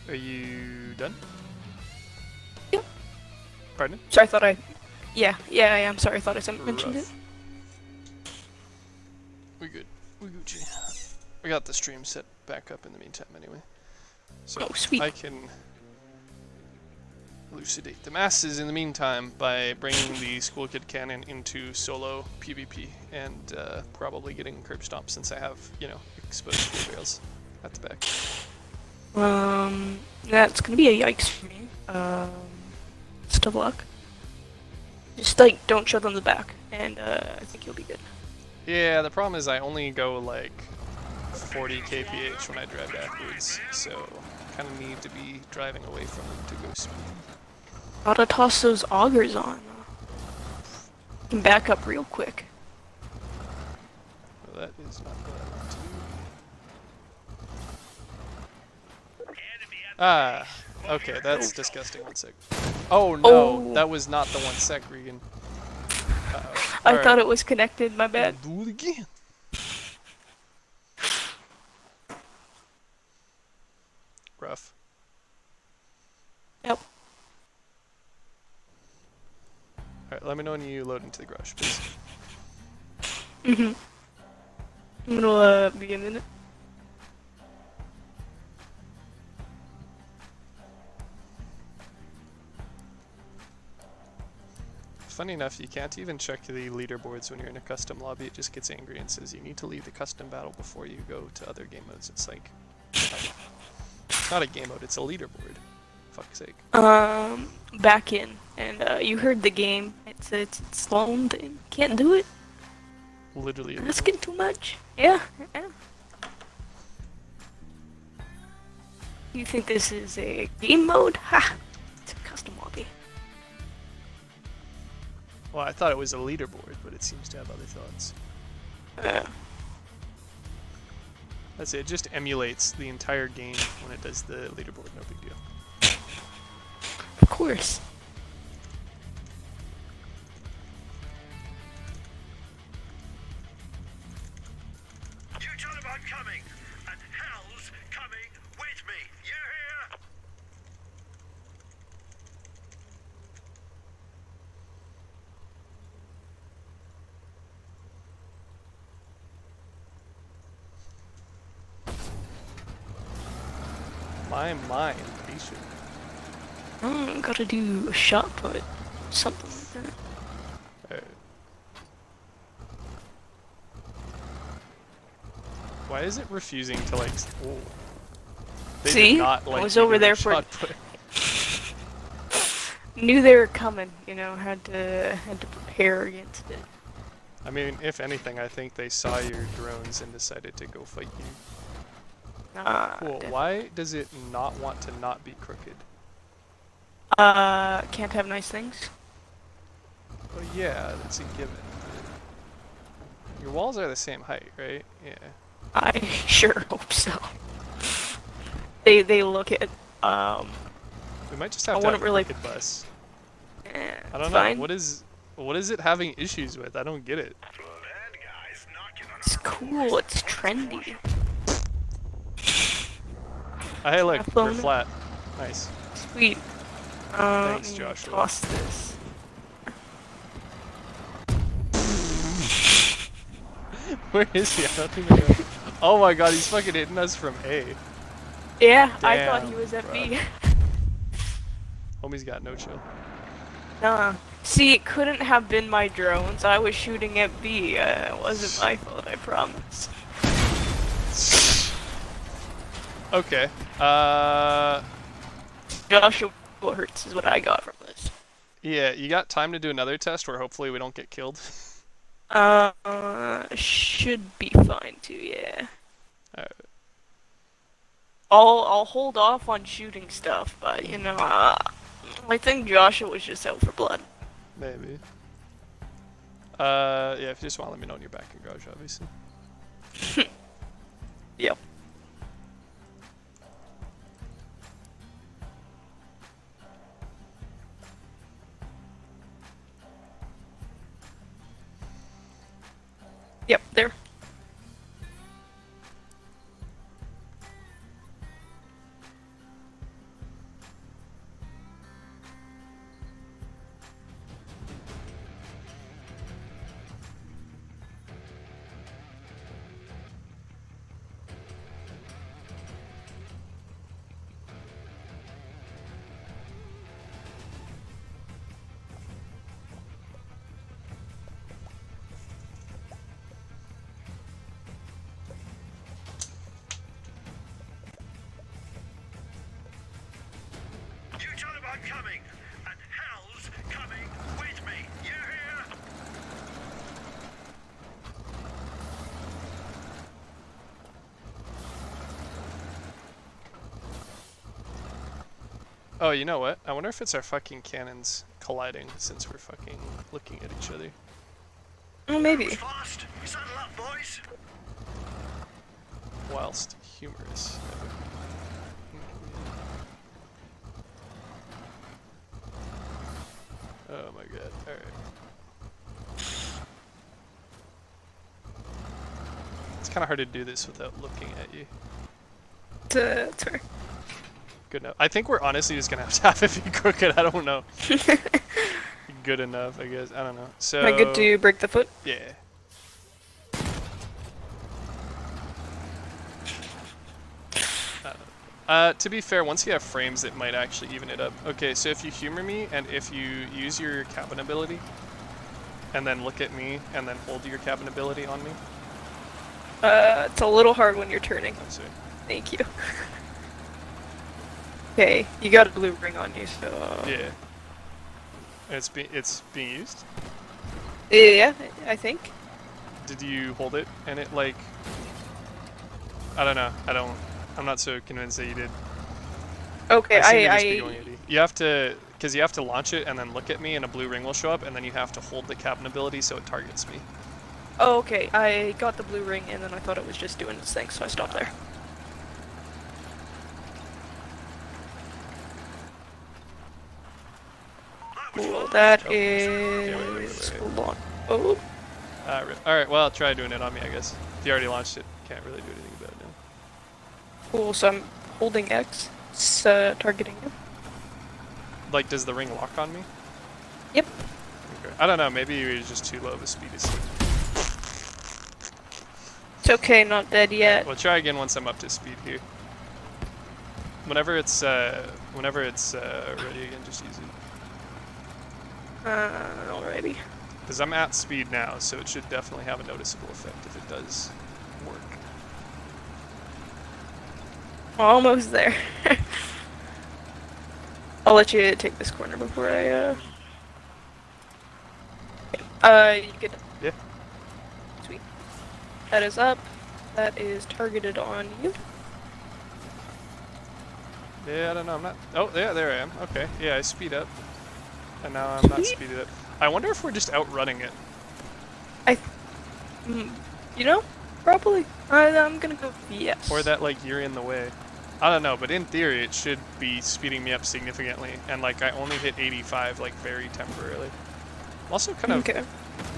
Are you done? Yep. Pardon? Sorry, I thought I... Yeah, I am. Sorry, I thought I mentioned it. Rough. We good. We Gucci. We got the stream set back up in the meantime anyway. So Oh, sweet. I can elucidate the masses in the meantime by bringing the Schoolkid cannon into solo PvP and probably getting curb stomp since I have, you know, exposed fuel rails at the back. That's gonna be a yikes for me. Still luck. Just, like, don't show them the back, and, I think you'll be good. Yeah, the problem is I only go, like, 40 kph when I drive backwards, so kind of need to be driving away from them to go speed. Gotta toss those augers on. You can back up real quick. Well, that is not what I want to do. Ah, okay, that's disgusting. 1 sec. Oh no, Oh. that was not the 1 sec, Regan. I thought it was connected, my bad. Do it again. Rough. Yep. Alright, let me know when you load into the garage, please. I'm gonna be a minute. Funny enough, you can't even check the leaderboards when you're in a custom lobby. It just gets angry and says you need to leave the custom battle before you go to other game modes. It's like, it's not a game mode, it's a leaderboard. Fuck's sake. Back in, and you heard the game. It's slow. Can't do it. Literally. Asking too much. Yeah. You think this is a game mode? Ha! It's a custom lobby. Well, I thought it was a leaderboard, but it seems to have other thoughts. That's it. It just emulates the entire game when it does the leaderboard. No big deal. Of course. You told him I'm coming, and hell's coming with me. You hear? My patient. Gotta do a shot put. Something like that. Why is it refusing to like? Oh. They See? did not like I was me over doing there a for. shot put. Knew they were coming. You know, had to prepare against it. I mean, if anything, I think they saw your drones and decided to go fight you. Cool. Definitely. Why does it not want to not be crooked? Can't have nice things. Oh yeah, that's a given. Your walls are the same height, right? Yeah. I sure hope so. They look at We might just have I to wouldn't have a really- crooked bus. I it's don't fine. know. What is it having issues with? I don't get it. It's cool. It's trendy. Hey, look, we're Phone. flat. Nice. Sweet. Thanks, Joshua. Toss this. Where is he? I don't even know. Oh my god, he's fucking hitting us from A. Yeah, I thought Damn, he was at bruh. B. Homie's got no chill. See, it couldn't have been my drones. I was shooting at B. It wasn't my fault, I promise. Okay. Joshua hurts is what I got from this. Yeah, you got time to do another test where hopefully we don't get killed? Should be fine too, yeah. Alright. I'll hold off on shooting stuff, but you know, I think Joshua was just out for blood. Maybe. Yeah, if you just want to let me know when you're back in garage, obviously. Yep. Yep, there. coming, and hell's coming with me. You hear? Oh, you know what? I wonder if it's our fucking cannons colliding since we're fucking looking at each other. Oh, maybe. Fast. Saddle up, boys. Whilst humorous. Oh my god, alright. It's kinda hard to do this without looking at you. Sorry. Good enough. I think we're honestly just gonna have to be crooked, I don't know. Good enough, I guess. I don't know. So Am I good to break the foot? yeah. To be fair, once you have frames, it might actually even it up. Okay, so if you humor me, and if you use your cabin ability, and then look at me, and then hold your cabin ability on me. It's a little hard when you're turning. I'm sorry. Thank you. Okay, you got a blue ring on you, so... Yeah. It's being used? Yeah, I think. Did you hold it, and it like... I don't know. I'm not so convinced that you did. Okay, I seem to just be going AD. You have to, because you have to launch it and then look at me, and a blue ring will show up, and then you have to hold the cabin ability so it targets me. Oh, okay, I got the blue ring, and then I thought it was just doing its thing, so I stopped there. Cool, that is... Hold on. Oh, Alright, well, try doing it on me, I guess. If you already launched it, can't really do anything about it now. cool, so I'm holding X, it's targeting you. Like, does the ring lock on me? Yep. Okay. I don't know, maybe you're just too low of a speed to see. It's okay, not dead yet. We'll try again once I'm up to speed here. Whenever it's ready again, just use it. Alrighty. Because I'm at speed now, so it should definitely have a noticeable effect if it does work. Almost there. I'll let you take this corner before I, you could... Yeah. Sweet. That is up. That is targeted on you. Yeah, I don't know, I'm not... Oh, yeah, there I am. Okay, yeah, I speed up. And now I'm not speeded up. I wonder if we're just outrunning it. You know? Probably. I'm gonna go yes. Or that, like, you're in the way. I don't know, but in theory, it should be speeding me up significantly. And, like, I only hit 85, like, very temporarily. I'm also kind of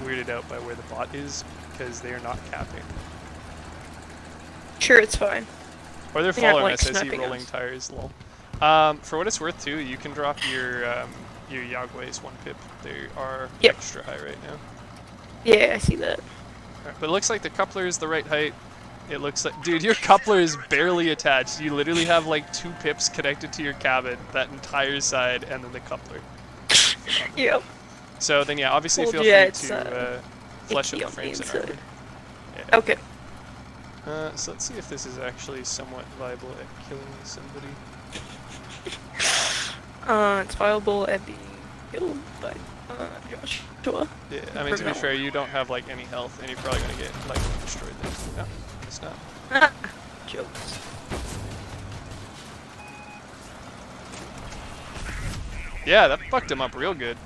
weirded out by where the bot is, because they are not capping. Sure, it's fine. Or they're They aren't, following like, us. I see sniping rolling us. tires, lol. For what it's worth, too, you can drop your Yagway's 1 pip. They are Yep. extra high right now. Yeah, I see that. Alright, but it looks like the coupler is the right height. It looks like... Dude, your coupler is barely attached. You literally have, like, 2 pips connected to your cabin, that entire side, and then the coupler. Yep. So then, yeah, obviously Told feel you, free it's, to flesh up icky the on the frames and inside. armor. Yeah. Okay. So let's see if this is actually somewhat viable at killing somebody. It's viable at being killed by Joshua. Yeah, I mean, to be fair, you don't have, like, any health, and you're probably gonna get, like, destroyed then. No, it's not. Jokes. Yeah, that fucked him up real good.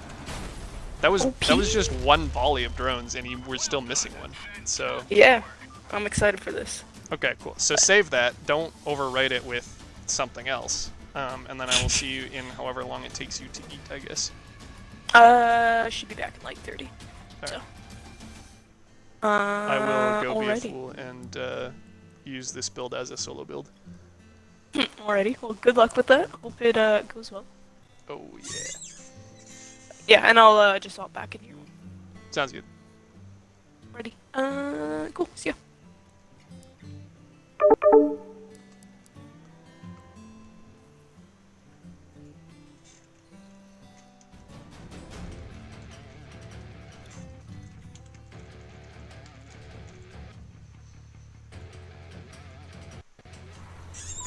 That was OP. just 1 volley of drones, and you were still missing one. So Yeah, I'm excited for this. okay, cool. So save that. Don't overwrite it with something else, and then I will see you in however long it takes you to eat, I guess. Should be back in like 30. All So. right. I will go be a Alrighty. fool and use this build as a solo build. Alrighty. Well, good luck with that. Hope it goes well. Oh yeah, Yeah, and I'll just hop back in here. sounds good. Ready? Cool. See ya.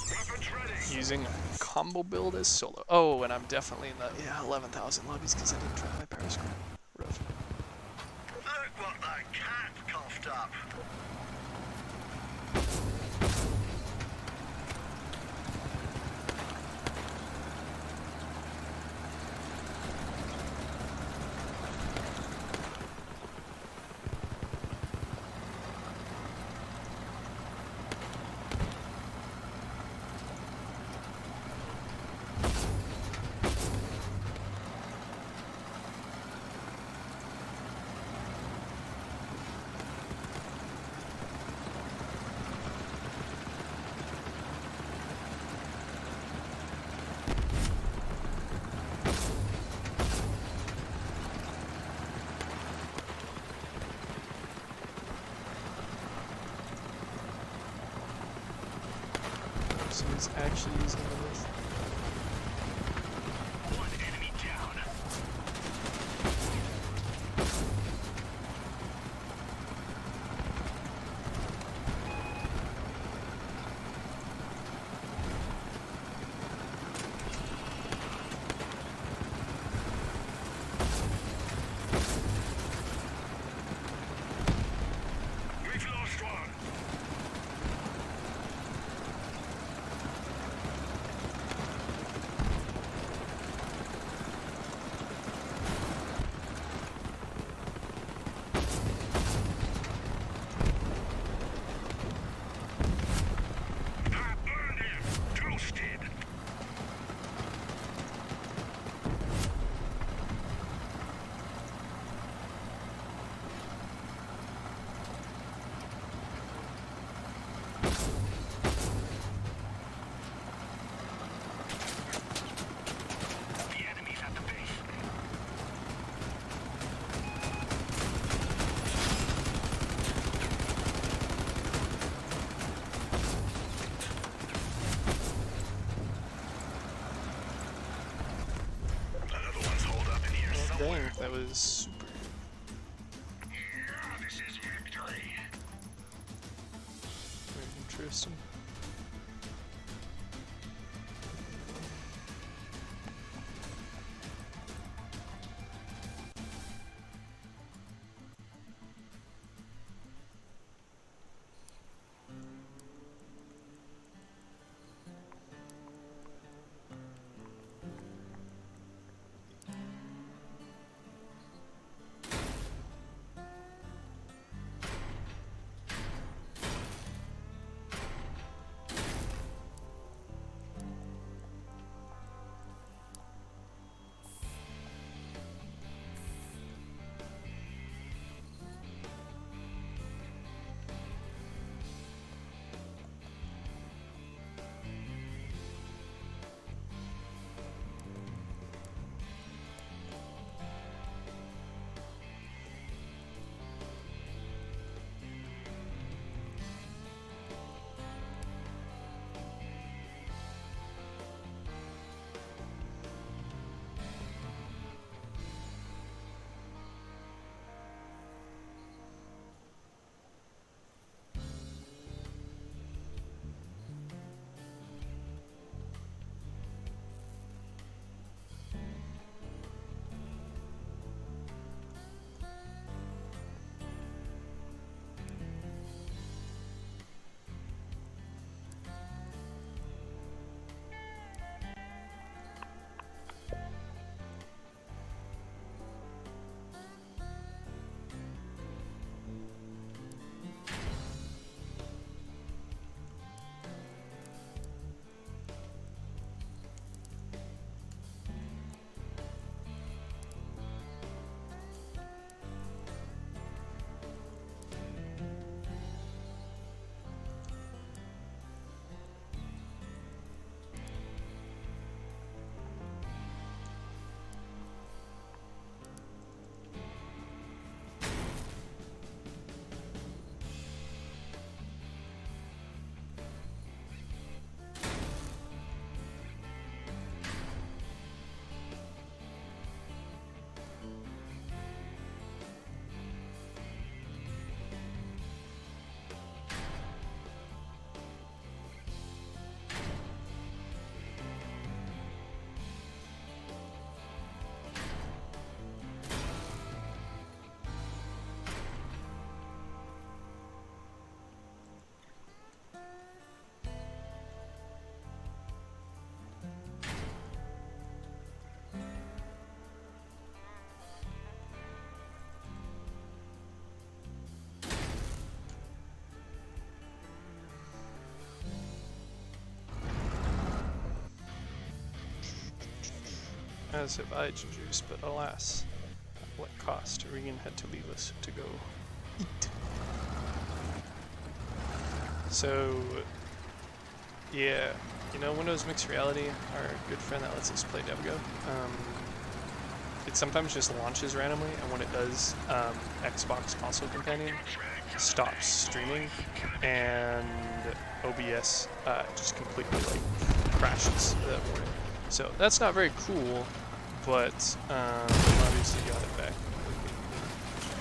Weapons ready. Using combo build as solo. Oh, and I'm definitely in the 11,000 lobbies because I didn't try my power score. Rough. Look what the cat coughed up. So he's actually using the list. One enemy down. We've lost one. I burned him. Toasted. The enemy's at the base. Another one's holed up in here Oh, somewhere. dang, that was super. Yeah, this is victory. Very interesting. as have I, Gingers, but alas, at what cost? Regan had to leave us to go eat. So, yeah, you know, Windows Mixed Reality, our good friend that lets us play DevGo, it sometimes just launches randomly, and when it does, Xbox Console Companion stops streaming, and OBS just completely like crashes that morning. So that's not very cool, but obviously got it back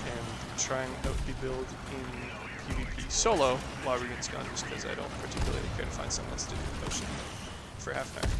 and trying out the build in PvP solo while Regan's gone, just because I don't particularly care to find someone else to do the potion for half an hour.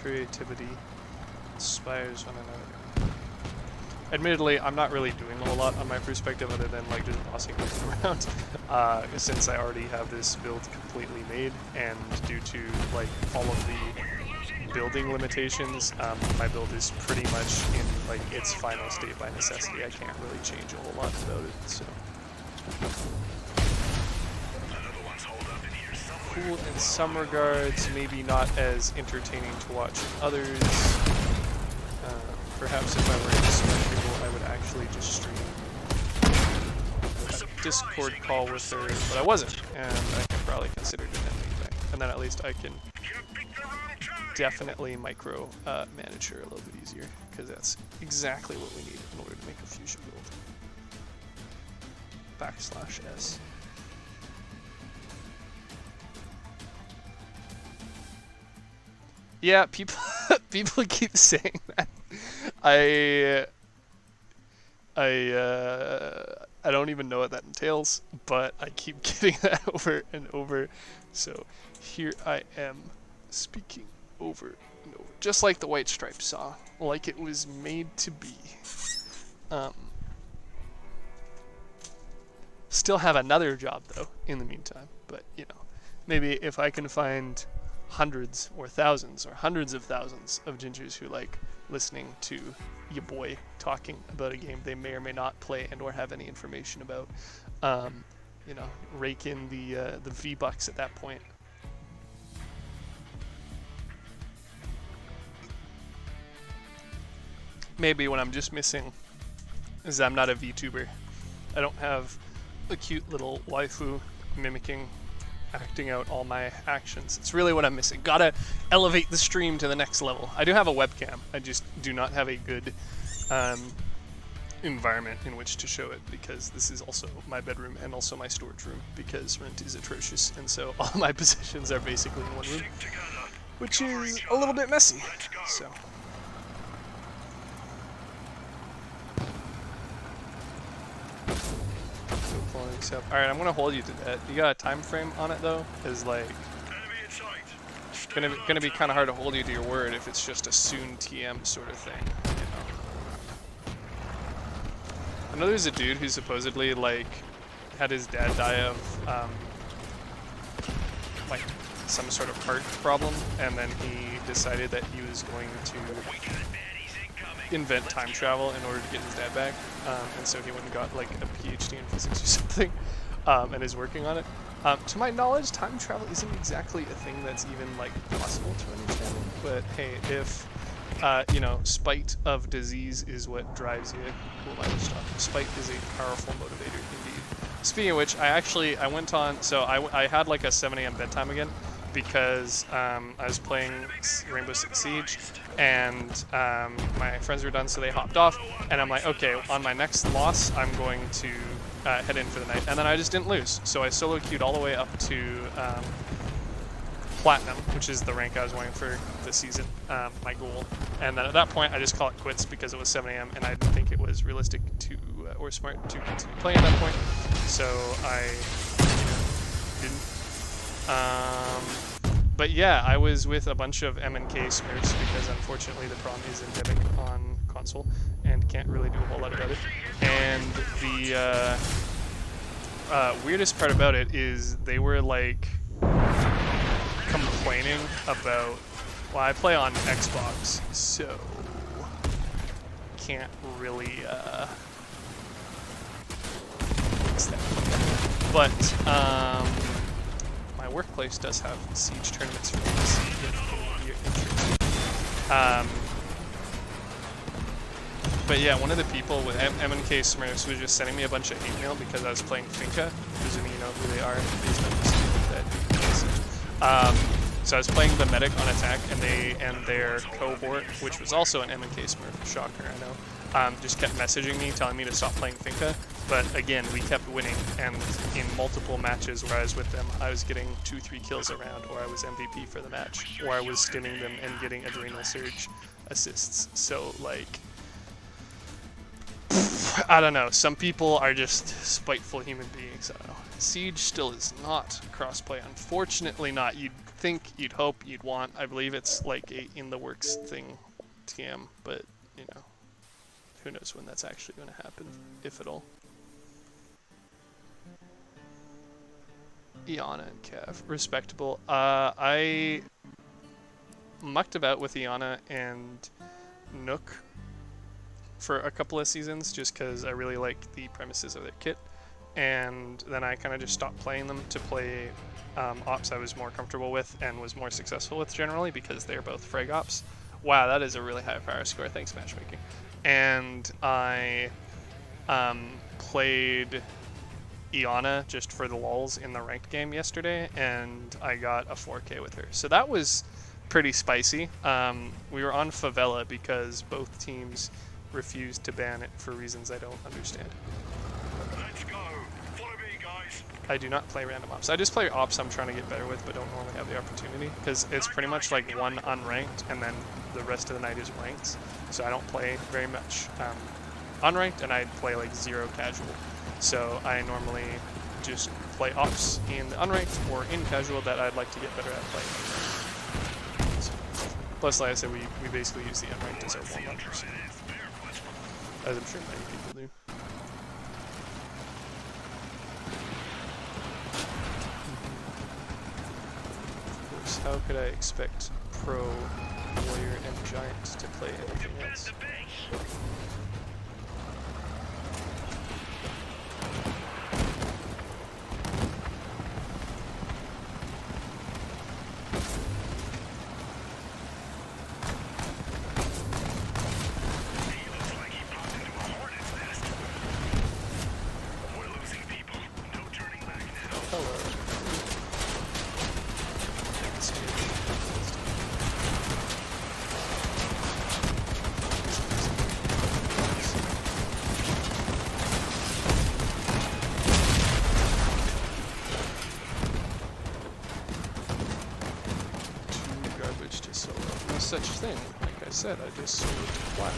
Creativity inspires one another. Admittedly, I'm not really doing a whole lot on my perspective other than like just bossing around, since I already have this build completely made, and due to like all of the building limitations, my build is pretty much in like its final state by necessity. I can't really change a whole lot about it, so. Cool in some regards, maybe not as entertaining to watch in others. Perhaps if I were in Smart People, I would actually just stream a Discord call with her, but I wasn't, and I can probably consider doing that anyway. And then at least I can definitely micro manage her a little bit easier, because that's exactly what we need in order to make a fusion build. \S. Yeah, people keep saying that. I don't even know what that entails, but I keep getting that over and over. So here I am speaking over and over, just like the White Stripes saw, like it was made to be. Still have another job though in the meantime, but you know, maybe if I can find hundreds or thousands or hundreds of thousands of gingers who like listening to your boy talking about a game they may or may not play and or have any information about, you know, rake in the V-Bucks at that point. Maybe what I'm just missing is I'm not a VTuber. I don't have a cute little waifu mimicking, acting out all my actions. It's really what I'm missing. Gotta elevate the stream to the next level. I do have a webcam. I just do not have a good environment in which to show it, because this is also my bedroom and also my storage room, because rent is atrocious, and so all my possessions are basically in one room, which is a little bit messy. So. Alright, I'm gonna hold you to that. You got a time frame on it though? Is like gonna be kind of hard to hold you to your word if it's just a soon TM sort of thing. You know? I know there's a dude who supposedly like had his dad die of like some sort of heart problem, and then he decided that he was going to invent time travel in order to get his dad back, and so he went and got like a PhD in physics or something, and is working on it. To my knowledge, time travel isn't exactly a thing that's even like possible to understand. But hey, if you know, spite of disease is what drives you. Cool, I was talking. Spite is a powerful motivator indeed. Speaking of which, I went on. So I had like a 7 a.m. bedtime again because I was playing Rainbow Six Siege, and my friends were done, so they hopped off, and I'm like, okay, on my next loss, I'm going to head in for the night, and then I just didn't lose, so I solo queued all the way up to Platinum, which is the rank I was wanting for this season, my goal, and then at that point, I just call it quits because it was 7 a.m. and I didn't think it was realistic to or smart to continue playing at that point, so I didn't. But yeah, I was with a bunch of M&K smurfs because unfortunately the problem is endemic on console and can't really do a whole lot about it. And the weirdest part about it is they were like complaining about, well, I play on Xbox, so can't really fix that. But my workplace does have Siege tournaments for this if you're interested. But yeah, one of the people with M&K Smurfs was just sending me a bunch of hate mail because I was playing Finka. Presuming you know who they are based on that. So I was playing the medic on attack, and their cohort, which was also an M&K Smurf, shocker, I know, just kept messaging me, telling me to stop playing Finka. But again, we kept winning, and in multiple matches where I was with them, I was getting 2-3 kills around, or I was MVP for the match, or I was stinning them and getting adrenal surge assists. So like, I don't know, some people are just spiteful human beings. I don't know. Siege still is not crossplay, unfortunately not. You'd think, you'd hope, you'd want. I believe it's like a in the works thing, TM, but you know, who knows when that's actually going to happen, if at all. Iana and Cav, respectable. I mucked about with Iana and Nook for a couple of seasons just because I really liked the premises of their kit, and then I kind of just stopped playing them to play ops I was more comfortable with and was more successful with generally because they're both frag ops. Wow, that is a really high power score. Thanks, matchmaking. And I played Iana just for the lulz in the ranked game yesterday, and I got a 4K with her. So that was pretty spicy. We were on Favela because both teams refused to ban it for reasons I don't understand. Let's go. Follow me, guys. I do not play random ops. I just play ops I'm trying to get better with, but don't normally have the opportunity because it's pretty much like one unranked and then the rest of the night is ranked. So I don't play very much unranked, and I play like 0 casual. So I normally just play ops in the unranked or in casual that I'd like to get better at playing. So, plus, like I said, we basically use the unranked as our warm-up, so, as I'm sure many people do. Of course, how could I expect Pro, Warrior, and Giant to play anything else? Such thing. Like I said, I just sort of flat.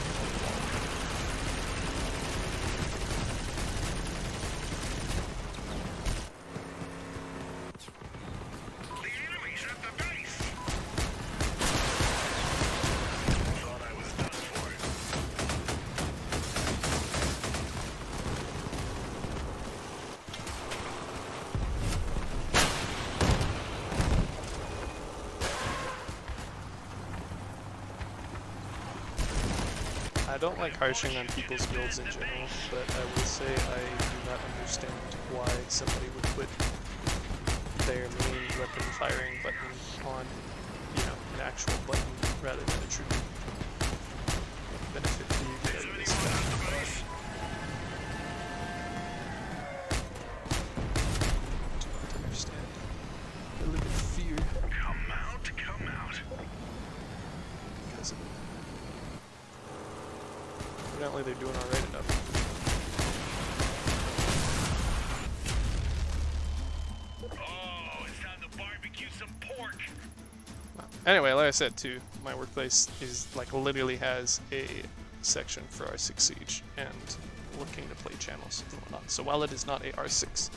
I don't like harshing on people's builds in general, but I will say I do not understand why somebody would put their main weapon firing button on, you know, an actual button rather than a trigger. What benefit do you get out of this kind of stuff? Do not understand. I live in fear Come out, come out. because of it. Evidently they're doing alright enough. Oh, it's time to barbecue some pork. Anyway, like I said too, my workplace is like literally has a section for R6 Siege and looking to play channels and whatnot. So while it is not a R6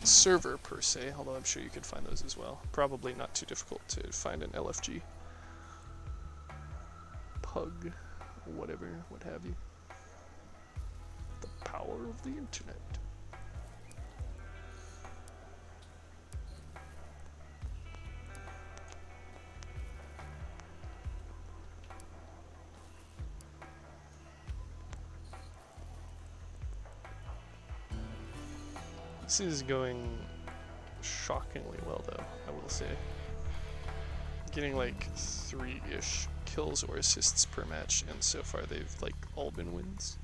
server per se, although I'm sure you could find those as well, probably not too difficult to find an LFG, Pug, whatever, what have you. The power of the internet. This is going shockingly well though, I will say. Getting like 3-ish kills or assists per match, and so far they've like all been wins.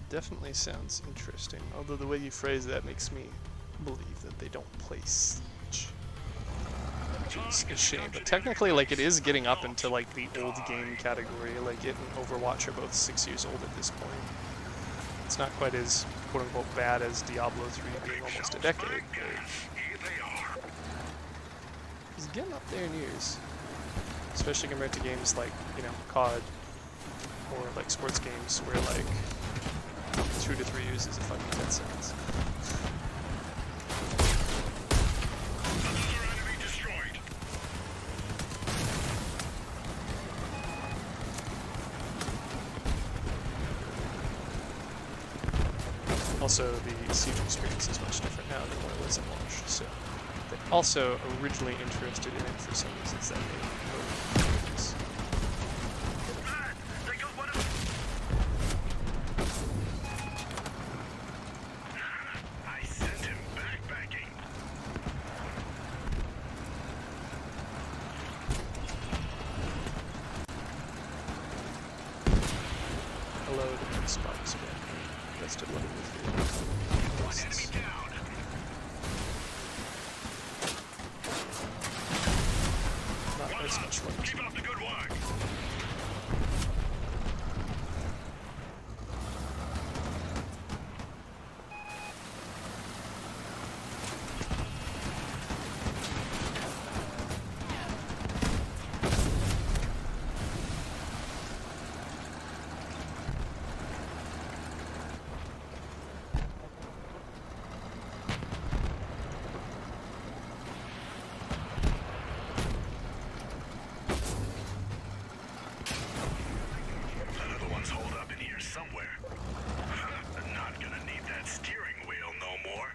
Definitely sounds interesting, although the way you phrase that makes me believe that they don't play Siege, which is a shame. But technically, like, it is getting up into like the old game category. Like, it and Overwatch are both 6 years old at this point. It's not quite as quote unquote bad as Diablo 3 being almost a decade, but it's getting up there in years, especially compared to games like, you know, COD or like sports games where like 2 to 3 years is a fucking 10 seconds. Also, the Siege experience is much different now than what it was at launch, so they're also originally interested in it for some reasons that may know. They got one of I sent him backpacking. Hello, the next box back. Best of luck with your One enemy down. not as much fun. Keep up the good work. Another one's holed up in here somewhere. Not gonna need that steering wheel no more.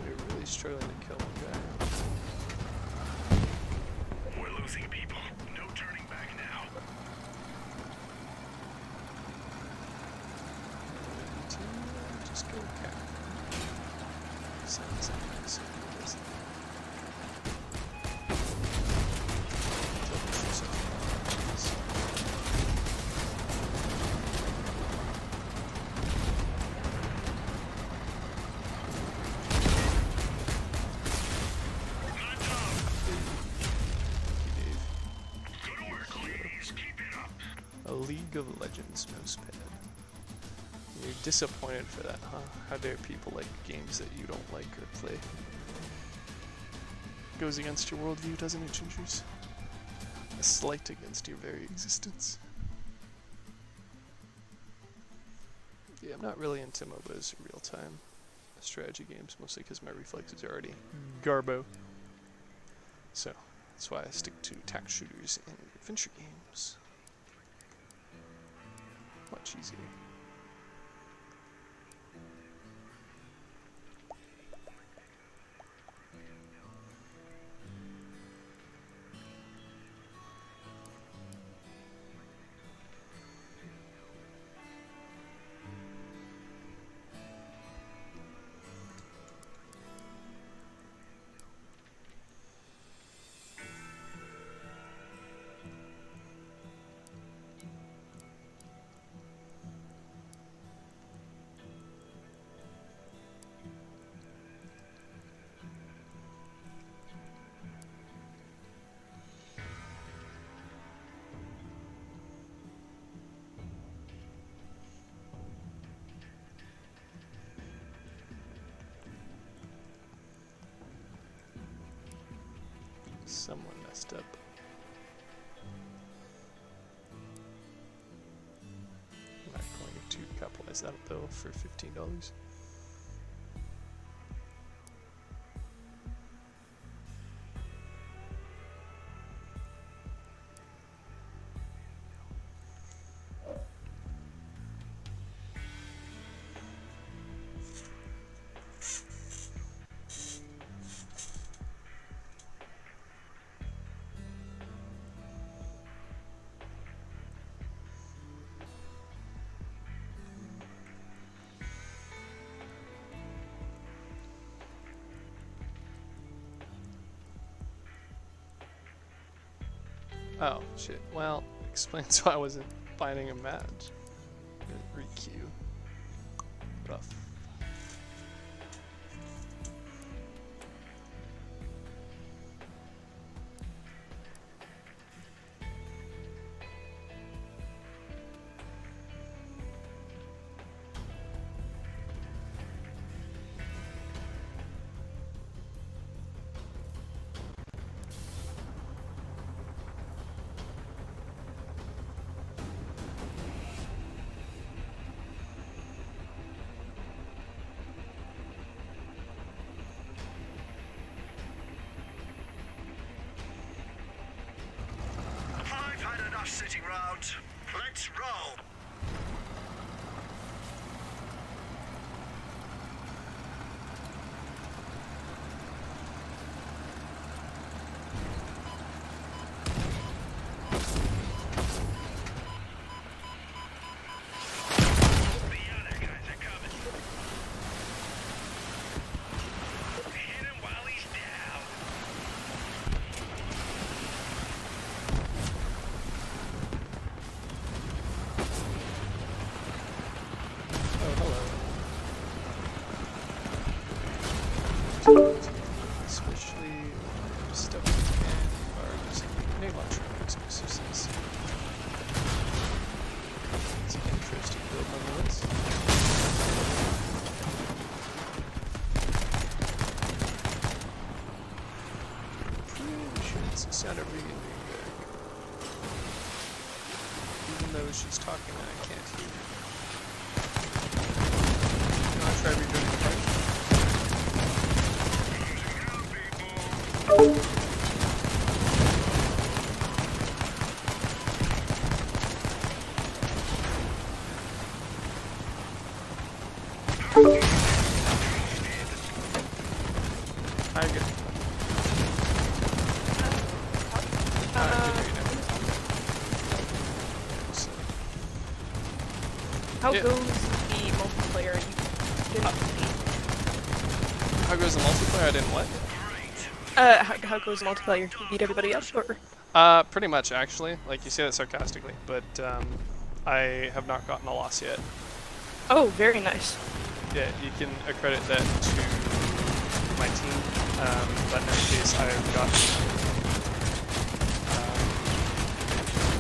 We're really struggling to kill one guy. We're losing people. No turning back now. Just go cap. Sounds nice. Good work, please. Keep it up. A League of Legends mousepad. You're disappointed for that, huh? How dare people like games that you don't like or play? Goes against your worldview, doesn't it, Gingers? A slight against your very existence. Yeah, I'm not really into MOBAs real-time strategy games, mostly because my reflexes are already garbo. So, that's why I stick to tact shooters and adventure games. Much easier. Someone messed up. I'm not going to capitalize that though for $15. Oh, shit. Well, explains why I wasn't finding a match. Re-queue. Rough. I've had enough sitting round. Let's roll. The other guys are coming. Hit him while he's down. Oh, hello. Especially stuff and are using grenade launcher exclusives. It's an interesting build nonetheless. Pretty sure it's the sound of Regan being back. Even though she's talking and I can't hear her. You wanna try redoing the part? Hi, good. So, How Yeah. goes the multiplayer? You didn't how goes the multiplayer? I didn't what? how goes the multiplayer? You beat everybody else, or? Pretty much actually. Like you say that sarcastically, but I have not gotten a loss yet. Oh, very nice. Yeah, you can accredit that to my team, but in any case, I've gotten.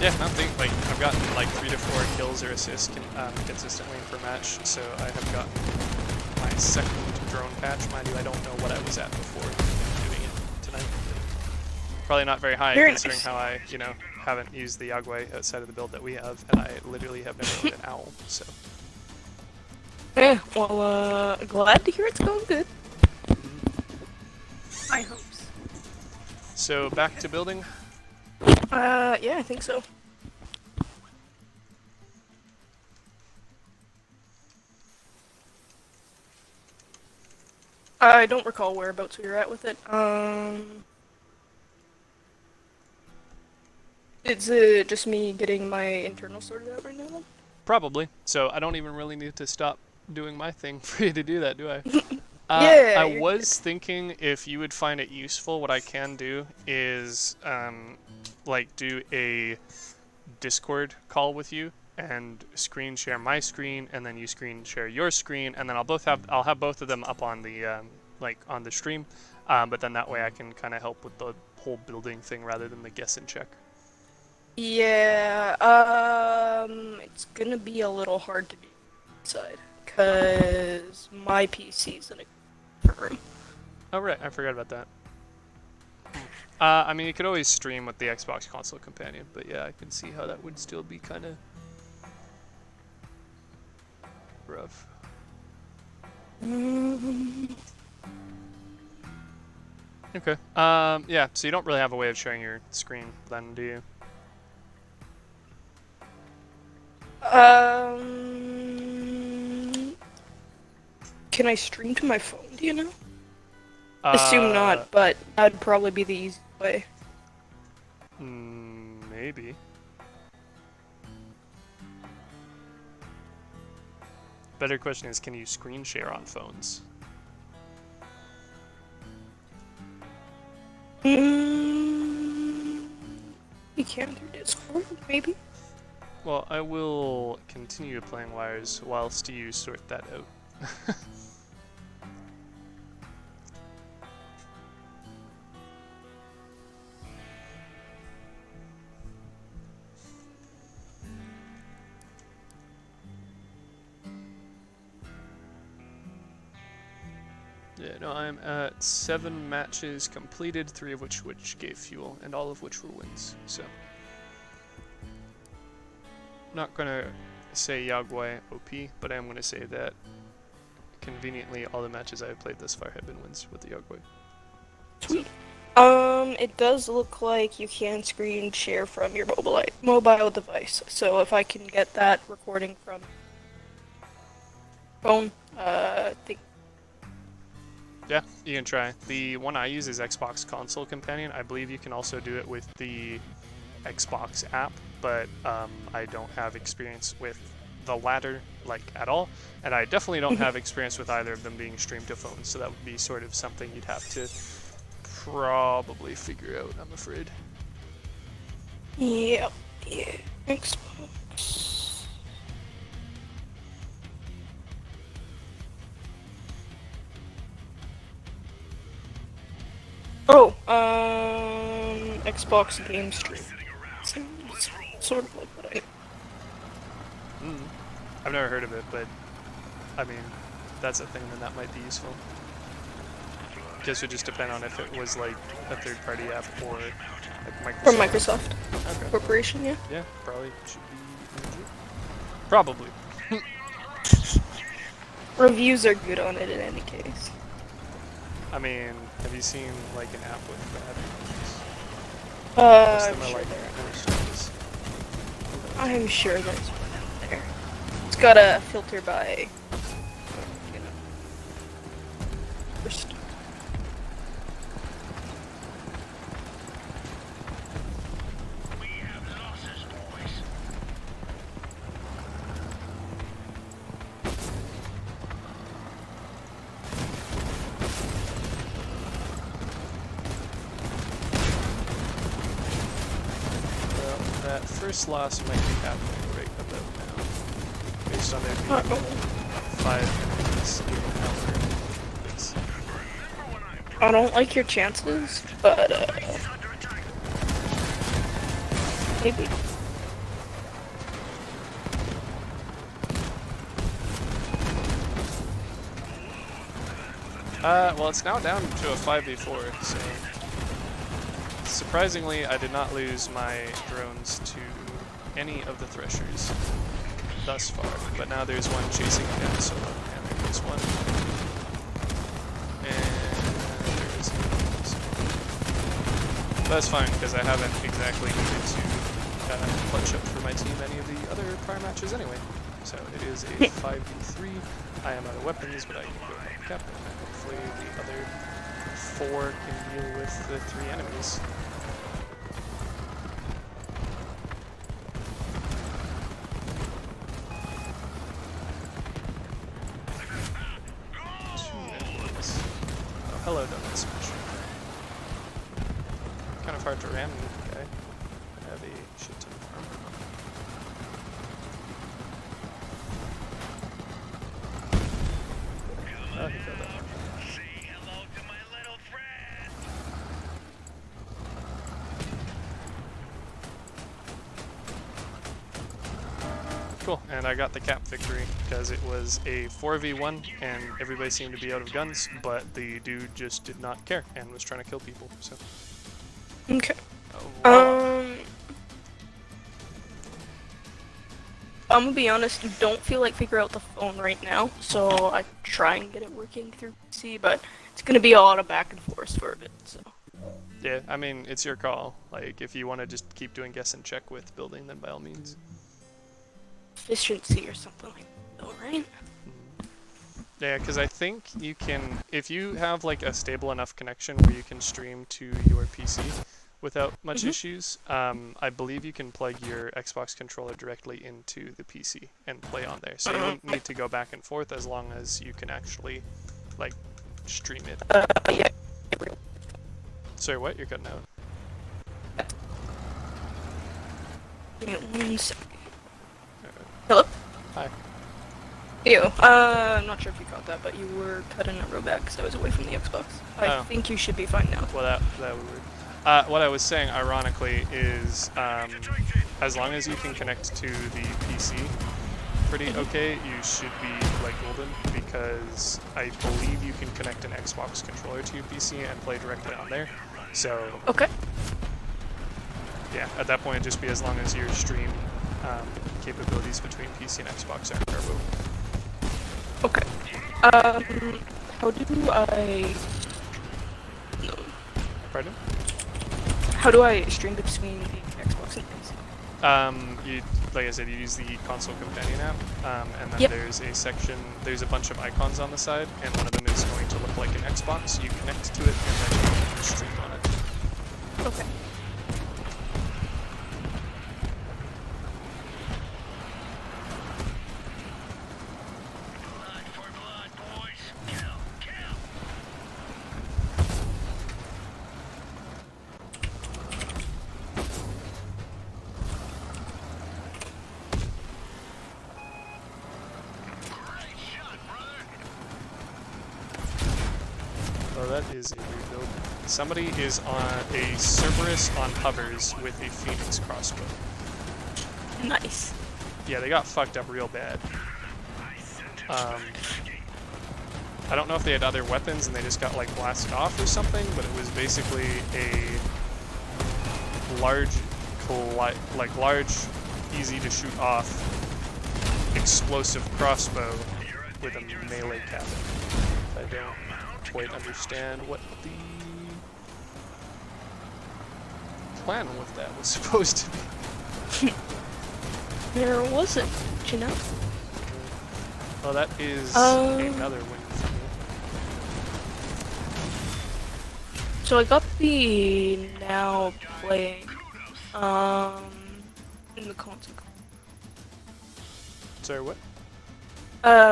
Yeah, I think like I've gotten like 3 to 4 kills or assists consistently per match, so I have gotten my second drone patch. Mind you, I don't know what I was at before doing it tonight. Probably not very high Very considering nice. how I, haven't used the Yagway outside of the build that we have, and I literally have never owned an owl, so. Yeah, well, glad to hear it's going good. I hope so. So back to building. Yeah, I think so. I don't recall whereabouts we were at with it. Is it just me getting my internal sorted out right now then? Probably. So I don't even really need to stop doing my thing for you to do that, do I? Yeah, I you're was thinking if you would find it useful, what I can do is like do a Discord call with you and screen share my screen, and then you screen share your screen, and then I'll have both of them up on the like on the stream, but then that way I can kind of help with the whole building thing rather than the guess and check. Yeah, it's gonna be a little hard to do inside, cause my PC's in a different room. Oh right, I forgot about that. I mean, you could always stream with the Xbox Console Companion, but yeah, I can see how that would still be kind of rough. Okay. Yeah, so you don't really have a way of sharing your screen then, do you? Can I stream to my phone, do you know? Assume not, but that'd probably be the easy way. Maybe. Better question is, can you screen share on phones? You can through Discord, maybe? Well, I will continue playing wires whilst you sort that out. Yeah, no, I'm at 7 matches completed, 3 of which gave fuel, and all of which were wins, so. Not gonna say Yagway OP, but I am gonna say that conveniently all the matches I have played thus far have been wins with the Yagway. Sweet. It does look like you can screen share from your mobile device, so if I can get that recording from phone, I think. Yeah, you can try. The one I use is Xbox Console Companion. I believe you can also do it with the Xbox app, but I don't have experience with the latter, like, at all. And I definitely don't have experience with either of them being streamed to phones, so that would be sort of something you'd have to probably figure out, I'm afraid. Yeah, Xbox. Oh, Xbox game stream. Sounds sort of like what I. I've never heard of it, but I mean, that's a thing, then that might be useful. Guess it would just depend on if it was like a third-party app or like Microsoft. From Microsoft Okay. Corporation, yeah. Yeah, probably should be legit. Probably. Reviews are good on it in any case. I mean, have you seen like an app with bad reviews? I'm Most of them are sure like there are. horse stories. I'm sure there's one out there. It's got a filter by, you know, first. We have losses, boys. Well, that first loss might be happening right about now, based on there being 5 enemies in an hour. It's I don't like your chances, but maybe. well, it's now down to a 5v4, so surprisingly, I did not lose my drones to any of the threshers thus far, but now there's one chasing me down solo, and there is one, and there is another. So that's fine, because I haven't exactly needed to clutch up for my team any of the other prior matches anyway. So it is a 5v3. I am out of weapons, but I can go back up, and hopefully the other 4 can deal with the 3 enemies. Hello, Donut Smasher. Kind of hard to ram the guy. I have a shit ton of armor. Oh, he killed that one. Say hello to my little friend. Cool, and I got the cap victory because it was a 4v1 and everybody seemed to be out of guns, but the dude just did not care and was trying to kill people, so. Okay. Wow. I'm gonna be honest, don't feel like figure out the phone right now, so I try and get it working through PC, but it's gonna be a lot of back and forth for a bit, so. Yeah, I mean, it's your call. Like, if you want to just keep doing guess and check with building, then by all means. Efficiency or something like that, though, right? Yeah, because I think you can, if you have like a stable enough connection where you can stream to your PC without much issues, I believe you can plug your Xbox controller directly into the PC and play on there. So you wouldn't need to go back and forth as long as you can actually, like, stream it. Yeah. Sorry, what? You're cutting out. Give me 1 second. Hello? Hi. Ew. I'm not sure if you caught that, but you were cutting it real bad because I was away from the Xbox. I think you should be fine now. Well, that would work. What I was saying, ironically, is as long as you can connect to the PC pretty okay, you should be like golden, because I believe you can connect an Xbox controller to your PC and play directly on there. So Okay. yeah, at that point, just be as long as your stream capabilities between PC and Xbox are turbo. Okay. How do I... No. Pardon? How do I stream between the Xbox and PC? You, like I said, you use the console companion app, and then Yep. there's a section, there's a bunch of icons on the side, and one of them is going to look like an Xbox. You connect to it, and then you can stream on it. Okay. Blood for blood, boys. Kill, kill. Great shot, brother. Oh, that is a rebuild. Somebody is on a Cerberus on hovers with a Phoenix crossbow. Nice. Yeah, they got fucked up real bad. I don't know if they had other weapons and they just got like blasted off or something, but it was basically a large, large, easy to shoot off explosive crossbow with a melee cannon. I don't quite understand what the plan with that was supposed to be. There wasn't, you know? Well, that is another win for me. So I got the now playing, in the console. Sorry, what?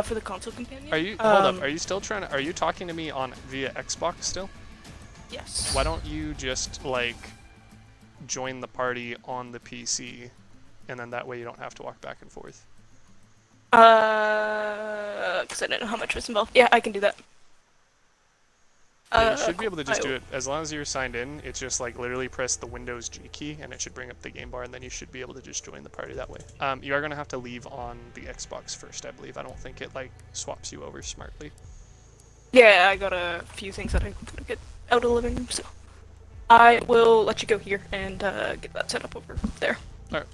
For the console companion? Are you, hold up, are you still trying to, are you talking to me on via Xbox still? Yes. Why don't you just, like, join the party on the PC, and then that way you don't have to walk back and forth? Because I didn't know how much was involved. Yeah, I can do that. Yeah, you should be able to just I- do it, as long as you're signed in, it's just like literally press the Windows G key and it should bring up the game bar, and then you should be able to just join the party that way. You are going to have to leave on the Xbox first, I believe. I don't think it like swaps you over smartly. Yeah, I got a few things that I gotta get out of the living room, so. I will let you go here and get that set up over there. Alright.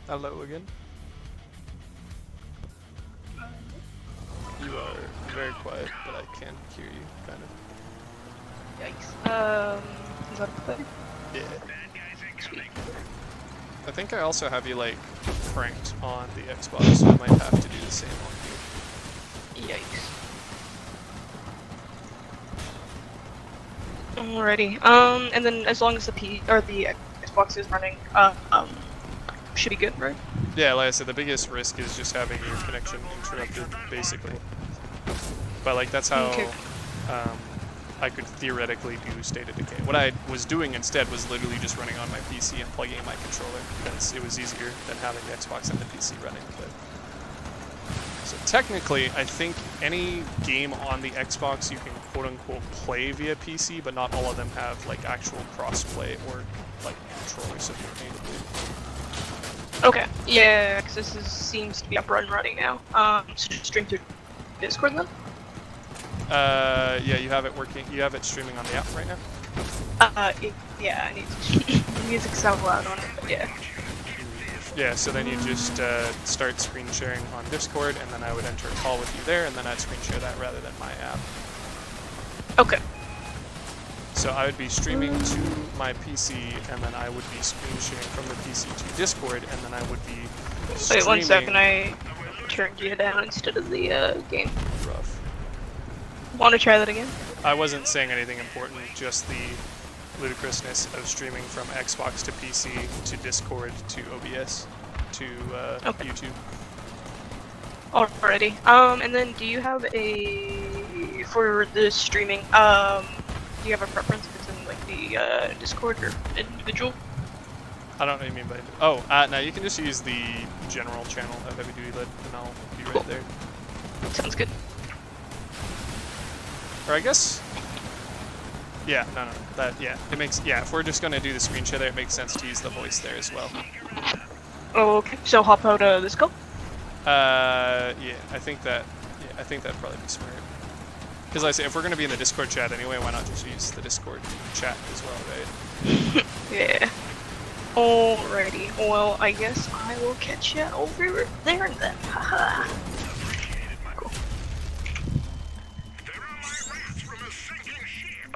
Hello again. You are very quiet, but I can hear you, kind of. Yikes. Is that better? Yeah. Bad guys incoming. I think I also have you, like, cranked on the Xbox, so I might have to do the same on you. Yikes. Alrighty. And then as long as the Xbox is running, should be good, right? Yeah, like I said, the biggest risk is just having your connection interrupted, basically. But, like, that's how Okay. I could theoretically do State of Decay. What I was doing instead was literally just running on my PC and plugging in my controller, because it was easier than having the Xbox and the PC running. But so technically, I think any game on the Xbox you can quote-unquote play via PC, but not all of them have, like, actual cross-play or, like, controller support natively. Okay. Yeah, because seems to be up and running now. Stream through Discord then? Yeah, you have it working. You have it streaming on the app right now. Yeah, I need to. The music's so loud on it, but yeah. Yeah, so then you just start screen sharing on Discord, and then I would enter a call with you there, and then I'd screen share that rather than my app. Okay. So I would be streaming to my PC, and then I would be screen sharing from the PC to Discord, and then I would be streaming. Wait 1 second, I turned you down instead of the game. Rough. Want to try that again? I wasn't saying anything important, just the ludicrousness of streaming from Xbox to PC to Discord to OBS to Okay. YouTube. Alrighty. And then do you have for the streaming, do you have a preference if it's in like the Discord or individual? I don't know what you mean by. Oh, no, you can just use the general channel of Heavy Duty Lead, and I'll be Cool. right there. Sounds good. Or I guess. Yeah, no, yeah, it makes, yeah, if we're just gonna do the screen share there, it makes sense to use the voice there as well. Oh, okay. So hop out of this call? Yeah, I think that'd probably be smart. Because like I say, if we're gonna be in the Discord chat anyway, why not just use the Discord chat as well, right? Yeah. Alrighty. Well, I guess I will catch you over there then. Haha. Cool. There are my rats from a sinking ship.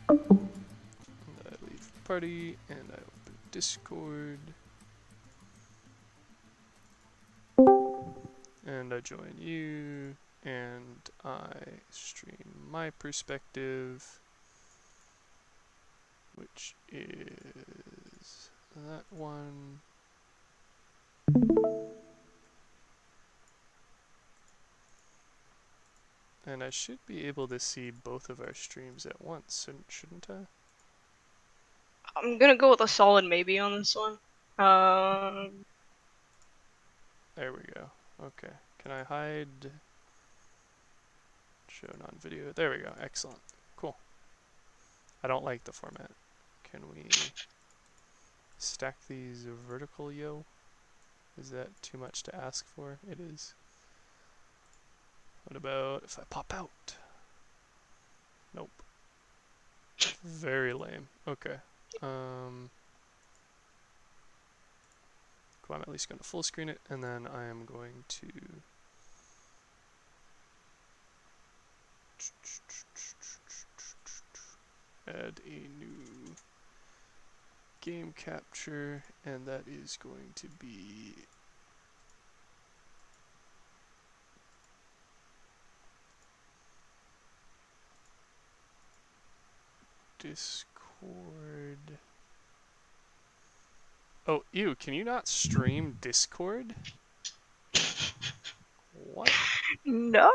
And I leave party, and I open Discord. And I join you, and I stream my perspective, which is that one. And I should be able to see both of our streams at once, shouldn't I? I'm gonna go with a solid maybe on this one. There we go. Okay. Can I hide? Show non-video. There we go. Excellent. Cool. I don't like the format. Can we stack these vertical, yo? Is that too much to ask for? It is. What about if I pop out? Nope. Very lame. Okay. Cool, I'm at least going to full screen it, and then I am going to add a new game capture, and that is going to be Discord. Oh, ew, can you not stream Discord? What? No.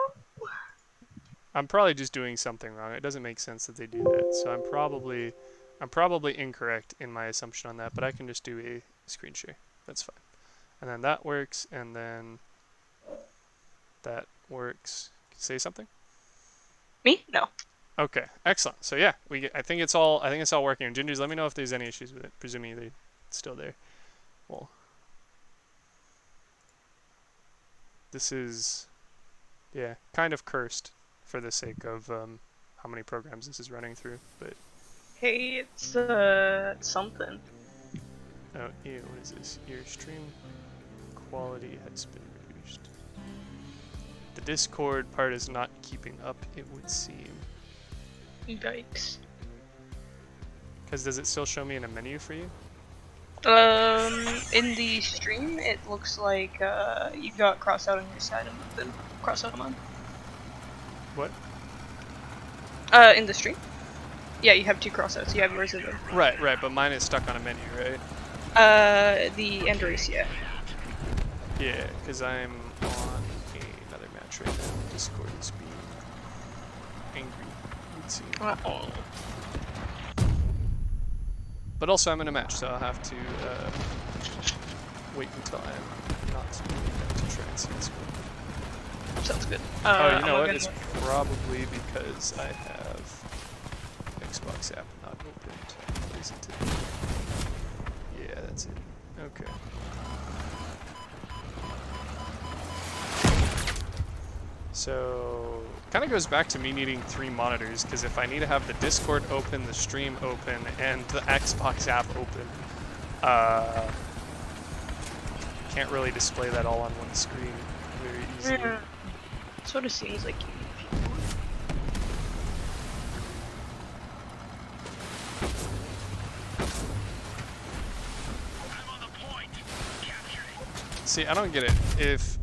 I'm probably just doing something wrong. It doesn't make sense that they do that. So I'm probably incorrect in my assumption on that, but I can just do a screen share. That's fine. And then that works, and then that works. Say something? Me? No. Okay, excellent. So yeah, I think it's all working. Gingers, let me know if there's any issues with it. Presuming they're still there. Well, this is, yeah, kind of cursed for the sake of how many programs this is running through. But Hey, it's something. oh, ew, what is this? Your stream quality has been reduced. The Discord part is not keeping up, it would seem. Yikes. Because does it still show me in a menu for you? In the stream, it looks like you got crossed out on your side and then crossed out on mine. What? In the stream? Yeah, you have two crossouts. You have yours and then. Right, but mine is stuck on a menu, right? The end race, yeah. Yeah, because I'm on another match right now. Discord is being angry, it would seem. Uh-oh. But also I'm in a match, so I'll have to wait until I'm not doing that to try and see what's going on. Sounds good. Oh, you know what? It's probably because I have Xbox app not opened. Isn't it? Yeah, that's it. Okay. So, kind of goes back to me needing 3 monitors, because if I need to have the Discord open, the stream open, and the Xbox app open, can't really display that all on one screen very easily. Yeah. Sort of seems like you. I'm on the point. Capturing. See, I don't get it. If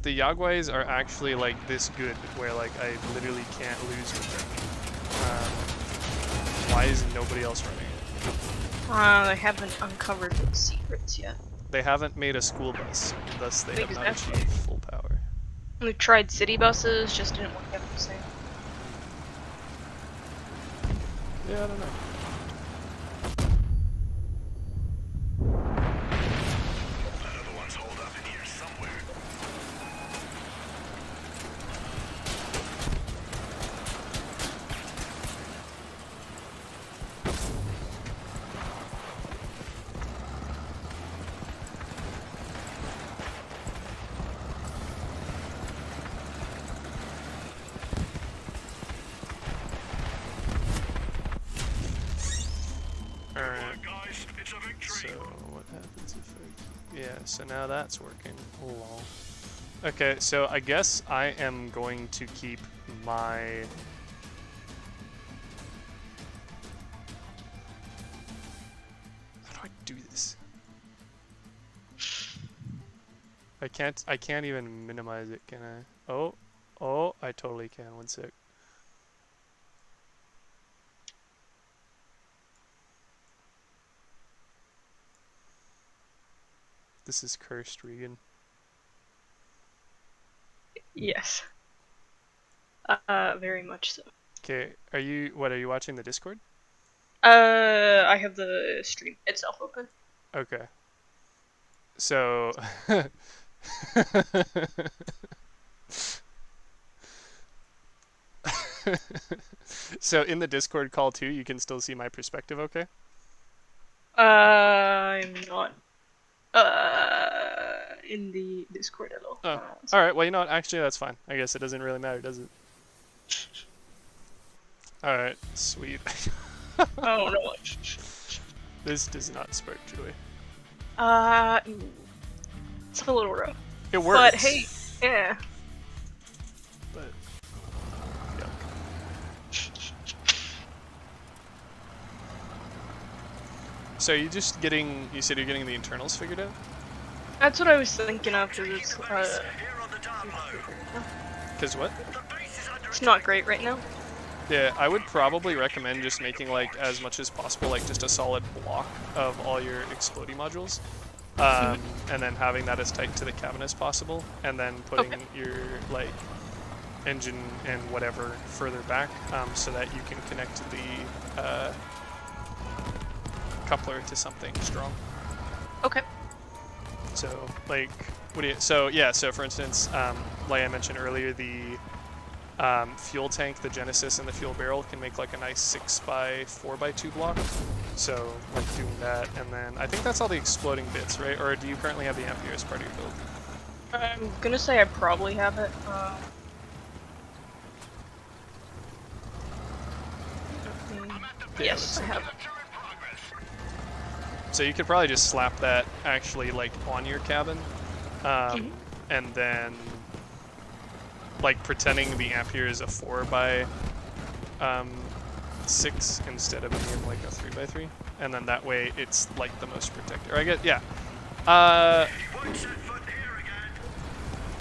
the Yaguais are actually like this good, where like I literally can't lose with them, why is nobody else running it? They haven't uncovered the secrets yet. They haven't made a school bus, thus they have not Exactly. achieved full power. We tried city buses, just didn't work out the same. Yeah, I don't know. Another one's holed up in here somewhere. Alright, Guys, it's a so victory. what happens if I... Yeah, so now that's working. Lol. Okay, so I guess I am going to keep my... How do I do this? I can't even minimize it, can I? Oh, I totally can. One sec. This is cursed, Regan. Yes. Very much so. Okay, are you watching the Discord? I have the stream itself open. Okay. So so in the Discord call too, you can still see my perspective, okay? I'm not. in the Discord hello. Oh, all right. Well, you know what? Actually, that's fine. I guess it doesn't really matter, does it? All right. Sweet. Oh no. This does not spark joy. It's a little rough. It works. But hey, yeah. But yeah. So are you just getting? You said you're getting the internals figured out? That's what I was thinking of, because it's, Here on the download. Cause what? The base is under it's not great right now. Yeah, I would probably recommend just making like as much as possible, like just a solid block of all your explodey modules, and then having that as tight to the cabin as possible, and then putting your like engine and whatever further back, so that you can connect the coupler to something strong. Okay. So like, what do you? So yeah, so for instance, like I mentioned earlier, the fuel tank, the Genesis, and the fuel barrel can make like a nice 6x4x2 block. So like doing that, and then I think that's all the exploding bits, right? Or do you currently have the Ampere as part of your build? I'm gonna say I probably have it. Yes, I have it. So you could probably just slap that actually like on your cabin, and then like pretending the Ampere is a 4x6 instead of being like a 3x3, and then that way it's like the most protected. Or I get, yeah. I'm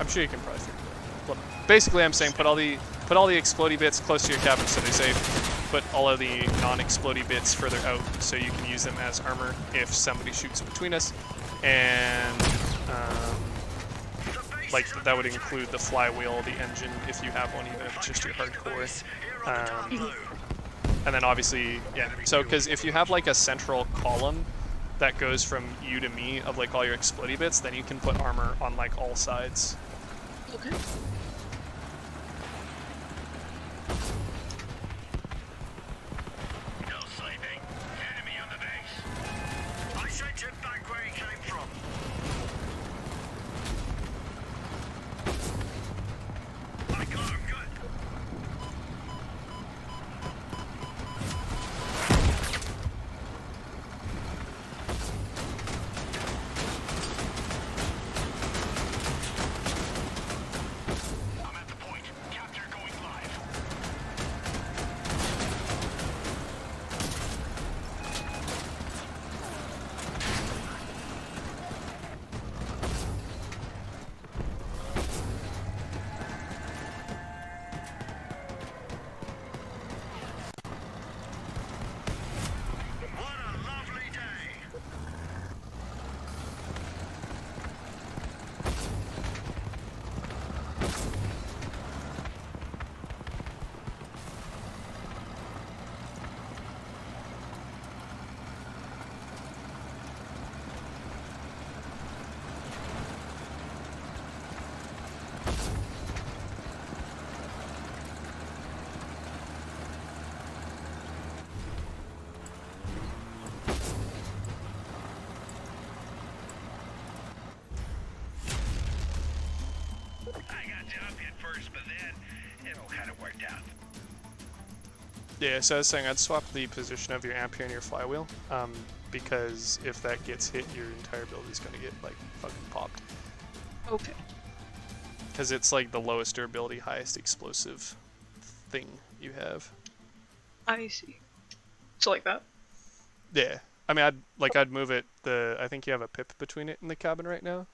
sure you can probably figure it out. Well, basically, I'm saying put all the explodey bits close to your cabin so they're safe. Put all of the non-explodey bits further out so you can use them as armor if somebody shoots between us, and like that would include the flywheel, the engine if you have one, even if it's just your hardcore. And then obviously, yeah. So because if you have like a central column that goes from you to me of like all your explodey bits, then you can put armor on like all sides. Okay. No sleeping. Enemy on the base. I sent him back where he came from. I got him good. I'm at the point. Capture going live. What a lovely day. I got jumped at first, but then it all kind of worked out. Yeah, so I was saying I'd swap the position of your Ampere and your flywheel, because if that gets hit, your entire build is going to get like fucking popped. Okay. Because it's like the lowest durability, highest explosive thing you have. I see. So like that. Yeah, I mean, I'd move it. I think you have a pip between it and the cabin right now.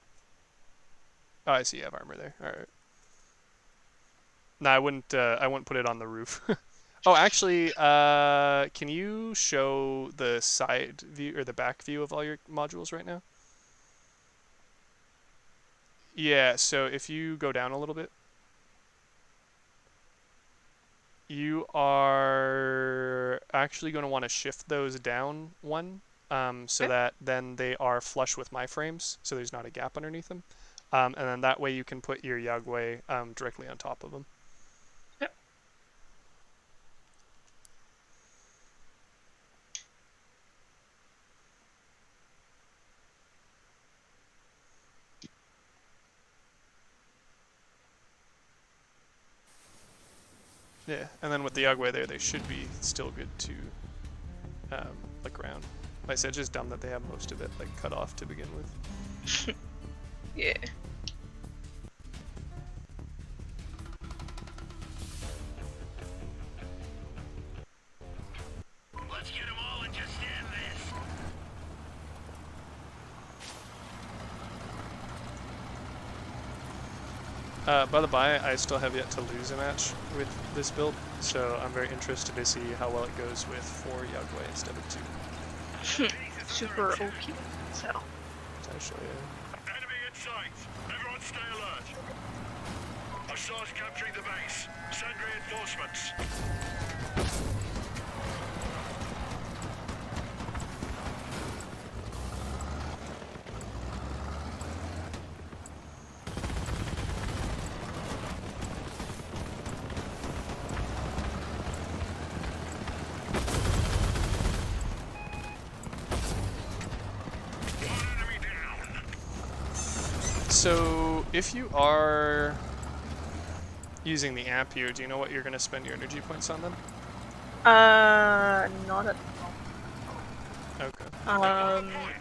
Oh, I see you have armor there. All right. No, I wouldn't put it on the roof. Oh, actually, can you show the side view or the back view of all your modules right now? Yeah, so if you go down a little bit, you are actually going to want to shift those down one, so that then they are flush with my frames, so there's not a gap underneath them. And then that way you can put your Yagway directly on top of them. Yep. Yeah, and then with the Yagway there, they should be still good to look around. Like I said, just dumb that they have most of it like cut off to begin with. Yeah. Let's get them all and just stand this. By the by, I still have yet to lose a match with this build, so I'm very interested to see how well it goes with 4 Yagway instead of 2. Super OP. So. Potentially, yeah. Enemy in sight. Everyone stay alert. Hostiles capturing the base. Send reinforcements. One enemy down. So, if you are using the Ampere, do you know what you're going to spend your energy points on then? Not at Okay.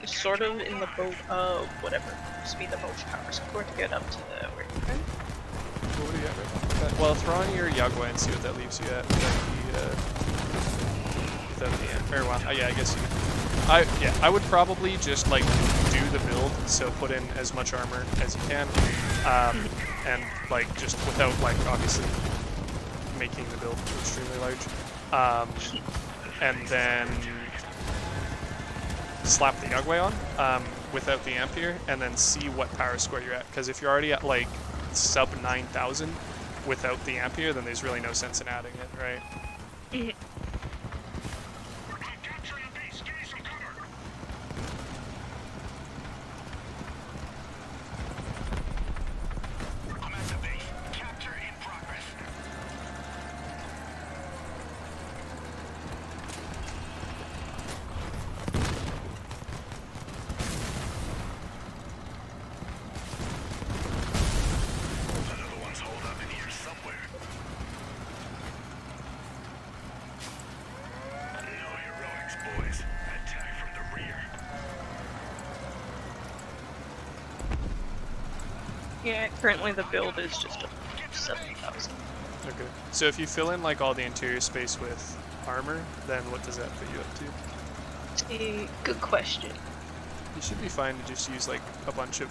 sort of in the boat of whatever gives me the most power support to get up to the where you're going. What do you have right now? Well, throw on your Yagway and see what that leaves you at without the Ampere. Well, yeah, I guess you. I would probably just like do the build, so put in as much armor as you can, and like just without like obviously making the build extremely large, and then slap the Yagway on without the Ampere, and then see what power score you're at. Because if you're already at like sub 9,000 without the Ampere, then there's really no sense in adding it, right? Mhm. Capturing a base. Give me some cover. I'm at the base. Capture in progress. Another one's holed up in here somewhere. No heroics, boys. Attack from the rear. Yeah, currently the build is just a 7,000. Okay. So if you fill in like all the interior space with armor, then what does that put you up to? Good question. You should be fine to just use like a bunch of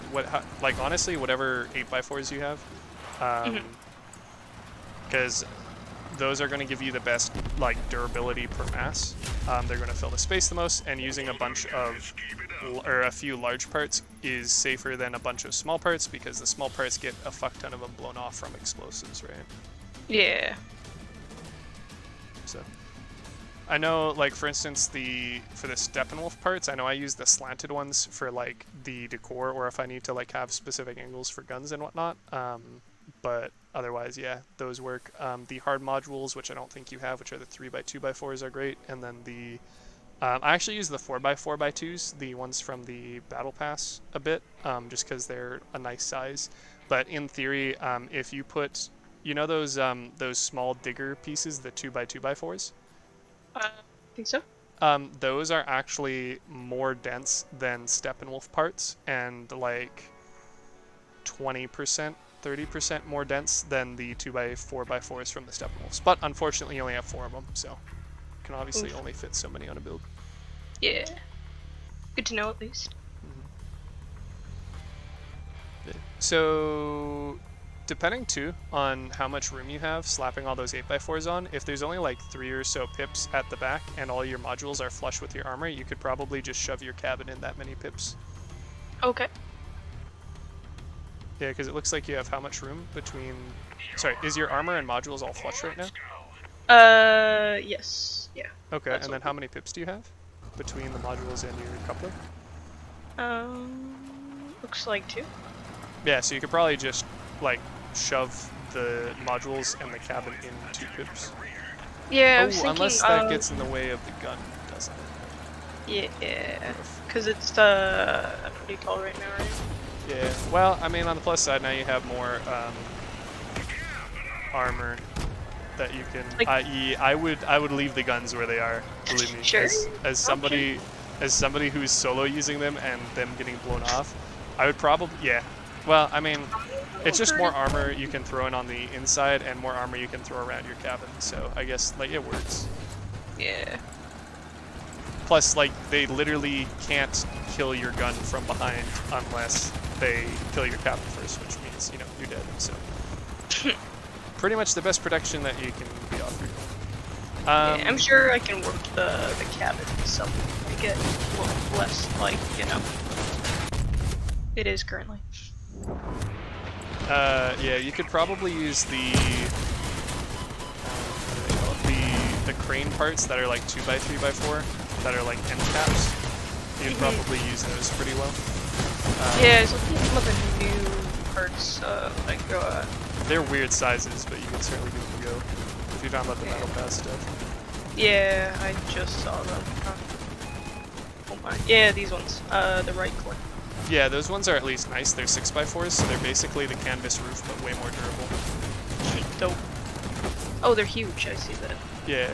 like honestly whatever 8x4s you have, because those are going to give you the best like durability per mass. They're going to fill the space the most, and using a bunch of or a few large parts is safer than a bunch of small parts, because the small parts get a fuck ton of them blown off from explosives, right? Yeah. So I know, like for instance, for the Steppenwolf parts, I know I use the slanted ones for like the decor, or if I need to like have specific angles for guns and whatnot. But otherwise, yeah, those work. The hard modules, which I don't think you have, which are the 3x2x4s, are great. And then the I actually use the 4x4x2s, the ones from the Battle Pass, a bit, just because they're a nice size. But in theory, if you put, you know, those small digger pieces, the 2x2x4s. I think so. Those are actually more dense than Steppenwolf parts, and like 20%, 30% more dense than the 2x4x4s from the Steppenwolves. But unfortunately, you only have 4 of them, so you can obviously only fit so many on a build. Yeah. Good to know at least. So, depending too on how much room you have, slapping all those 8x4s on, if there's only like 3 or so pips at the back and all your modules are flush with your armor, you could probably just shove your cabin in that many pips. Okay. Yeah, because it looks like you have how much room between... Sorry, is your armor and modules all flush right now? Yes. Yeah. Okay, That's and then okay. how many pips do you have between the modules and your coupler? Looks like 2. Yeah, so you could probably just, like, shove the modules and the cabin in 2 pips. Yeah, I Oh, was thinking, unless that gets in the way of the gun, doesn't it? Yeah, because it's pretty tall right now, right? Yeah, well, I mean, on the plus side, now you have more armor that you can. Like- I would leave the guns where they are. Believe me. Sure. As somebody who's solo using them and them getting blown off, I would probably Well, I mean, it's just more armor you can throw in on the inside and more armor you can throw around your cabin. So I guess like it works. Yeah. Plus, like they literally can't kill your gun from behind unless they kill your cabin first, which means you're dead. So pretty much the best protection that you can be offered. Yeah, I'm sure I can work the cabin some to get a little less like it is currently. Yeah, you could probably use the what do they call it? The crane parts that are like 2x3x4 that are like end caps. You could probably use those pretty well. Yeah, so some of the new parts, They're weird sizes, but you can certainly give them a go if you download the Metal Pass stuff. yeah, I just saw them. Oh my, yeah, these ones, the right click. Yeah, those ones are at least nice. They're 6x4s, so they're basically the canvas roof, but way more durable. Dope. Oh, they're huge. I see that. Yeah,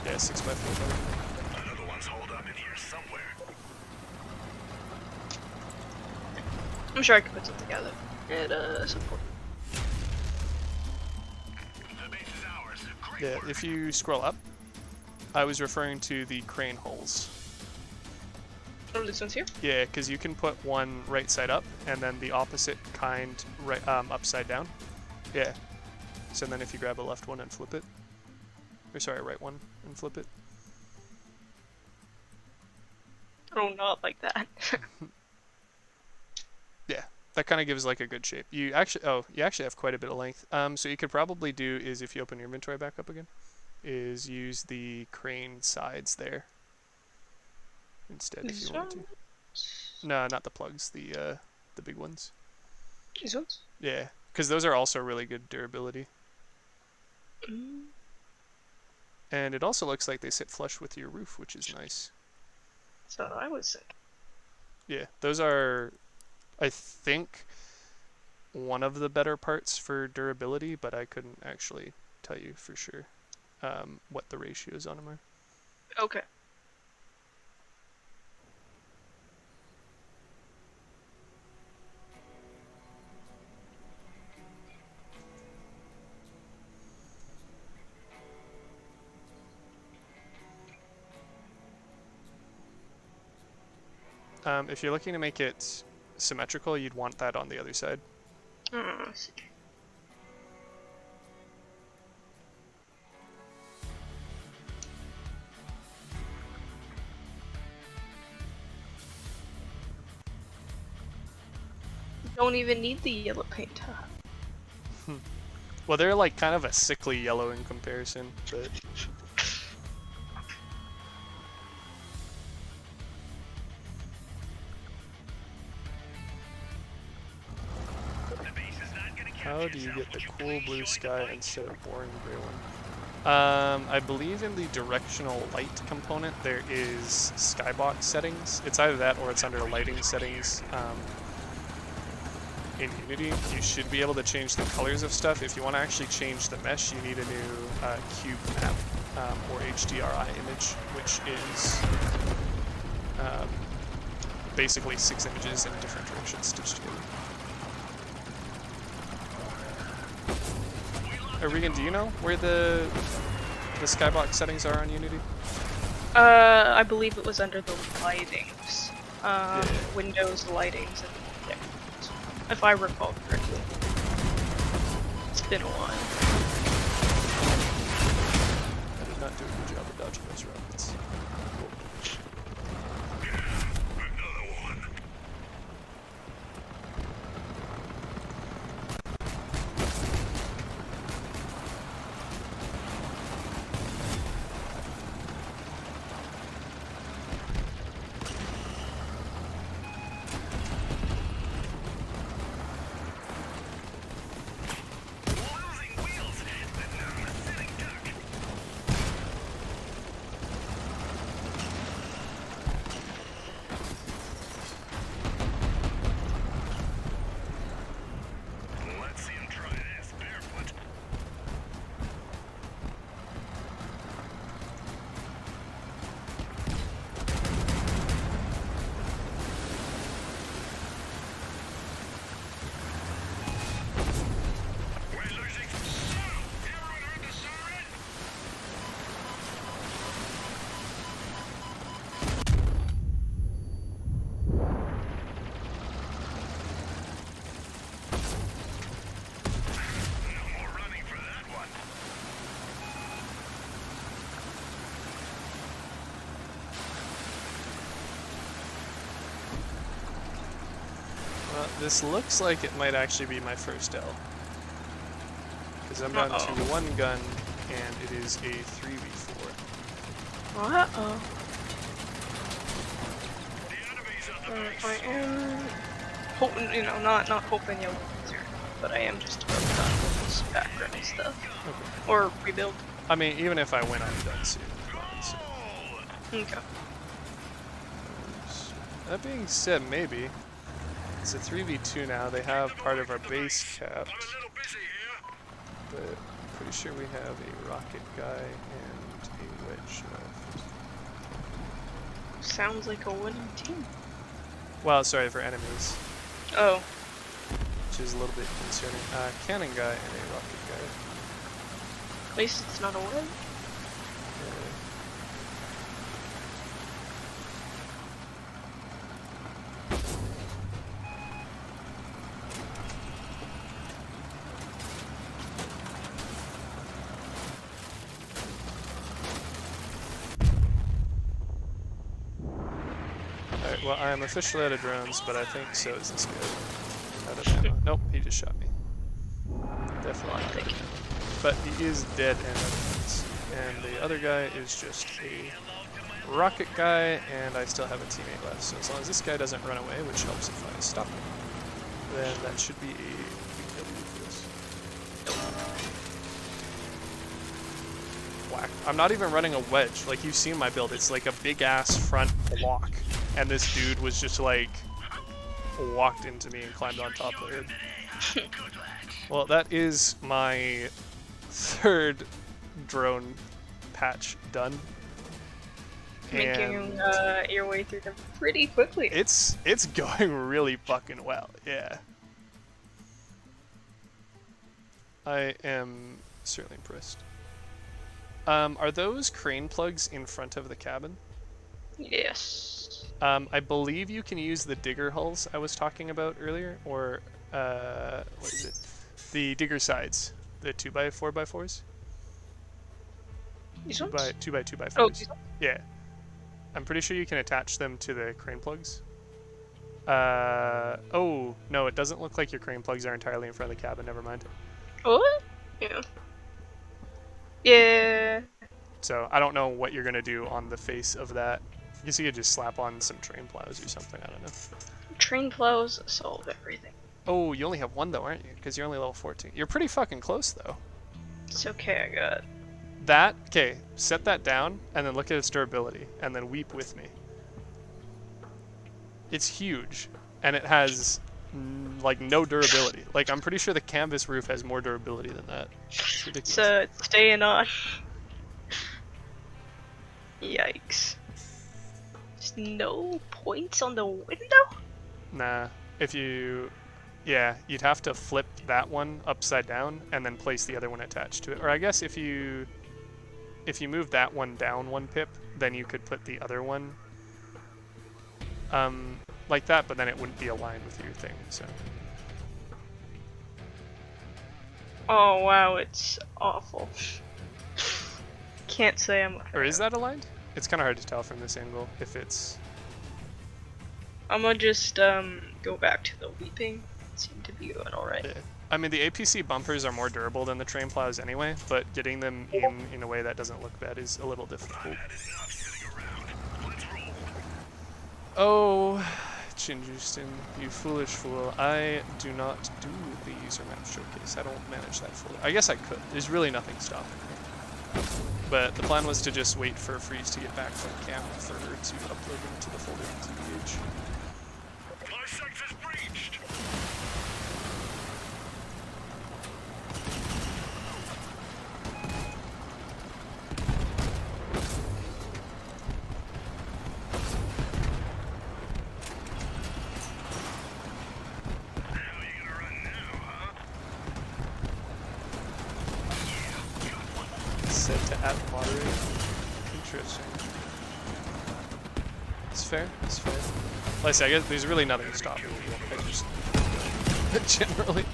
6x4. Another one's holed up in here somewhere. I'm sure I can put something together. And support. The base is ours. Great Yeah, work. if you scroll up, I was referring to the crane holes. Oh, this one's here. Yeah, because you can put one right side up and then the opposite kind right upside down. Yeah. So then if you grab a left one and flip it, or sorry, right one and flip it. Oh, not like that. Yeah, that kind of gives like a good shape. You actually have quite a bit of length. So you could probably do is if you open your inventory back up again, is use the crane sides there instead if you want to. No, not the plugs, the big ones. These ones? Yeah, because those are also really good durability. Mm. And it also looks like they sit flush with your roof, which is nice. So I was thinking. Yeah, those are, I think, one of the better parts for durability, but I couldn't actually tell you for sure what the ratios on them are. Okay. If you're looking to make it symmetrical, you'd want that on the other side. I see. You don't even need the yellow paint, huh? Well, they're like kind of a sickly yellow in comparison, but The base is not gonna catch how do you yourself get the with your cool blade blue showing sky fight. instead of boring gray one? I believe in the directional light component there is skybox settings. It's either that or it's under lighting settings. In Unity, you should be able to change the colors of stuff. If you want to actually change the mesh, you need a new cube map or HDRI image, which is basically 6 images in different directions stitched together. Regan, do you know where the skybox settings are on Unity? I believe it was under the lightings. Yeah. Windows lightings, and yeah, if I recall correctly. It's been a while. I did not do a good job of dodging those rockets. Another one. Losing wheels. And now I'm a sitting duck. This looks like it might actually be my first L. Because I'm down to Uh-oh. one gun, and it is a 3v4. Uh-oh. The enemy's at the base. I am hoping, you know, not hoping you'll lose your, but I am just about done with this background stuff. Okay. Or rebuild. I mean, even if I win, I'm done soon. So. Okay. That being said, maybe. It's a 3v2 now. They have part of our base capped, I'm a little busy here. but I'm pretty sure we have a rocket guy and a wedge left. Sounds like a winning team. Well, sorry, for enemies, Oh. which is a little bit concerning. Cannon guy and a rocket guy. At least it's not a win. Alright, well, I am officially out of drones, but I think so is this guy. Out of ammo. Nope, he just shot me. Definitely not. Thank you. But he is dead and out of drones. And the other guy is just a rocket guy, and I still have a teammate left. So as long as this guy doesn't run away, which helps if I stop him, then that should be a big W for us. Whack. I'm not even running a wedge. Like, you've seen my build. It's like a big-ass front block. And this dude was just like, walked into me and climbed on top of it. Well, that is my third drone patch done. Making And your way through them pretty quickly. it's going really fucking well, yeah. I am certainly impressed. Are those crane plugs in front of the cabin? Yes. I believe you can use the digger hulls I was talking about earlier, or what is it? The digger sides, the 2x4x4s. These 2x2x4s. Oh, these ones? Yeah, I'm pretty sure you can attach them to the crane plugs. Oh no, it doesn't look like your crane plugs are entirely in front of the cabin. Never mind. What? Yeah. Yeah. So I don't know what you're gonna do on the face of that. I guess you could just slap on some train plows or something. I don't know. Train plows solve everything. Oh, you only have one though, aren't you? Because you're only level 14. You're pretty fucking close though. It's okay, I got. That, okay, set that down and then look at its durability and then weep with me. It's huge and it has like no durability. Like, I'm pretty sure the canvas roof has more durability than that. It's ridiculous. It's staying on. Yikes. Just no points on the window? Nah, if you, yeah, you'd have to flip that one upside down and then place the other one attached to it. Or I guess if you move that one down one pip, then you could put the other one like that, but then it wouldn't be aligned with your thing, so. Oh wow, it's awful. Can't say I'm. Or is that aligned? It's kind of hard to tell from this angle if it's. I'm gonna just go back to the weeping. It seemed to be going alright. Yeah. I mean, the APC bumpers are more durable than the train plows anyway, but getting them in a way that doesn't look bad is a little difficult. Oh, Chinjustin, you foolish fool. I do not do the user map showcase. I don't manage that folder. I guess I could. There's really nothing stopping me. But the plan was to just wait for Freeze to get back from camp for her to upload them to the folder in TBH. My sector's breached. How you gonna run now, huh? Set to at moderate. Interesting. It's fair. It's fair. Like I say, I guess there's really nothing stopping me. I just generally.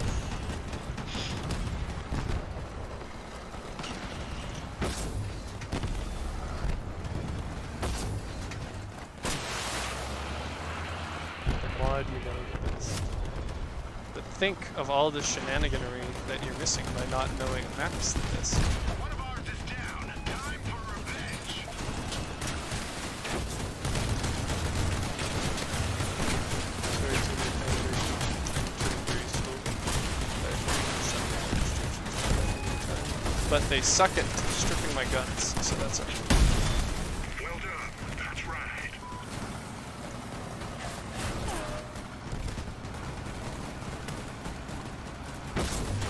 Mod, you know this. think of all the shenaniganery that you're missing by not knowing maps like this. One of ours is down. Time for revenge. Sorry to be angry. Very slow. But they suck at stripping my guns, so that's okay. Well done. That's right.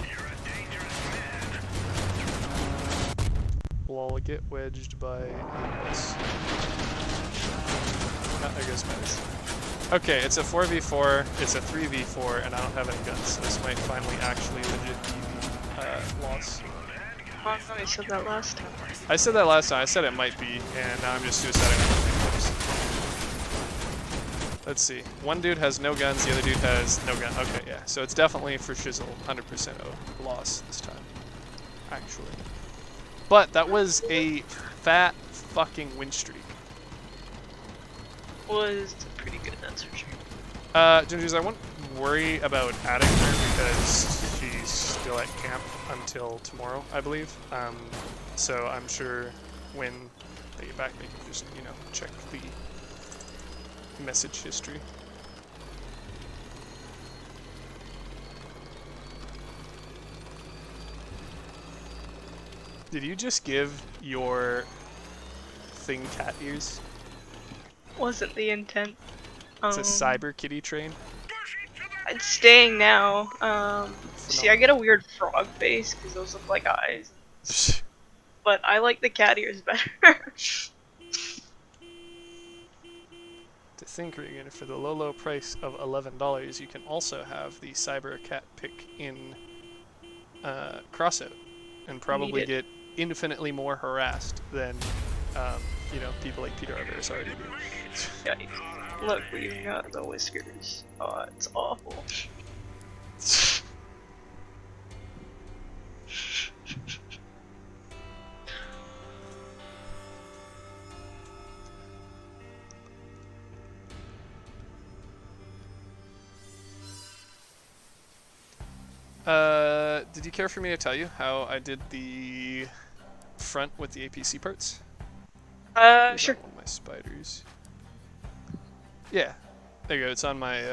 You're a dangerous man. Lol, get wedged by this. Oh, there goes Metis. Okay, it's a 4v4, it's a 3v4, and I don't have any guns, so this might finally actually legit be the loss. Oh, I thought you said that last time. I said that last time, I said it might be, and now I'm just suiciding on my fingers. Let's see. One dude has no guns, the other dude has no gun. Okay, yeah, so it's definitely for shizzle, 100% a loss this time, actually. But that was a fat fucking win streak. Was pretty good, that's for sure. Gingers, I wouldn't worry about adding her because she's still at camp until tomorrow, I believe. So I'm sure when they get back, they can just, you know, check the message history. Did you just give your thing cat ears? Wasn't the intent. It's a cyber kitty train. It's staying now. See, I get a weird frog face because those look like eyes. But I like the cat ears better. To think, Regan, for the low price of $11, you can also have the cyber cat pick in Crossout, and probably Need it. get infinitely more harassed than you know, people like Peter Arber's already do. Yeah, look, we got the whiskers. Oh, it's awful. Did you care for me to tell you how I did the front with the APC parts? Sure. One of my spiders. Yeah, there you go. It's on my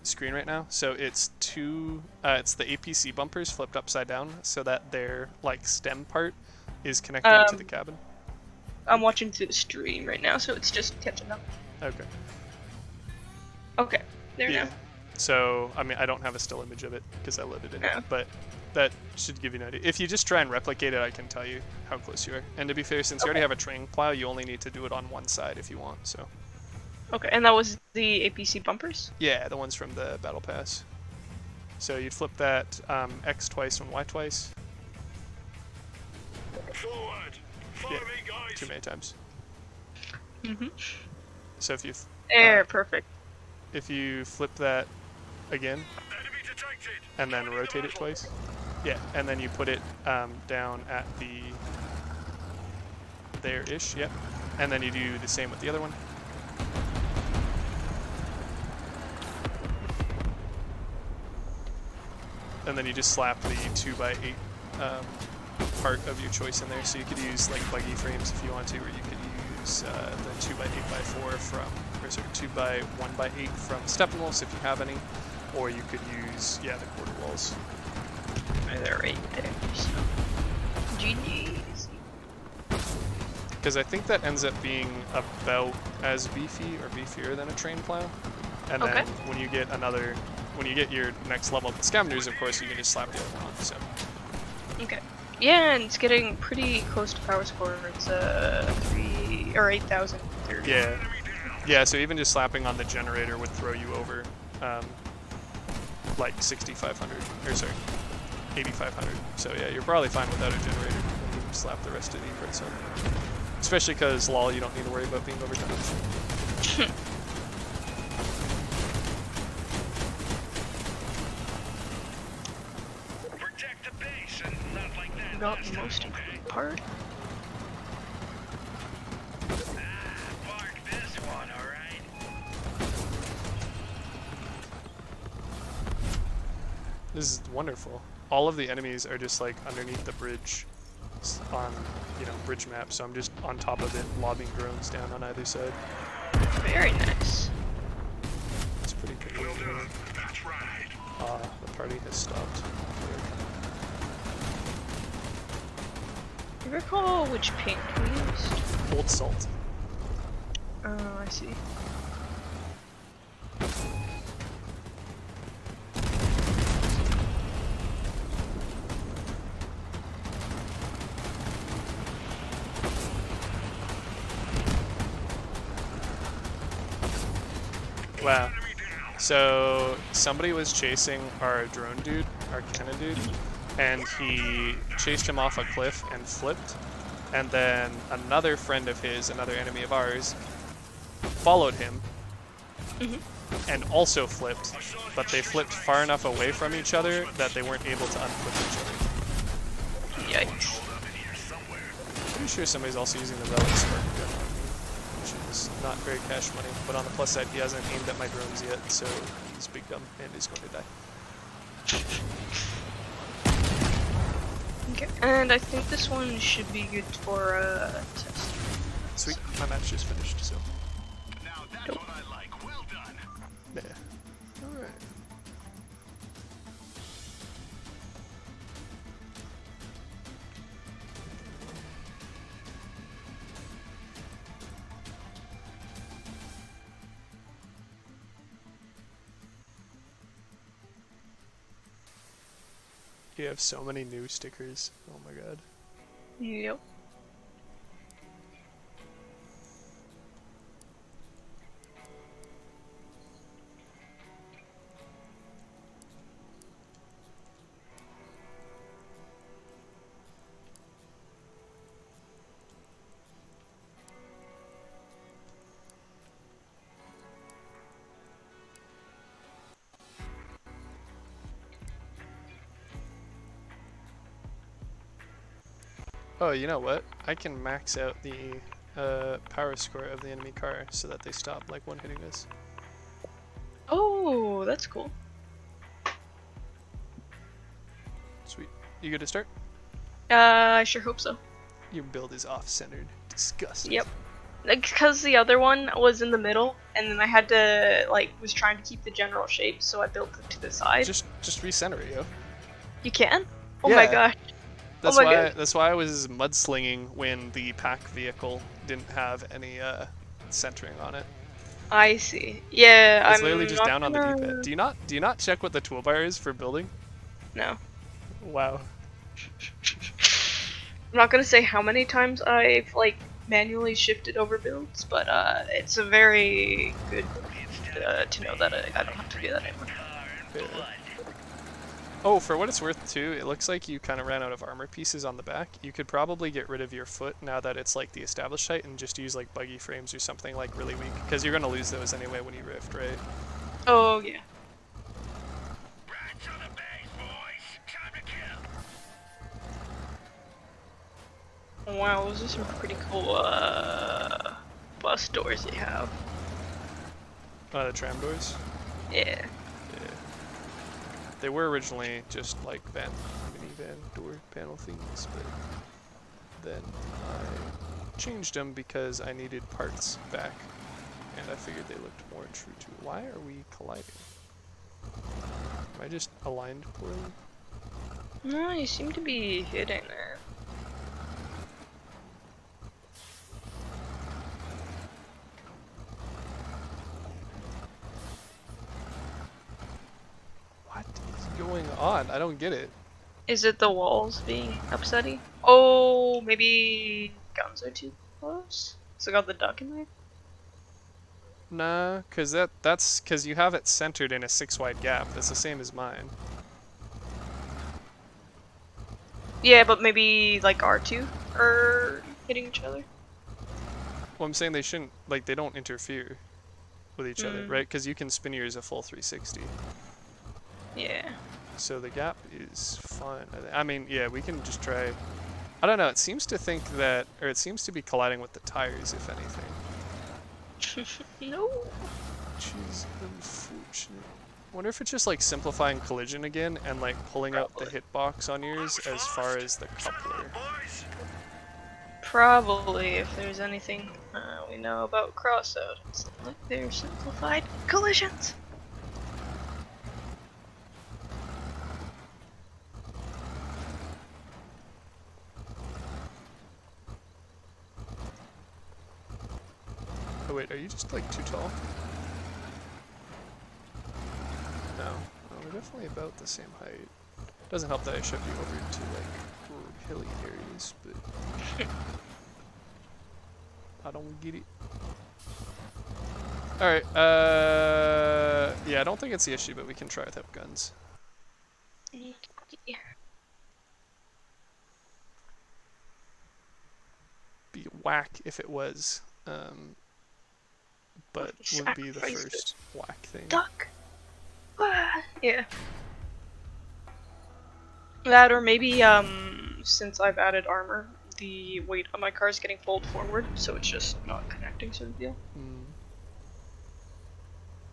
screen right now. So it's it's the APC bumpers flipped upside down, so that their like stem part is connected to the cabin. I'm watching through the stream right now, so it's just catching up. Okay. Okay, there Yeah. now. So I mean, I don't have a still image of it because I loaded it, Yeah. but that should give you an idea. If you just try and replicate it, I can tell you how close you are. And to be fair, since you already have a train plow, you only need to do it on one side if you want. So. Okay, and that was the APC bumpers? Yeah, the ones from the battle pass. So you'd flip that X twice and Y twice. Forward. Follow Yeah. me, guys. Too many times. Mm-hmm. So if you There, perfect. if you flip that again Enemy detected. and then rotate it twice, yeah, and then you put it down at the there-ish, yep, and then you do the same with the other one. And then you just slap the 2x8 part of your choice in there. So you could use like buggy frames if you want to, or you could use the 2x8x4 from, or sorry, 2x1x8 from Steppenwolf's if you have any, or you could use, yeah, the quarter walls. They're right there. So. GG's. Because I think that ends up being about as beefy or beefier than a train plow. And then Okay. when you get another, when you get your next level with scavengers, of course, you can just slap the other one on. So. Okay. Yeah, and it's getting pretty close to power score. It's 3 or 8,030. Yeah. Yeah, so even just slapping on the generator would throw you over like 6,500, or sorry, 8,500. So yeah, you're probably fine without a generator when you slap the rest of the parts on. Especially because, lol, you don't need to worry about being overdone. Protect the base and not like that. Got the most important part. Mark this one, alright? This is wonderful. All of the enemies are just like underneath the bridge on, bridge map, so I'm just on top of it lobbing drones down on either side. Very nice. It's pretty convenient. That's right. The party has stopped. Do you recall which paint we used? Old salt. Oh, I see. Wow. So somebody was chasing our drone dude, our cannon dude, and he chased him off a cliff and flipped. And then another friend of his, another enemy of ours, followed him and also flipped, but they flipped far enough away from each other that they weren't able to unflip each other. Yikes. Pretty sure somebody's also using the relic spark gun, which is not very cash money, but on the plus side, he hasn't aimed at my drones yet, so he's big dumb and is going to die. Okay, and I think this one should be good for test. Sweet, my match just finished, so. Now that's what I like. Well done. Yeah. Alright. You have so many new stickers. Oh my god. Yep. Oh, you know what? I can max out the power score of the enemy car so that they stop like one hitting us. Oh, that's cool. Sweet. You good to start? I sure hope so. Your build is off-centered. Disgusting. Yep. Because the other one was in the middle, and then I had to, was trying to keep the general shape, so I built it to the side. Just recenter it, yo. You can? Oh my Yeah. gosh. That's my why God. that's why I was mudslinging when the pack vehicle didn't have any centering on it. I see. Yeah, It's I'm literally just not down on the gonna- D-pad. Do you not check what the toolbar is for building? No. Wow. I'm not gonna say how many times I've, manually shifted over builds, but, it's a very good, to know that I don't have to do that anymore. Yeah. Oh, for what it's worth too, it looks like you kind of ran out of armor pieces on the back. You could probably get rid of your foot now that it's like the established height and just use like buggy frames or something like really weak, because you're gonna lose those anyway when you rift, right? Oh, yeah. Rats on the base, boys. Time to kill. Wow, those are some pretty cool, bus doors they have. The tram doors. Yeah. They were originally just like minivan door panel things, but then I changed them because I needed parts back, and I figured they looked more true to it. Why are we colliding? Am I just aligned poorly? No, you seem to be hitting it. What is going on? I don't get it. Is it the walls being upsetty? Oh, maybe guns are too close? So got the duck in there? Nah, cause that's cause you have it centered in a 6-wide gap. That's the same as mine. Yeah, but maybe R2 are hitting each other? Well, I'm saying they shouldn't, they don't interfere with each other, right? Because you can spin yours a full 360. Yeah. So the gap is fine. I mean, yeah, we can just try. I don't know. It seems to think that, or it seems to be colliding with the tires, if anything. No. Which is unfortunate. Wonder if it's just like simplifying collision again and like pulling out the hitbox on yours as far as the coupler. Boys, Probably, if there's anything we know about crossout. It's like they're simplified collisions. Oh wait, are you just like too tall? No. Well, we're definitely about the same height. Doesn't help that I shoved you over to like hilly areas, but I don't get it. Alright, yeah, I don't think it's the issue, but we can try without guns. Be whack if it was, but would be the Sacrifice first whack thing. Duck. Yeah. That or maybe since I've added armor, the weight on my car is getting pulled forward, so it's just not connecting sort of deal.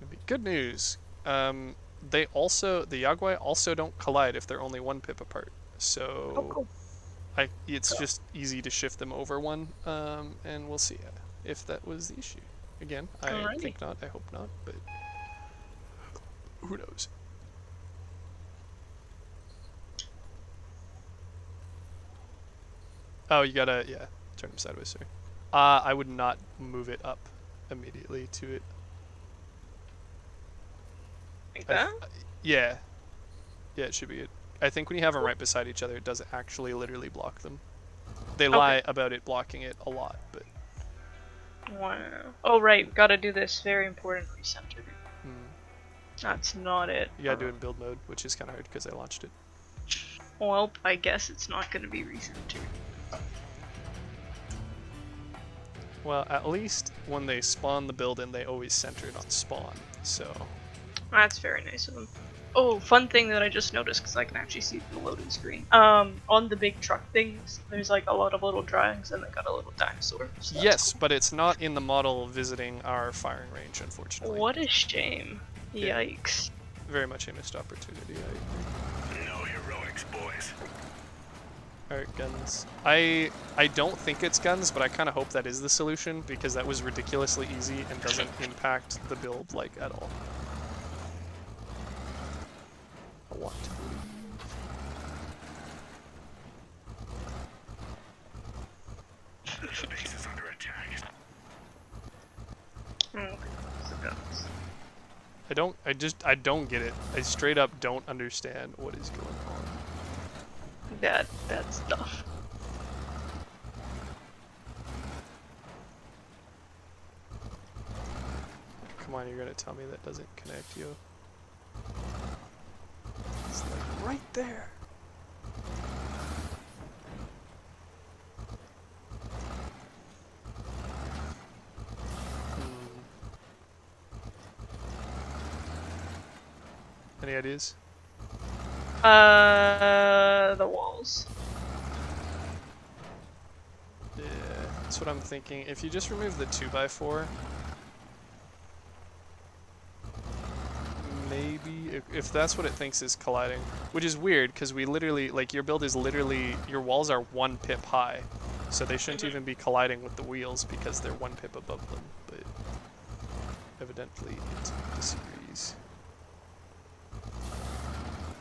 Maybe. Good news. The Yagwai also don't collide if they're only one pip apart. So Oh, cool. it's just easy to shift them over one, and we'll see if that was the issue. Again, I Alrighty. think not, I hope not, but who knows? Oh, you gotta, yeah, turn them sideways, sorry. I would not move it up immediately to it. Like that? Yeah. Yeah, it should be it. I think when you have them right beside each other, it does actually literally block them. They lie about it blocking it a lot, but... Wow. Oh right, gotta do this very important recenter. Hmm. That's not it. You gotta do it in build mode, which is kind of hard because I launched it. Well, I guess it's not gonna be recentered. Well, at least when they spawn the build in, they always center it on spawn, so... That's very nice of them. Oh, fun thing that I just noticed, because I can actually see the loading screen. On the big truck things, there's like a lot of little drawings, and they got a little dinosaur. So that's Yes, cool. but it's not in the model visiting our firing range, unfortunately. What a shame. Yeah. Yikes. Very much a missed opportunity, I agree. no heroics, boys. Alright, guns. I don't think it's guns, but I kind of hope that is the solution, because that was ridiculously easy and doesn't impact the build, like, at all. I want to believe. The base is under attack. Okay, so guns. I don't get it. I straight up don't understand what is going on. That stuff. Come on, you're gonna tell me that doesn't connect you. It's like right there. Any ideas? The walls. Yeah, that's what I'm thinking. If you just remove the 2x4, maybe if that's what it thinks is colliding, which is weird because we literally, like, your build is literally, your walls are 1 pip high, so they shouldn't even be colliding with the wheels because they're 1 pip above them, but evidently it disagrees.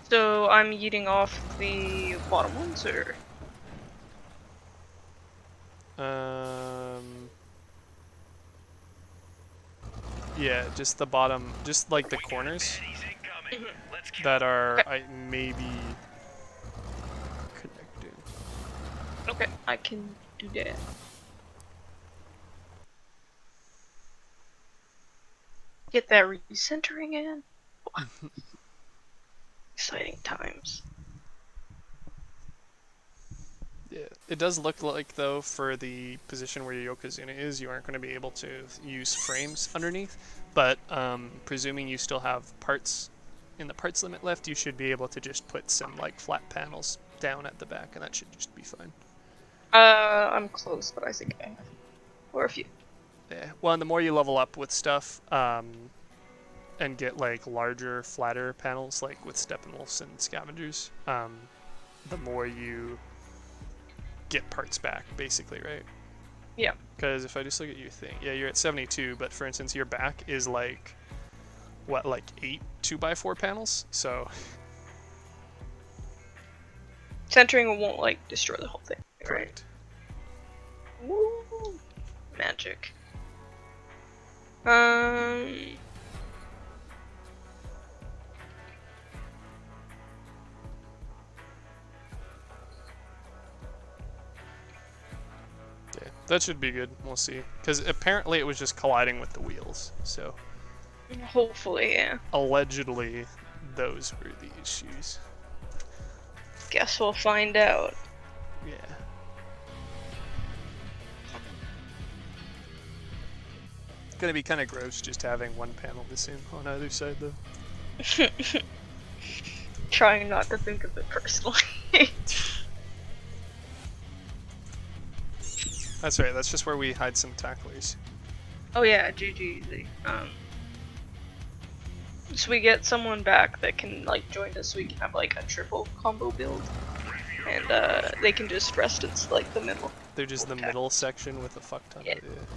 So I'm eating off the bottom ones, or? Yeah, just the bottom, just like the corners He's incoming. Let's kill that are Okay. maybe connecting. Okay, I can do that. Get that recentering in. Exciting times. Yeah, it does look like, though, for the position where your Yokozuna is, you aren't going to be able to use frames underneath, but presuming you still have parts in the parts limit left, you should be able to just put some, like, flat panels down at the back, and that should just be fine. I'm close, but I think I have. Or a few. Yeah, well, and the more you level up with stuff, and get like larger, flatter panels, like with Steppenwolfs and Scavengers, the more you get parts back, basically, right? Yeah. Because if I just look at your thing, yeah, you're at 72, but for instance, your back is like, what, like 8 2x4 panels? So. Centering won't like destroy the whole thing. Right? Correct. Woo! Magic. Yeah, that should be good. We'll see. Because apparently it was just colliding with the wheels. So Hopefully, yeah. allegedly, those were the issues. Guess we'll find out. Yeah. Gonna be kind of gross just having one panel missing on either side, though. Trying not to think of it personally. That's right. That's just where we hide some tacklers. Oh yeah, GG easy. So we get someone back that can like join us so we can have like a triple combo build. And they can just rest in like the middle. They're just the middle section with a fuck ton Yeah. of it.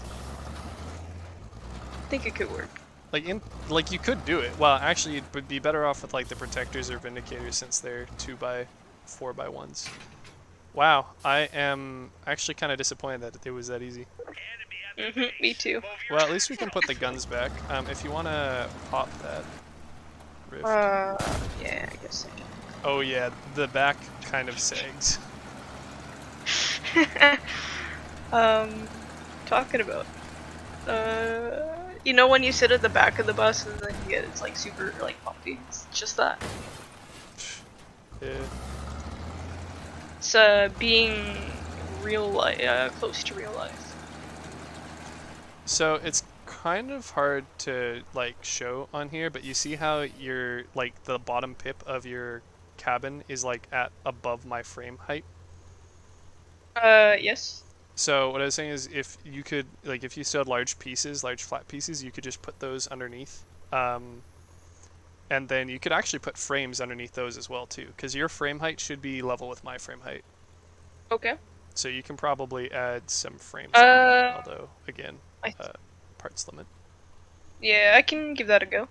I think it could work. Like you could do it. Well, actually, it would be better off with like the protectors or vindicators since they're 2x4x1s. Wow, I am actually kind of disappointed that it was that easy. Me too. Well, at least we can put the guns back. If you want to pop that rift. Yeah, I guess I Oh yeah, the back kind of sags. can. Talking about. You know when you sit at the back of the bus and then you get it's like super like pumpy. It's just that. Yeah. It's being real life, close to real life. So it's kind of hard to like show on here, but you see how your like the bottom pip of your cabin is like at above my frame height. Yes. So what I was saying is if you could like if you still had large pieces, large flat pieces, you could just put those underneath. And then you could actually put frames underneath those as well too, because your frame height should be level with my frame height. Okay. So you can probably add some frames, although again, parts limit. Yeah, I can give that a go.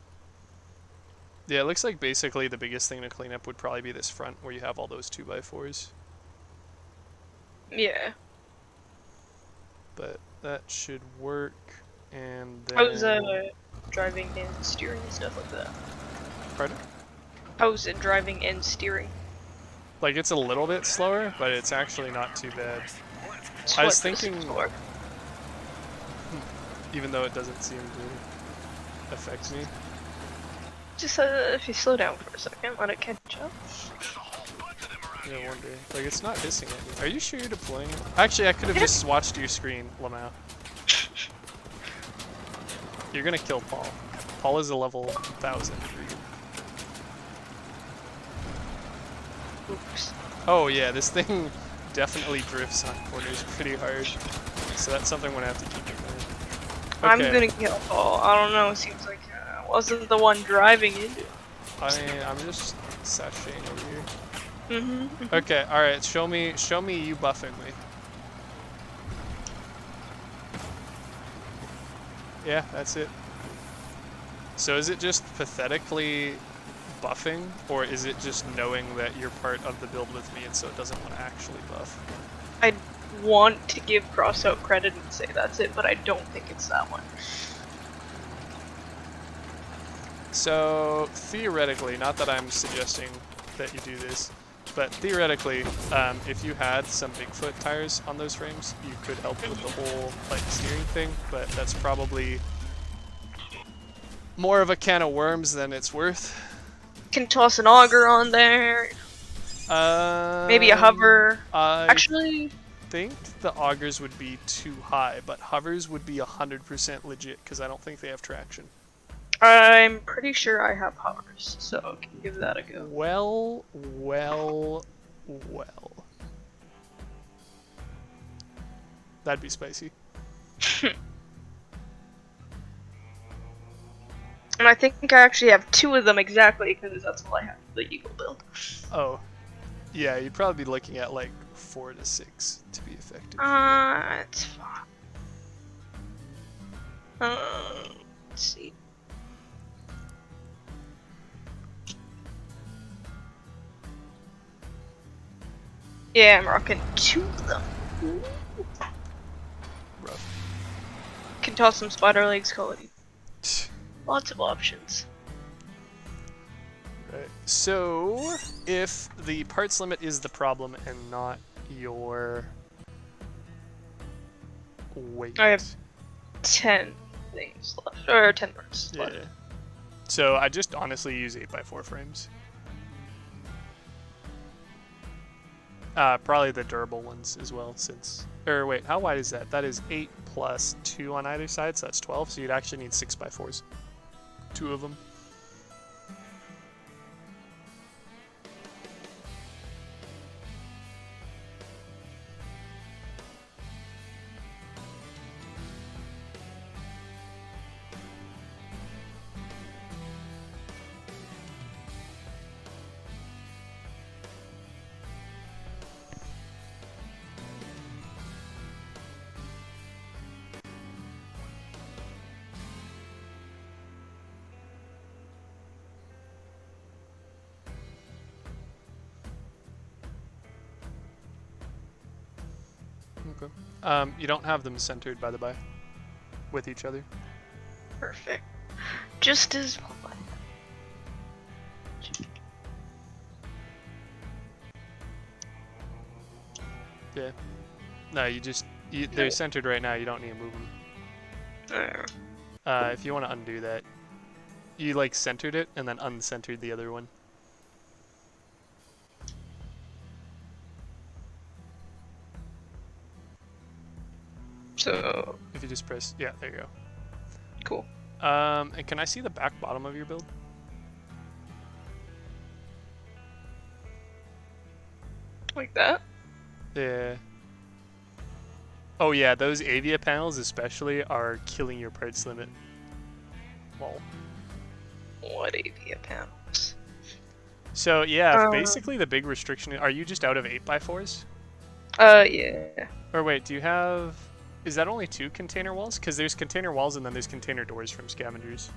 Yeah, it looks like basically the biggest thing to clean up would probably be this front where you have all those 2x4s. Yeah. But that should work, and then... How's driving and steering and stuff like that? Pardon? How's it driving and steering? Like, it's a little bit slower, but it's actually not too bad. I was thinking... Even though it doesn't seem to affect me. Just if you slow down for a second, let it catch up. Yeah, one day. Like, it's not hissing at me. Are you sure you're deploying it? Actually, I could have just watched your screen, Lamau. You're gonna kill Paul. Paul is a level 1000 for you. Oops. Oh yeah, this thing definitely drifts on corners pretty hard. So that's something we're gonna have to keep in mind. Okay. I'm gonna kill Paul. I don't know, it seems like I wasn't the one driving it. I mean, I'm just sashaying over here. Mm-hmm. Okay, alright, show me you buffing me. Yeah, that's it. So is it just pathetically buffing, or is it just knowing that you're part of the build with me and so it doesn't want to actually buff? I want to give Crossout credit and say that's it, but I don't think it's that one. So theoretically, not that I'm suggesting that you do this, but theoretically, if you had some Bigfoot tires on those frames, you could help with the whole like steering thing, but that's probably more of a can of worms than it's worth. Can toss an auger on there. Maybe a hover. Actually, think the augers would be too high, but hovers would be 100% legit because I don't think they have traction. I'm pretty sure I have hovers, so I can give that a go. Well. That'd be spicy. I'm I think I actually have 2 of them exactly because that's all I have for the Eagle build. Oh, yeah, you'd probably be looking at like 4 to 6 to be effective. It's fine. Let's see. Yeah, I'm rocking 2 of them. Ooh. Rough. Can toss some spider legs, Cody. Lots of options. Right. So, if the parts limit is the problem and not your weight. I have 10 things left, or 10 parts Yeah. left. So I just honestly use 8x4 frames. Probably the durable ones as well, since... Or wait, how wide is that? That is 8 plus 2 on either side, so that's 12. So you'd actually need 6x4s. 2 of them. Okay. You don't have them centered, by the by, with each other. Perfect. Just as well. Yeah. No, they're centered right now. You don't need to move them. If you want to undo that, you like centered it and then uncentered the other one. So If you just press, yeah, there you go. cool. And can I see the back bottom of your build? Like that? Yeah. Oh yeah, those avia panels especially are killing your parts limit. Lol. What avia panels? So yeah, basically the big restriction. Are you just out of 8x4s? Yeah. Or wait, do you have? Is that only 2 container walls? Because there's container walls and then there's container doors from scavengers.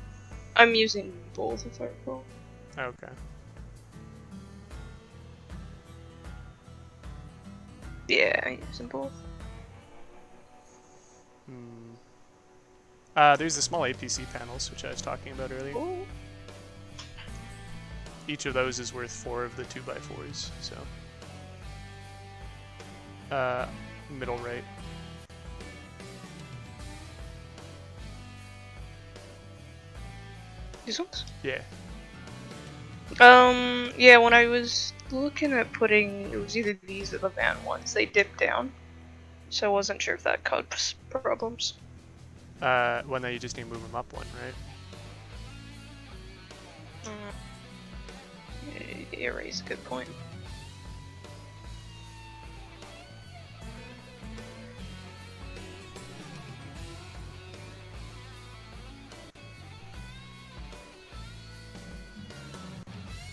I'm using both if I recall. Okay. Yeah, I'm using both. There's the small APC panels, which I was talking about earlier. Ooh. Each of those is worth 4 of the 2x4s, so. Middle right. These ones? Yeah. Yeah, when I was looking at putting, it was either these or the van ones, they dipped down. So I wasn't sure if that caused problems. Well, now you just need to move them up 1, right? Yeah, raise a good point.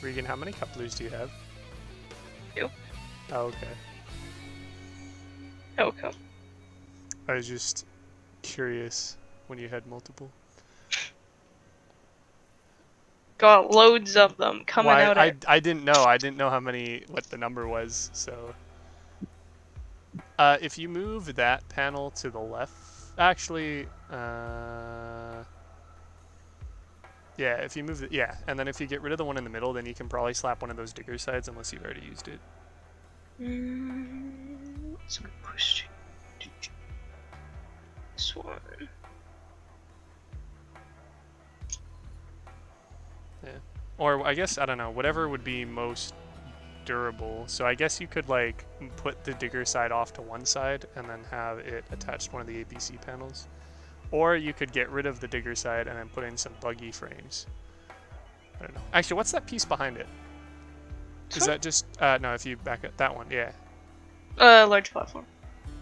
Regan, how many couplers do you have? 2. Oh, okay. Okay. I was just curious when you had multiple. Got loads of them coming out. I didn't know. I didn't know what the number was. So, if you move that panel to the left, actually, yeah, if you move it, yeah, and then if you get rid of the one in the middle, then you can probably slap one of those digger sides unless you've already used it. So push this one. Yeah. Or I guess, I don't know, whatever would be most durable. So I guess you could like put the digger side off to one side and then have it attached to one of the APC panels. Or you could get rid of the digger side and then put in some buggy frames. I don't know. Actually, what's that piece behind it? Is that just, no, if you back up that one, yeah. Large platform.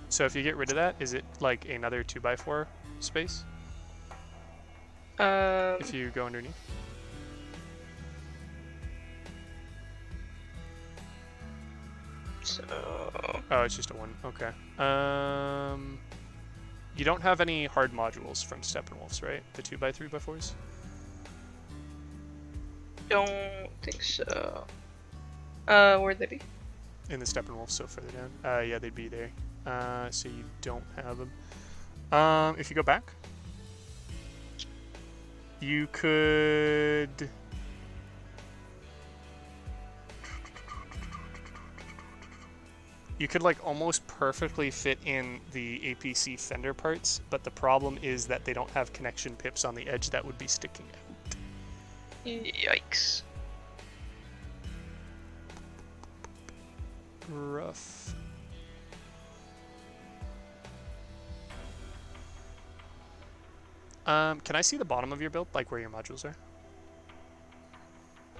So if you get rid of that, is it like another 2x4 space? If you go underneath. So Oh, it's just a 1. Okay. You don't have any hard modules from Steppenwolf's, right? The 2x3x4s? don't think so. Where'd they be? In the Steppenwolf, so further down. Yeah, they'd be there. So you don't have them. If you go back, you could... You could like almost perfectly fit in the APC fender parts, but the problem is that they don't have connection pips on the edge that would be sticking out. Yikes. Rough. Can I see the bottom of your build, like where your modules are?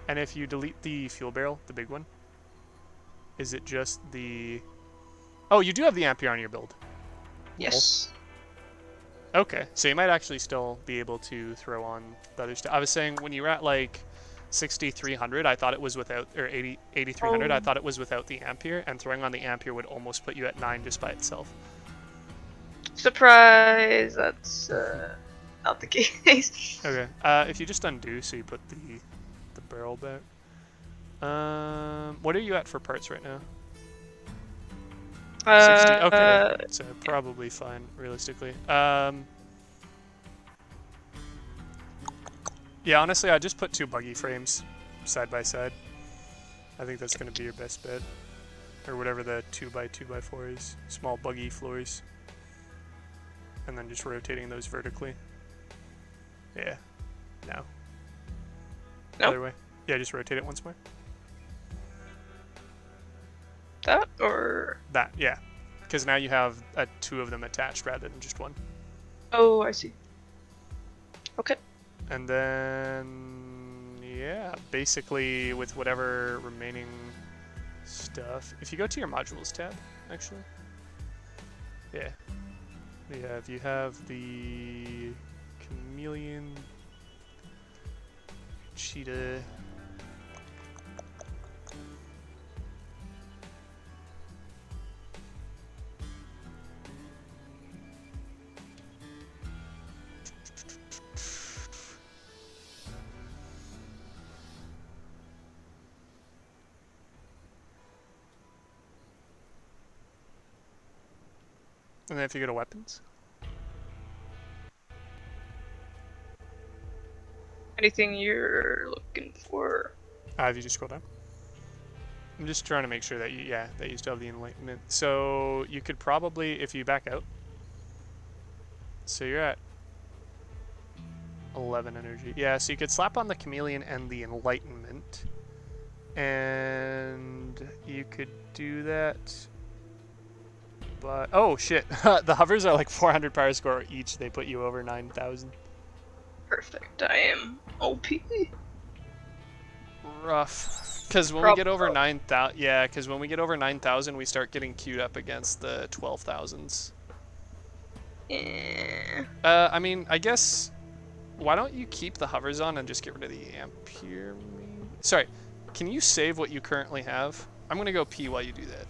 And if you delete the fuel barrel, the big one, is it just the... Oh, you do have the ampere on your build. Yes. Okay, so you might actually still be able to throw on the other stuff. I was saying when you were at like 6,300, I thought it was without, or 8,300, I thought it was without the ampere, and throwing on the ampere would almost put you at 9 just by itself. Surprise! That's not the case. Okay, if you just undo, so you put the barrel back. What are you at for parts right now? 60. Okay, so probably fine, realistically. Yeah, honestly, I just put 2 buggy frames side by side. I think that's going to be your best bet. Or whatever the 2x2x4 is. Small buggy floors. And then just rotating those vertically. Yeah. No. Nope. Other way. Yeah, just rotate it once more. That or That, yeah. Because now you have 2 of them attached rather than just 1. oh, I see. Okay. And then, yeah, basically with whatever remaining stuff. If you go to your modules tab, actually. Yeah. You have the chameleon, cheetah. And then if you go to weapons. Anything you're looking for? If you just scroll down. I'm just trying to make sure that that you still have the enlightenment. So you could probably, if you back out. So you're at 11 energy. Yeah, so you could slap on the chameleon and the enlightenment. And you could do that. But, oh shit, the hovers are like 400 power score each. They put you over 9,000. Perfect. I am OP. Rough. Because when we get over 9,000, yeah, because when we get over 9,000, we start getting queued up against the 12,000s. Yeah. I mean, I guess, why don't you keep the hovers on and just get rid of the ampere? Sorry, can you save what you currently have? I'm gonna go pee while you do that.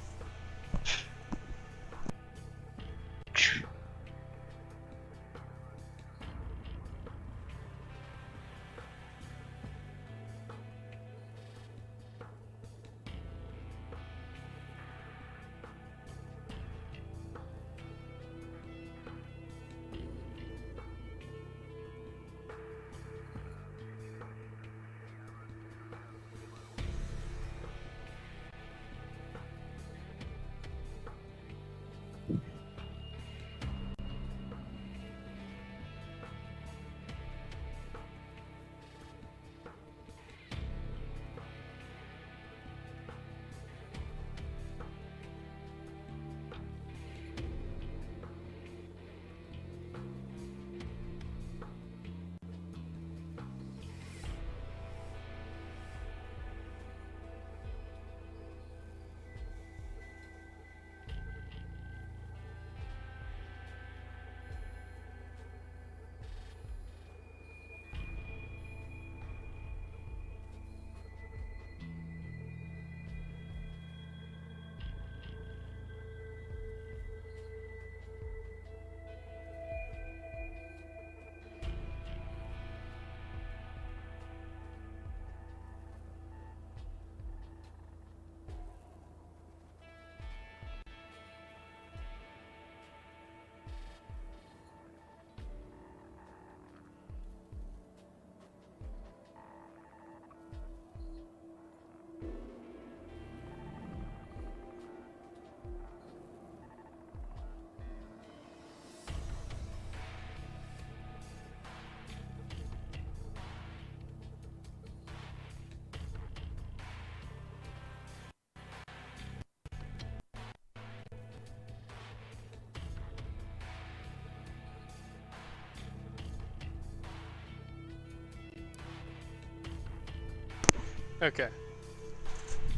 Okay.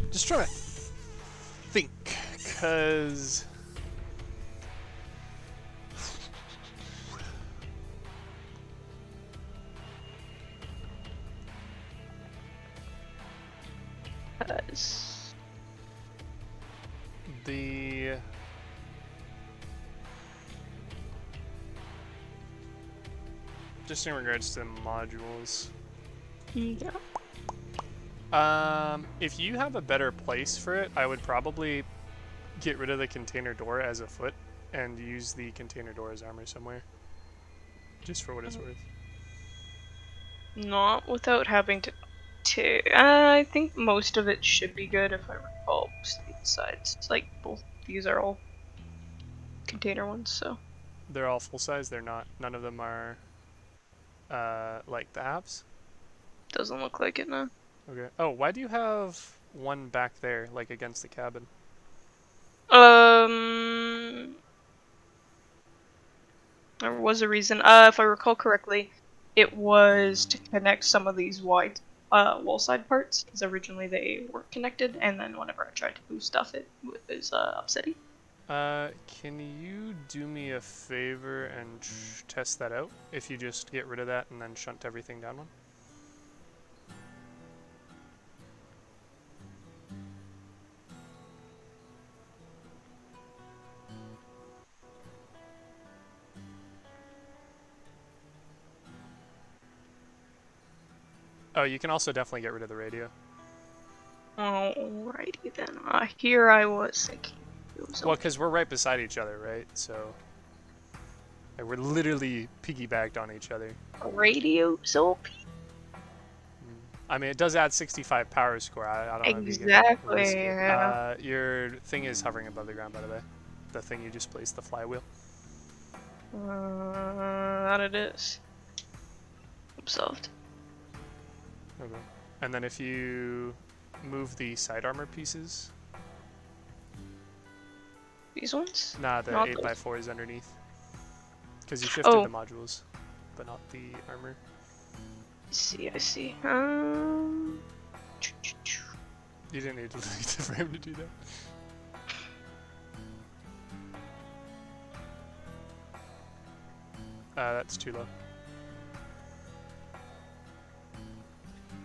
Just trying to think, cause the just in regards to modules. Yeah. If you have a better place for it, I would probably get rid of the container door as a foot and use the container door as armor somewhere. Just for what it's worth. Not without having to. I think most of it should be good if I recall most of these sides. It's like both these are all container ones, so. They're all full size, they're not. None of them are like the apps. Doesn't look like it now. Okay. Oh, why do you have one back there, like against the cabin? There was a reason. If I recall correctly, it was to connect some of these wide wall side parts, because originally they weren't connected, and then whenever I tried to move stuff, it was upsetting. Can you do me a favor and test that out? If you just get rid of that and then shunt everything down one? Oh, you can also definitely get rid of the radio. Alrighty then. Here I was thinking. Well, because we're right beside each other, right? So like, we're literally piggybacked on each other. Radio OP. I mean, it does add 65 power score. I don't know if you Exactly. can Yeah. your thing is hovering above the ground, by the way. The thing you just placed, the flywheel. That it is. Solved. Okay. And then if you move the side armor pieces. These ones? Nah, the Not 8x4s underneath. Because you shifted the modules, but not the armor. I see. You didn't need to delete the frame to do that. That's too low.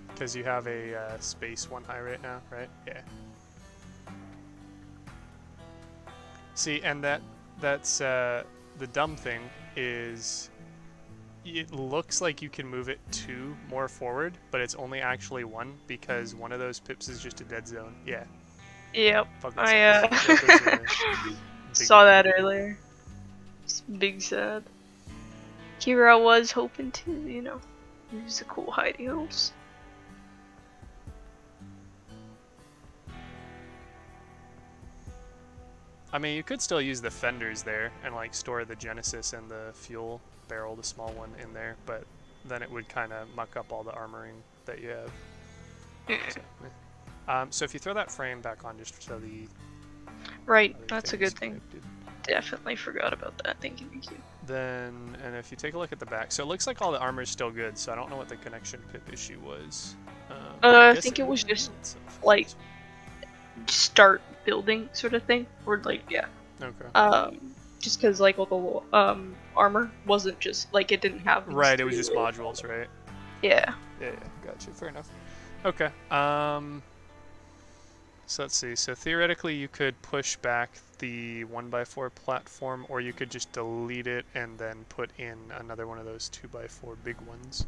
Because you have a space one high right now, right? Yeah. See, and that's the dumb thing is it looks like you can move it 2 more forward, but it's only actually 1 because one of those pips is just a dead zone. Yeah. Yep. Fuck I saw that earlier. It's big sad. Kira was hoping to, use the cool hidey holes. I mean, you could still use the fenders there and like store the Genesis and the fuel barrel, the small one, in there, but then it would kind of muck up all the armoring that you have. So if you throw that frame back on just so the... Right, that's a good thing. Definitely forgot about that. Thank you. Then, and if you take a look at the back, so it looks like all the armor is still good, so I don't know what the connection pip issue was. I think it was just, like, start building sort of thing, or like, yeah. Okay. Just because, like, all the armor wasn't just, like, it didn't have... Right, it was just modules, right? Yeah. Yeah, gotcha, fair enough. Okay, so let's see, so theoretically you could push back the 1x4 platform, or you could just delete it and then put in another one of those 2x4 big ones.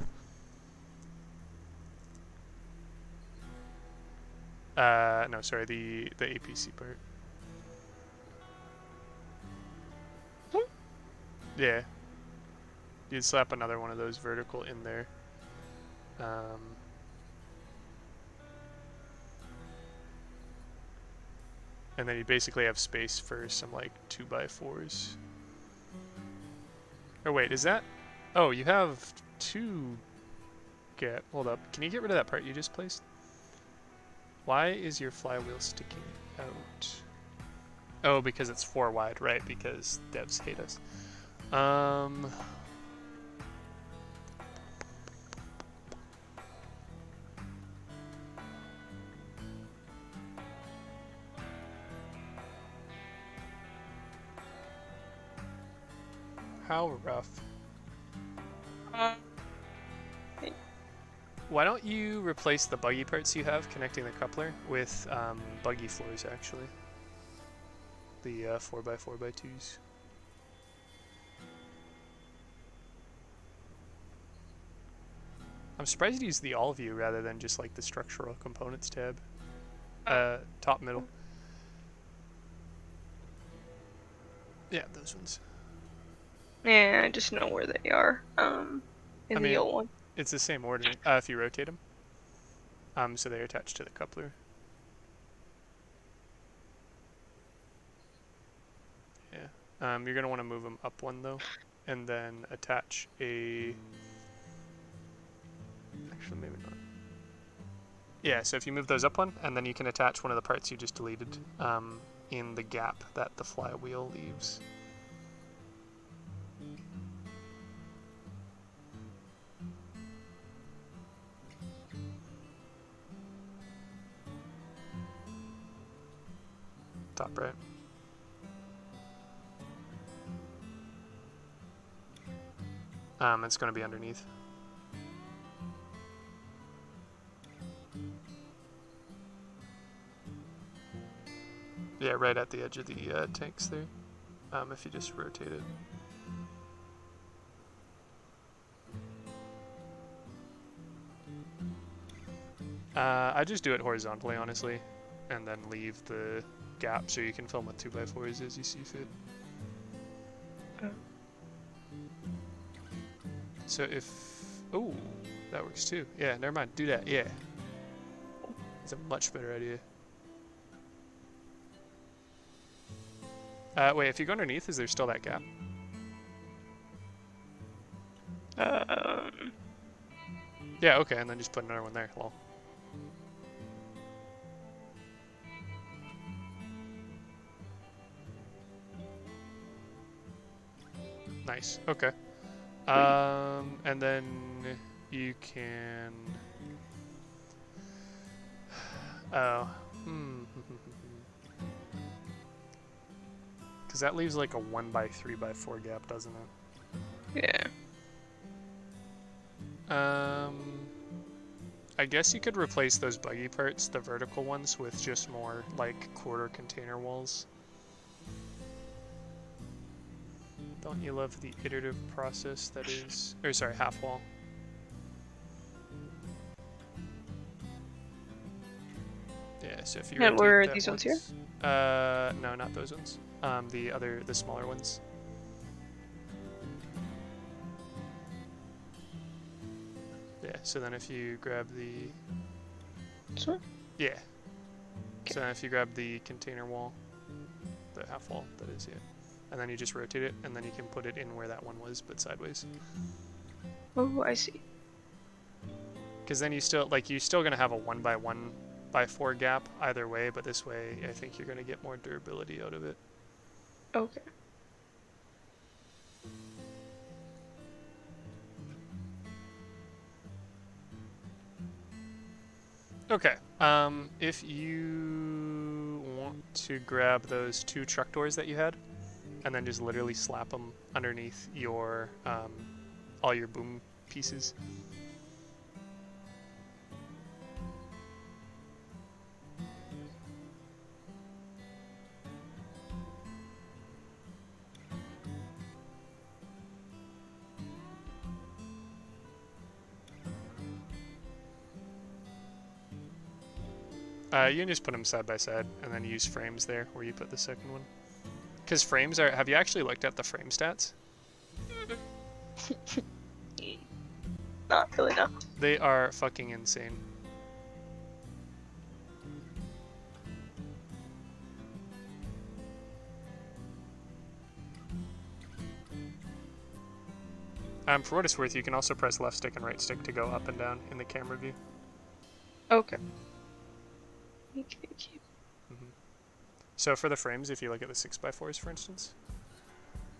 No, sorry, the APC part. Yeah. You'd slap another one of those vertical in there. And then you basically have space for some like 2x4s. Or wait, is that... Oh, you have 2... Hold up. Can you get rid of that part you just placed? Why is your flywheel sticking out? Oh, because it's 4 wide, right? Because devs hate us. How rough. Uh, Why don't you replace the buggy parts you have connecting the coupler with buggy floors, actually? The 4x4x2s. I'm surprised you used the all view rather than just like the structural components tab. Top middle. Yeah, those ones. yeah, I just know where they are. In I the mean- old one. It's the same order if you rotate them. So they're attached to the coupler. Yeah. You're gonna want to move them up one though, and then attach a. Actually, maybe not. Yeah. So if you move those up one, and then you can attach one of the parts you just deleted in the gap that the flywheel leaves. Top right. It's going to be underneath. Yeah, right at the edge of the tanks there. If you just rotate it. I just do it horizontally, honestly, and then leave the gap so you can film with 2x4s as you see fit. So if... Oh, that works too. Yeah, never mind. Do that, yeah. It's a much better idea. Wait, if you go underneath, is there still that gap? Yeah, okay, and then just put another one there. Lol. Nice, okay. And then you can... Oh. Because that leaves like a 1x3x4 gap, doesn't it? Yeah. I guess you could replace those buggy parts, the vertical ones, with just more like quarter container walls. Don't you love the iterative process that is... Or sorry, half wall. Yeah, so if you And where are rotate that these ones here? once- no, not those ones. The smaller ones. Yeah, so then if you grab the... Sure. Yeah. So then if you grab the container wall, the half wall, that is, yeah. And then you just rotate it, and then you can put it in where that one was, but sideways. Oh, I see. Because then you're still gonna have a 1x1x4 gap either way, but this way I think you're gonna get more durability out of it. Okay. Okay. If you want to grab those two truck doors that you had, and then just literally slap them underneath your all your boom pieces. You can just put them side by side, and then use frames there where you put the second one. Because frames are... Have you actually looked at the frame stats? Not really, no. They are fucking insane. For what it's worth, you can also press left stick and right stick to go up and down in the camera view. Okay. So for the frames, if you look at the 6x4s, for instance,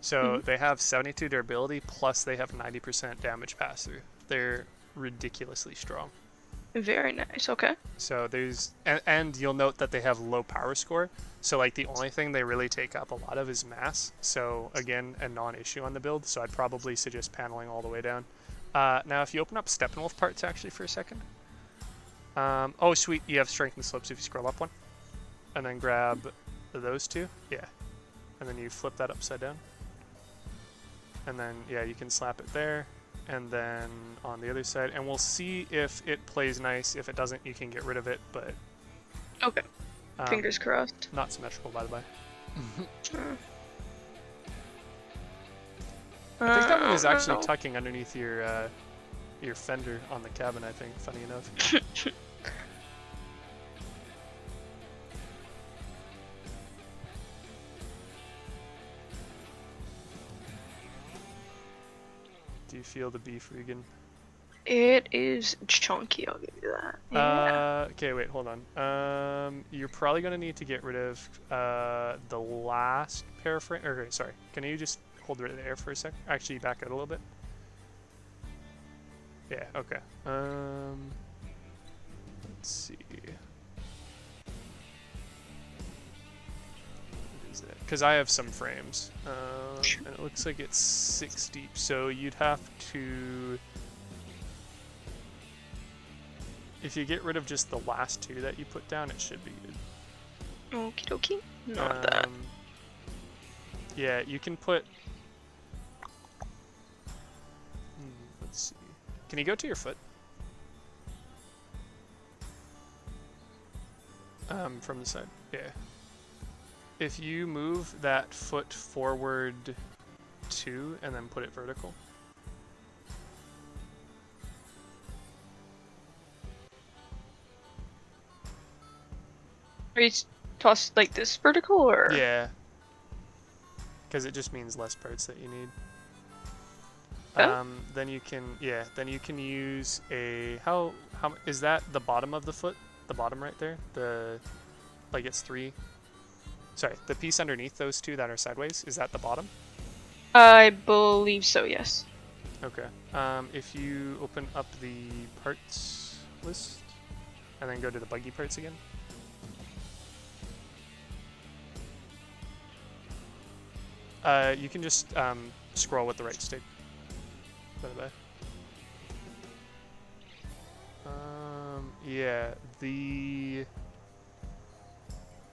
so they have 72 durability, plus they have 90% damage pass-through. They're ridiculously strong. Very nice. Okay. So there's, and you'll note that they have low power score. So like the only thing they really take up a lot of is mass. So again, a non-issue on the build. So I'd probably suggest paneling all the way down. Now if you open up Steppenwolf parts actually for a second. Oh sweet, you have strength and slopes if you scroll up one. And then grab those two. Yeah. And then you flip that upside down. And then, yeah, you can slap it there. And then on the other side. And we'll see if it plays nice. If it doesn't, you can get rid of it. But Okay. Fingers crossed. not symmetrical, by the way. I think that one is actually tucking underneath your fender on the cabin, I think, funny enough. Do you feel the beef, Regan? It is chunky, I'll give you that. Yeah. Okay, wait, hold on. You're probably gonna need to get rid of the last pair of frame. Okay, sorry. Can you just hold it there for a sec? Actually, back out a little bit. Yeah. Okay. Let's see. What is it? Because I have some frames, and it looks like it's 6 deep. So you'd have to. If you get rid of just the last two that you put down, it should be good. Okie dokie. Not that. Yeah, you can put. Let's see. Can you go to your foot? From the side. Yeah. If you move that foot forward 2 and then put it vertical. Are you tossed like this vertical or? Yeah. Because it just means less parts that you need. Oh. Then you can, yeah, then you can use a, how is that the bottom of the foot? The bottom right there? The, like it's 3, sorry, the piece underneath those two that are sideways, is that the bottom? I believe so, yes. Okay. If you open up the parts list, and then go to the buggy parts again. You can just scroll with the right stick. By the way. Yeah,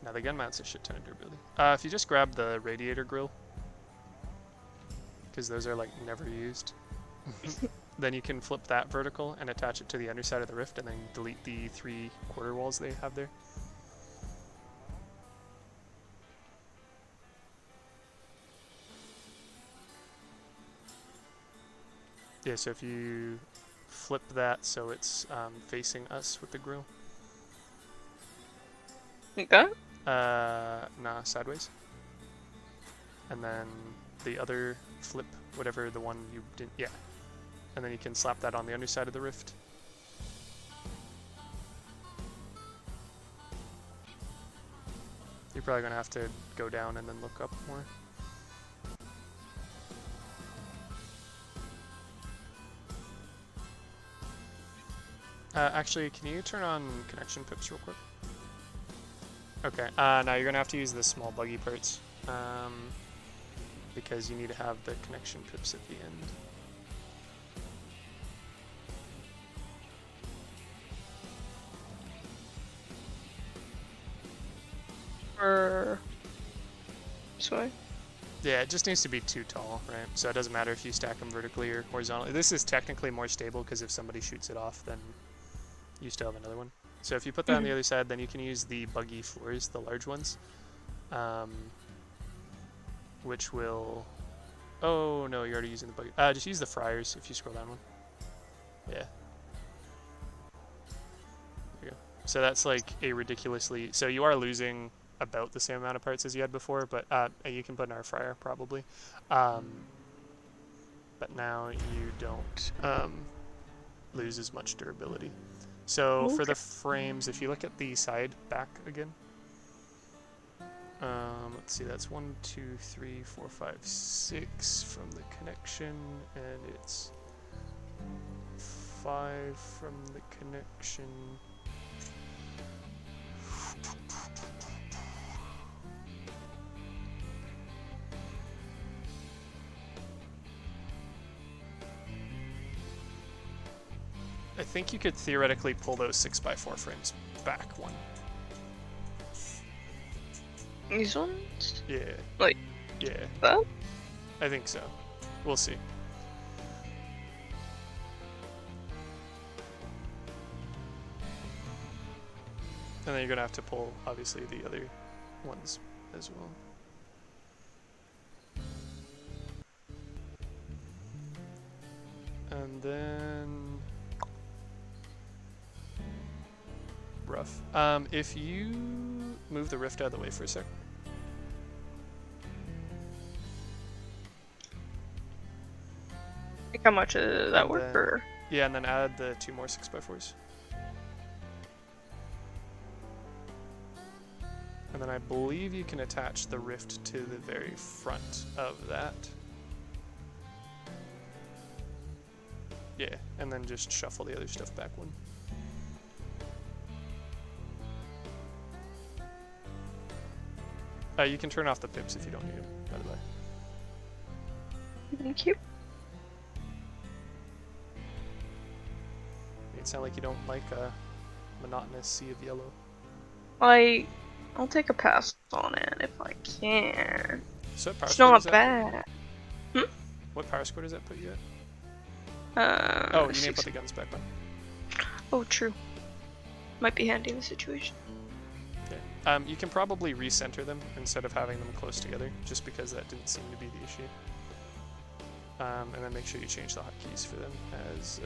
now the gun mounts a shit ton of durability. If you just grab the radiator grill, because those are like never used, then you can flip that vertical and attach it to the underside of the rift, and then delete the 3 quarter walls they have there. Yeah, so if you flip that so it's facing us with the grill. Okay. Nah, sideways. And then the other flip, whatever the one you didn't, yeah. And then you can slap that on the underside of the rift. You're probably gonna have to go down and then look up more. Actually, can you turn on connection pips real quick? Okay, now you're gonna have to use the small buggy parts, because you need to have the connection pips at the end. Sorry. Yeah, it just needs to be too tall, right? So it doesn't matter if you stack them vertically or horizontally. This is technically more stable because if somebody shoots it off, then you still have another one. So if you put that on the other side, then you can use the buggy floors, the large ones, which will. Oh no, you're already using the buggy. Just use the fryers if you scroll down one. Yeah. There you go. So that's like a ridiculously. So you are losing about the same amount of parts as you had before, but you can put an air fryer probably. But now you don't lose as much durability. So for the frames, if you look at the side back again, let's see, that's 1, 2, 3, 4, 5, 6 from the connection, and it's 5 from the connection. I think you could theoretically pull those 6x4 frames back one. These ones? Yeah. Like Yeah, that? I think so. We'll see. And then you're gonna have to pull, obviously, the other ones as well. And then... rough. If you move the rift out of the way for a sec. Like how much does that And work then- for? Yeah, and then add the 2 more 6x4s. And then I believe you can attach the rift to the very front of that. Yeah, and then just shuffle the other stuff back one. You can turn off the pips if you don't need them, by the way. Thank you. It sounds like you don't like a monotonous sea of yellow. I'll take a pass on it if I can. So what power It's score not does that bad. put- What power score does that put you at? Oh, you need to put the guns back on. Oh, true. Might be handy in the situation. Okay. You can probably recenter them instead of having them close together, just because that didn't seem to be the issue. And then make sure you change the hotkeys for them as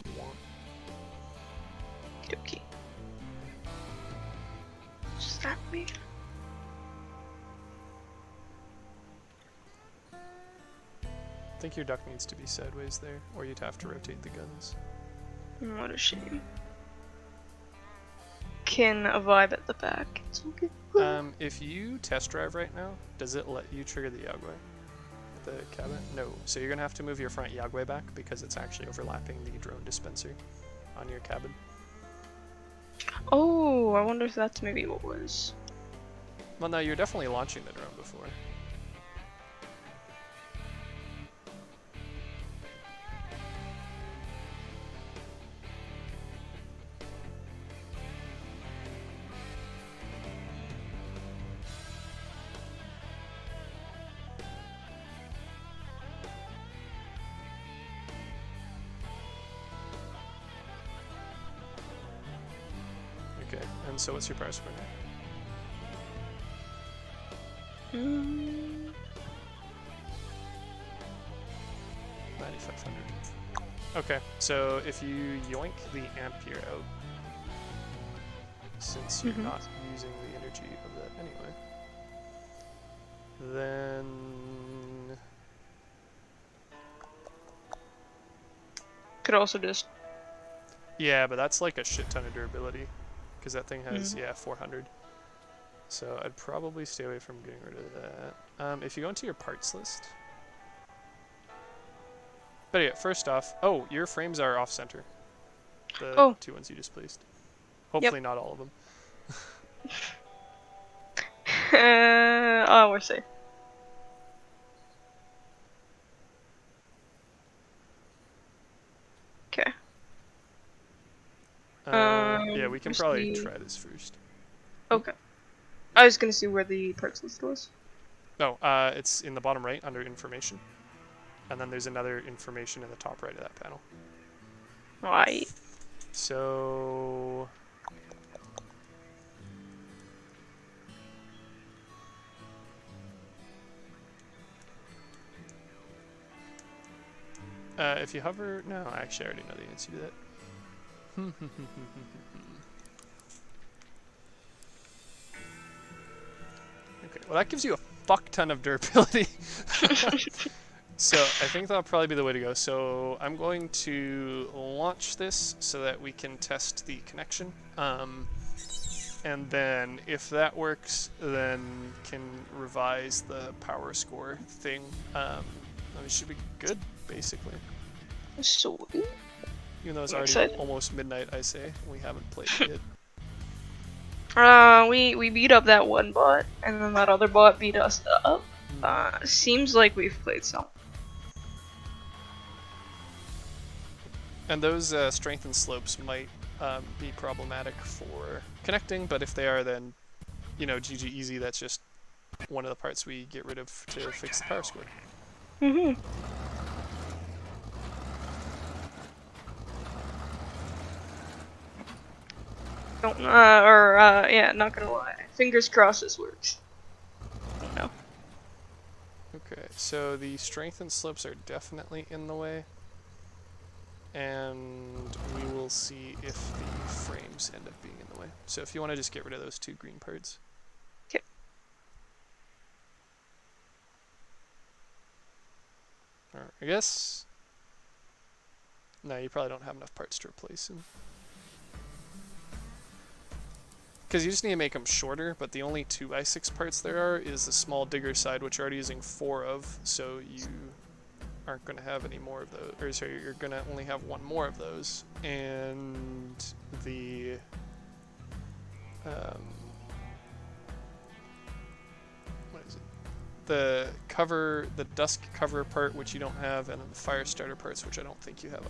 you want. Okay. Does that mean? I think your duck needs to be sideways there, or you'd have to rotate the guns. What a shame. Can a vibe at the back. It's okay. If you test drive right now, does it let you trigger the Yagway? The cabin? No. So you're gonna have to move your front Yagway back because it's actually overlapping the drone dispenser on your cabin. Oh, I wonder if that's maybe what was. Well, no, you're definitely launching the drone before. Okay, and so what's your power score now? 9,500. Okay, so if you yoink the ampere out, since you're not using the energy of that anyway, then Could also just. yeah, but that's like a shit ton of durability, because that thing has 400. So I'd probably stay away from getting rid of that. If you go into your parts list. But yeah, first off, oh, your frames are off center. The 2 ones you just placed. Hopefully not all of them. Oh, we're safe. Okay. Yeah, we can where's probably the- try this first. Okay. I was gonna see where the parts list was. No, it's in the bottom right under information. And then there's another information in the top right of that panel. Right. So... if you hover... No, actually I already know the answer to that. Okay, well that gives you a fuck ton of durability. So I think that'll probably be the way to go. So I'm going to launch this so that we can test the connection. And then if that works, then can revise the power score thing. We should be good, basically. So, Even though it's I'm already excited. almost midnight, I say. We haven't played it yet. we beat up that one bot, and then that other bot beat us up. Seems like we've played some. And those strength and slopes might be problematic for connecting, but if they are, then, you know, GG easy, that's just one of the parts we get rid of to fix the power score. Mm-hmm. Don't, yeah, not gonna lie. Fingers crossed this works. No. Okay, so the strength and slopes are definitely in the way. And we will see if the frames end up being in the way. So if you want to just get rid of those 2 green parts. Okay. Alright, I guess... No, you probably don't have enough parts to replace them. Because you just need to make them shorter, but the only 2x6 parts there are is the small digger side, which you're already using 4 of, so you aren't going to have any more of those, or sorry, you're going to only have 1 more of those, and the what is it? The cover, the dusk cover part, which you don't have, and then the fire starter parts, which I don't think you have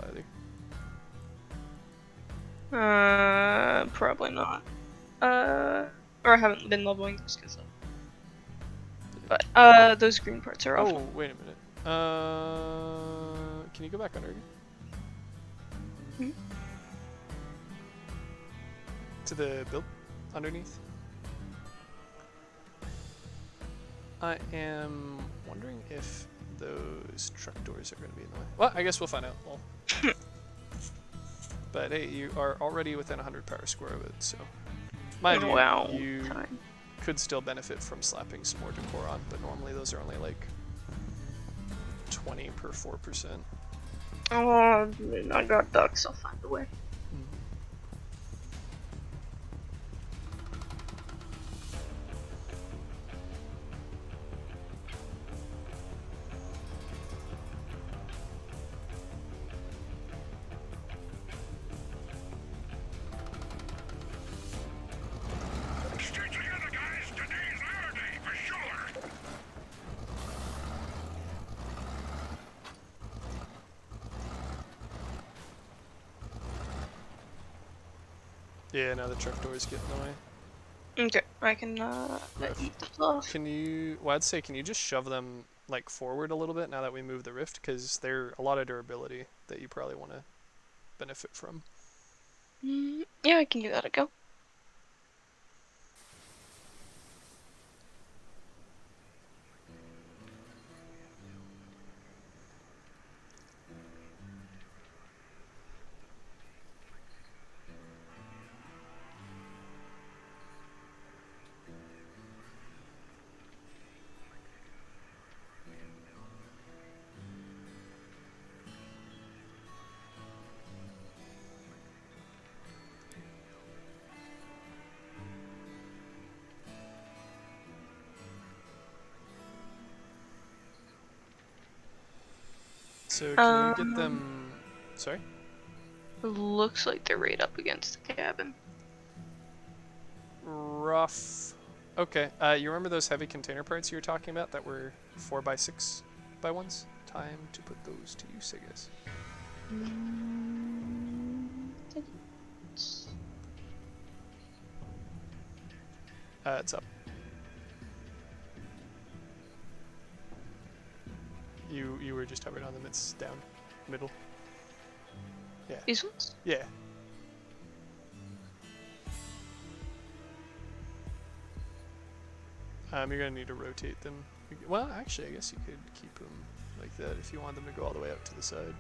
either. Probably not. Or I haven't been leveling those because of. But those green parts are Oh, awesome. wait a minute. Can you go back under again? Hmm? To the build underneath. I am wondering if those truck doors are going to be in the way. Well, I guess we'll find out. Well, but hey, you are already within 100 power score of it, so mind you, Wow. you Time. could still benefit from slapping some more decor on, but normally those are only like 20 per 4%. Oh, I got ducks. I'll find a way. Stick together, guys. Today's our day for sure. Yeah, now the truck doors get in the way. Okay, I can Rift. eat this off. Can you, well, I'd say, can you just shove them like forward a little bit now that we move the rift? Because they're a lot of durability that you probably want to benefit from. Yeah, I can give that a go. So can you get them, sorry? Looks like they're right up against the cabin. Rough. Okay, you remember those heavy container parts you were talking about that were 4x6 by ones? Time to put those to use, I guess. It's up. You were just hovering on them. It's down, middle. Yeah. These ones? Yeah. You're gonna need to rotate them. Well, actually, I guess you could keep them like that if you want them to go all the way out to the side.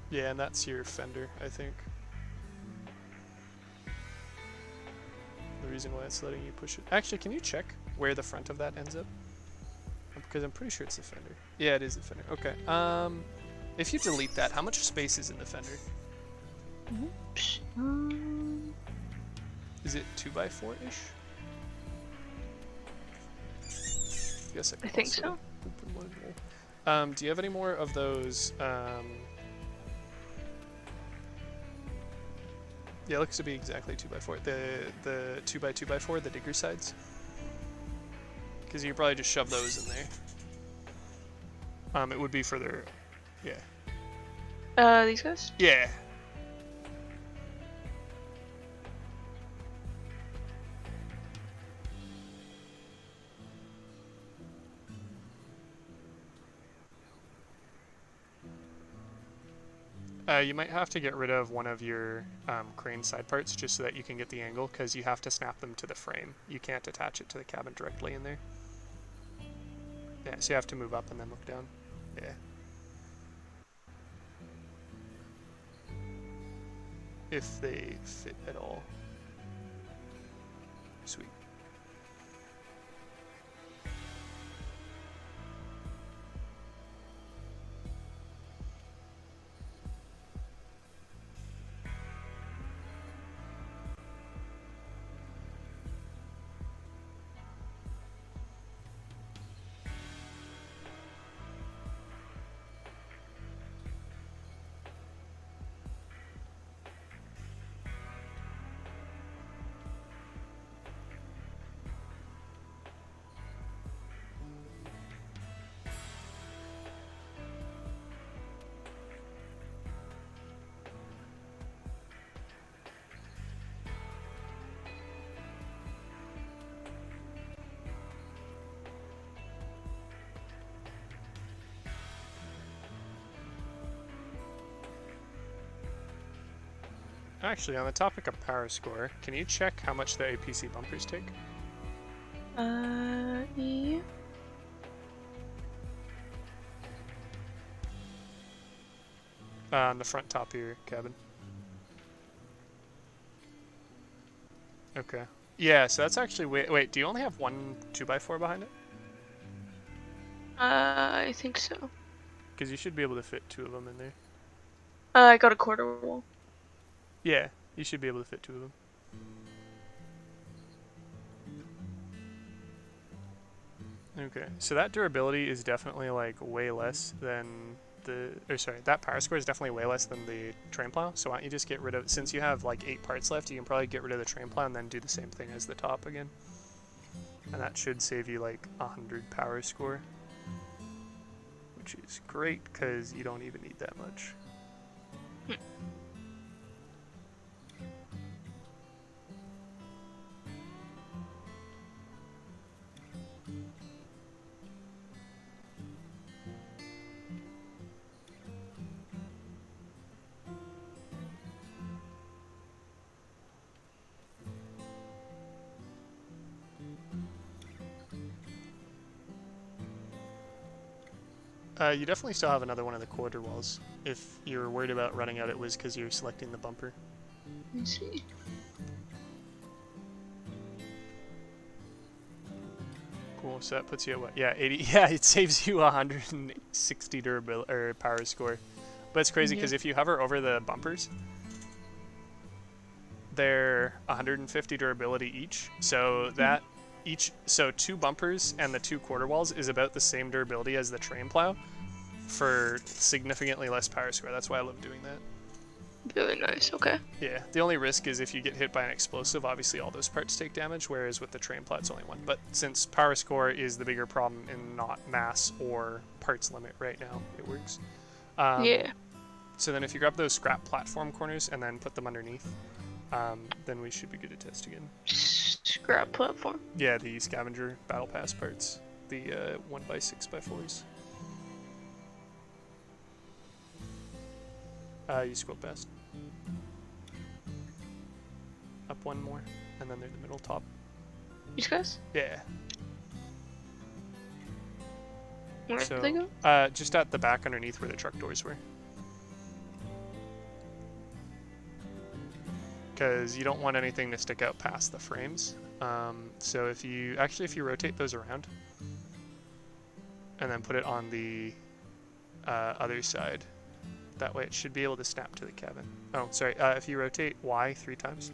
Yeah, and that's your fender, I think. The reason why it's letting you push it. Actually, can you check where the front of that ends up? I'm Because I'm pretty sure it's the fender. Yeah, it is the fender. Okay. If you delete that, how much space is in the fender? Is it 2x4-ish? Yes, I think so. Open one more. Do you have any more of those? Yeah, it looks to be exactly 2x4. The 2x2x4, the digger sides. Because you could probably just shove those in there. It would be further. Yeah. These guys? Yeah. You might have to get rid of one of your crane side parts just so that you can get the angle, because you have to snap them to the frame. You can't attach it to the cabin directly in there. Yeah, so you have to move up and then look down. Yeah. If they fit at all. Sweet. Actually, on the topic of power score, can you check how much the APC bumpers take? Yeah. On the front top of your cabin. Okay. Yeah, so that's actually wait, do you only have one 2x4 behind it? I think so. Because you should be able to fit two of them in there. I got a quarter wall. Yeah, you should be able to fit two of them. Okay, so that durability is definitely like way less than that power score is definitely way less than the train plow. So why don't you just get rid of, since you have like 8 parts left, you can probably get rid of the train plow and then do the same thing as the top again. And that should save you like 100 power score, which is great because you don't even need that much. You definitely still have another one of the quarter walls. If you're worried about running out, it was because you're selecting the bumper. Let me see. Cool, so that puts you at what? Yeah, 80. Yeah, it saves you 160 durability or power score. But it's crazy because if you hover over the bumpers, they're 150 durability each. So that so 2 bumpers and the 2 quarter walls is about the same durability as the train plow for significantly less power score. That's why I love doing that. Really nice, okay. Yeah, the only risk is if you get hit by an explosive, obviously all those parts take damage, whereas with the train plow it's only one. But since power score is the bigger problem and not mass or parts limit right now, it works. Yeah. So then if you grab those scrap platform corners and then put them underneath, then we should be good to test again. Scrap platform. Yeah, the scavenger battle pass parts, the 1x6x4s. You scroll past. Up one more, and then they're the middle top. These guys? Yeah. Where So, do they go? just at the back underneath where the truck doors were. Because you don't want anything to stick out past the frames. So if you rotate those around, and then put it on the other side. That way it should be able to snap to the cabin. Oh, sorry. If you rotate Y 3 times,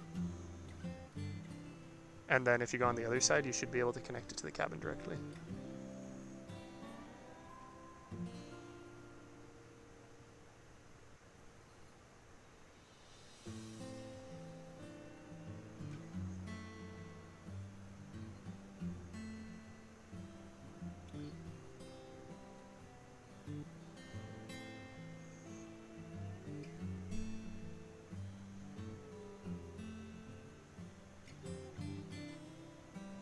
and then if you go on the other side, you should be able to connect it to the cabin directly.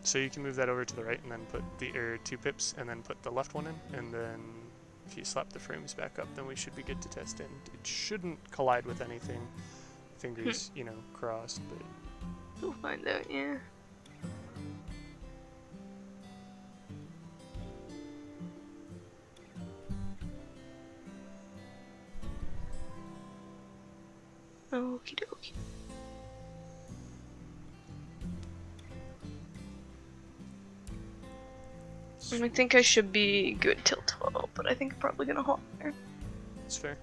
So you can move that over to the right and then put the 2 pips and then put the left one in, and then if you slap the frames back up, then we should be good to test in. It shouldn't collide with anything. Fingers, you know, crossed, but We'll find out, yeah. Okie dokie. I think I should be good till 12, but I think I'm probably gonna hop there. it's fair.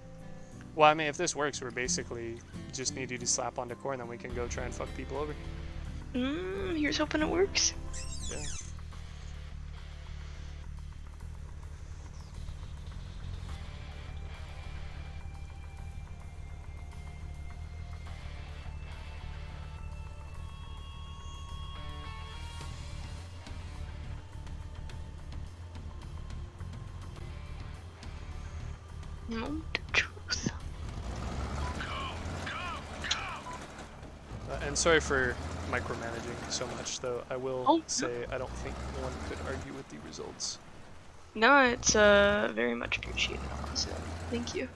Well, I mean, if this works, we're basically just need you to slap onto core, and then we can go try and fuck people over. Here's hoping it works. Yeah. Moment of truth. And sorry for micromanaging so much, though. I will Oh, no. say I don't think one could argue with the results. No, it's very much appreciated, honestly. Thank you.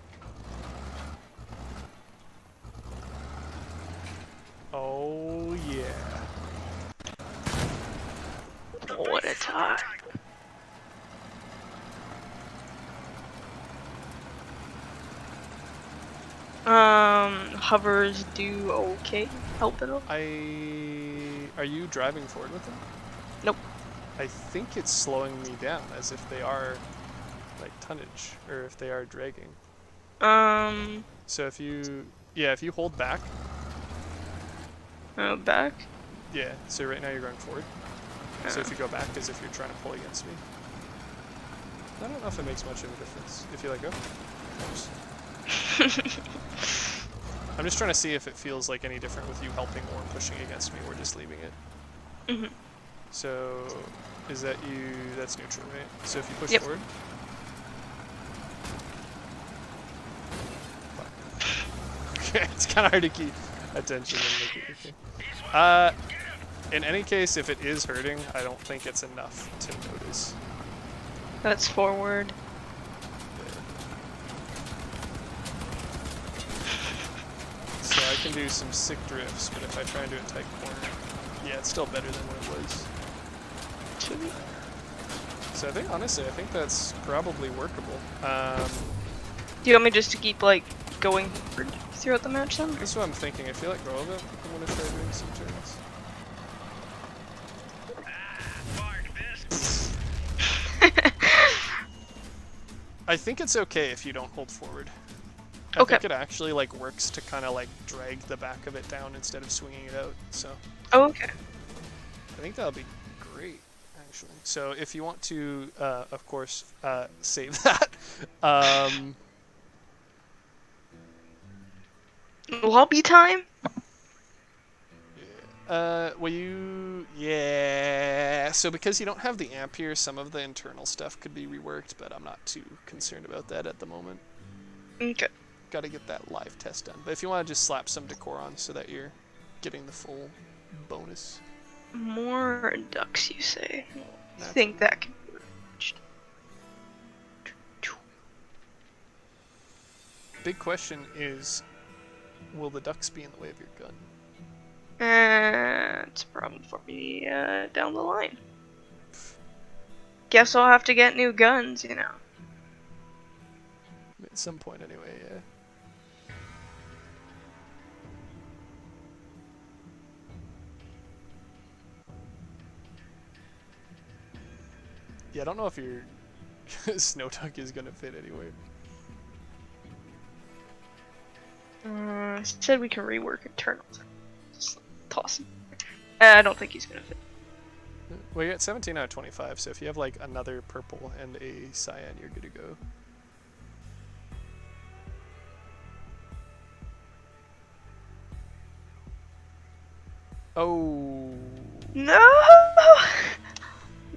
Oh yeah. What a time. Hovers do okay. Help at all? Are you driving forward with them? Nope. I think it's slowing me down, as if they are like tonnage, or if they are dragging. So if you hold back. Back? Yeah, so right now you're going forward. So if you go back, as if you're trying to pull against me. I don't know if it makes much of a difference. If you let go. I'm just trying to see if it feels like any different with you helping or pushing against me, or just leaving it. Mhm. So, is that you? That's neutral, right? So if you push Yep. forward. Okay, it's kind of hard to keep attention and make it okay. In any case, if it is hurting, I don't think it's enough to notice. That's forward. So I can do some sick drifts, but if I try and do a tight corner, yeah, it's still better than what it was. Sweet. So honestly, I think that's probably workable. Do you want me just to keep, like, going forward throughout the match then? That's what I'm thinking. I feel like relevant. I'm gonna try doing some turns. I think it's okay if you don't hold forward. I Okay. think it actually like works to kind of like drag the back of it down instead of swinging it out. So Oh, okay. I think that'll be great, actually. So if you want to, of course, save that. Lobby time? Yeah. So because you don't have the amp here, some of the internal stuff could be reworked, but I'm not too concerned about that at the moment. Okay. Got to get that live test done. But if you want to just slap some decor on so that you're getting the full bonus. More ducks, you say? I Naturally. think that can be arranged. Big question is, will the ducks be in the way of your gun? It's a problem for me down the line. Guess I'll have to get new guns, you know. At some point anyway, yeah. Yeah, I don't know if you're Snowtuck is gonna fit anywhere. Said we can rework Eternals. Just toss him. I don't think he's gonna fit. Well, you're at 17 out of 25, so if you have like another purple and a cyan, you're good to go. Oh. No!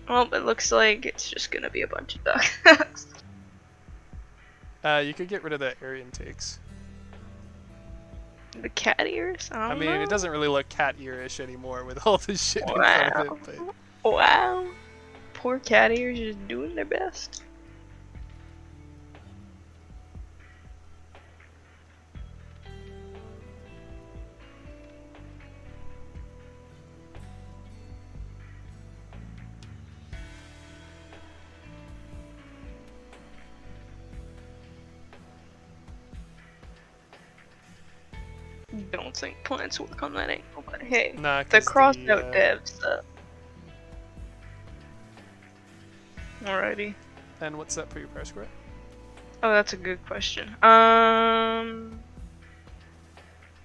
Well, it looks like it's just gonna be a bunch of ducks. You could get rid of the air intakes. The cat ears? I mean, know. it doesn't really look cat ear-ish anymore with all this shit in Wow. front of it, but Wow. Poor cat ears just doing their best. Don't think plants work on that angle, but hey, nah, the 'cause crossed out devs. Alrighty. And what's that for your power score? Oh, that's a good question. Darn.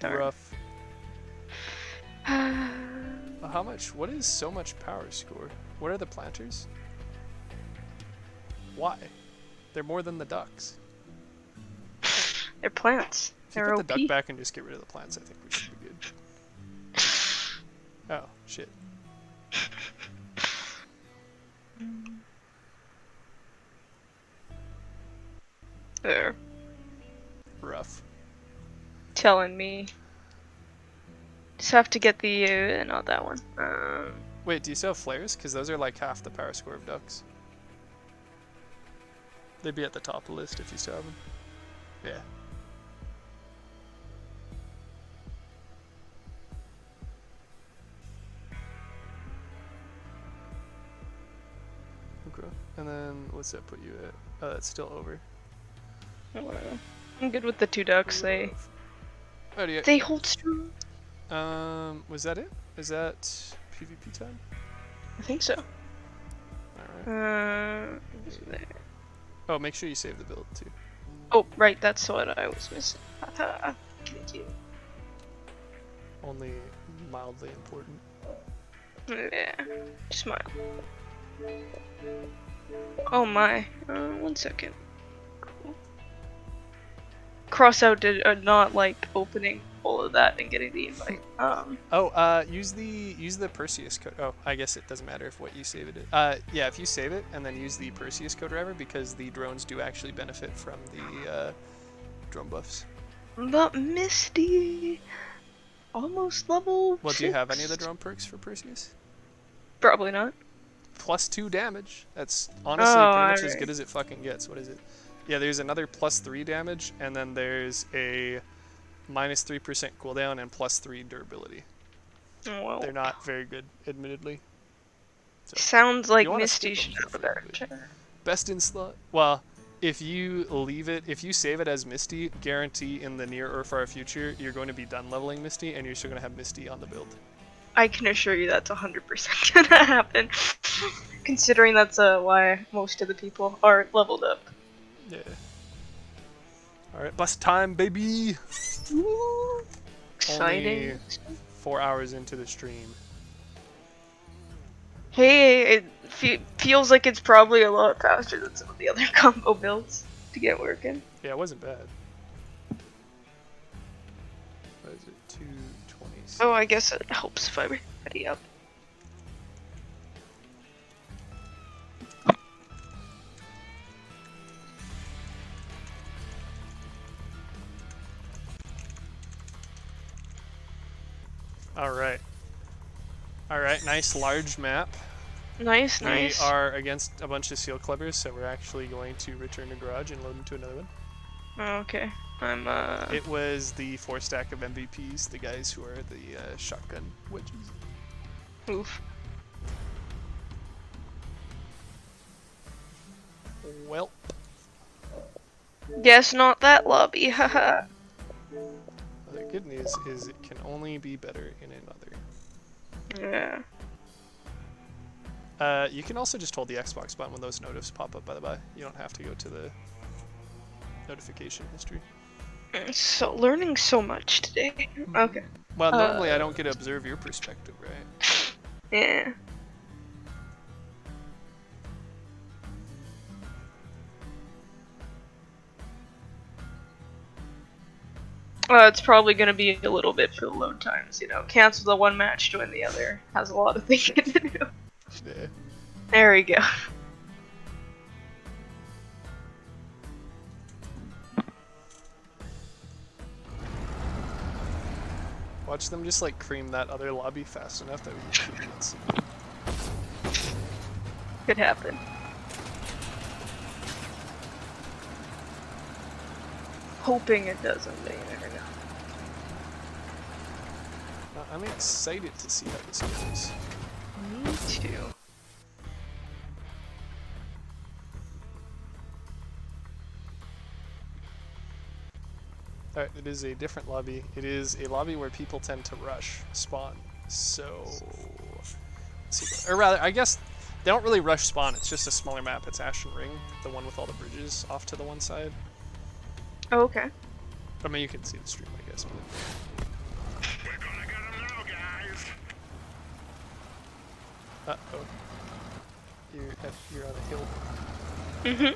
Rough. How much? What is so much power score? What are the planters? Why? They're more than the ducks. They're plants. If you They're put the OP. duck back and just get rid of the plants, I think we should be good. Oh, shit. They're Rough. telling me. Just have to get the not that one. Wait, do you still have flares? Because those are like half the power score of ducks. They'd be at the top of the list if you still have them. Yeah. Okay. And then what's that put you at? Oh, that's still over. Whatever. I'm good with the two ducks. They Oh, do you, they hold strong. was that it? Is that PvP time? I think so. Alright. Is there? Oh, make sure you save the build too. Oh, right. That's what I was missing. Thank you. Only mildly important. Yeah. Smile. Oh my. 1 second. Cool. Crossout did not like opening all of that and getting the invite. Use the Perseus code. Oh, I guess it doesn't matter if what you save it. Yeah, if you save it and then use the Perseus code driver, because the drones do actually benefit from the drone buffs. But Misty, almost level. Well, do you have 6? any of the drone perks for Perseus? Probably not. +2 damage. That's honestly Oh, pretty much as alright. good as it fucking gets. What is it? Yeah, there's another +3 damage, and then there's a -3% cooldown and +3 durability. Well, They're not very good, admittedly. So, sounds like you wanna Misty skip them should for have a better free, chance. best in slot. Well, if you leave it, if you save it as Misty, guarantee in the near or far future you're going to be done leveling Misty, and you're still going to have Misty on the build. I can assure you that's 100% gonna happen. Considering that's why most of the people are leveled up. Yeah. All right, bus time, baby. Woo! Exciting. Only 4 hours into the stream. Hey, it feels like it's probably a lot faster than some of the other combo builds to get working. Yeah, it wasn't bad. What is it? 220. Oh, I guess it helps if I ready up. Alright. Alright, nice large map. Nice, nice. We are against a bunch of seal clubbers, so we're actually going to return to garage and load into another one. Oh, okay. I'm It was the 4 stack of MVPs, the guys who are the shotgun wedges. oof. Well, Guess not that lobby, haha. the good news is it can only be better in another. Yeah. You can also just hold the Xbox button when those notifs pop up, by the by. You don't have to go to the notification history. So, learning so much today. Okay. Well, normally I don't get to observe your perspective, right? Yeah. It's probably gonna be a little bit for the load times, you know. Cancel the one match, join the other. Has a lot of thinking to do. Yeah. There we go. Watch them just like cream that other lobby fast enough that we can keep it. Could happen. Hoping it doesn't, but you never know. I'm excited to see how this goes. Me too. Alright, it is a different lobby. It is a lobby where people tend to rush spawn. So, let's see. Or rather, I guess they don't really rush spawn. It's just a smaller map. It's Ashen Ring, the one with all the bridges off to the one side. Oh, okay. I mean, you can see the stream, I guess. But... We're gonna get him now, guys. Uh-oh. You're on a hill. Mm-hmm.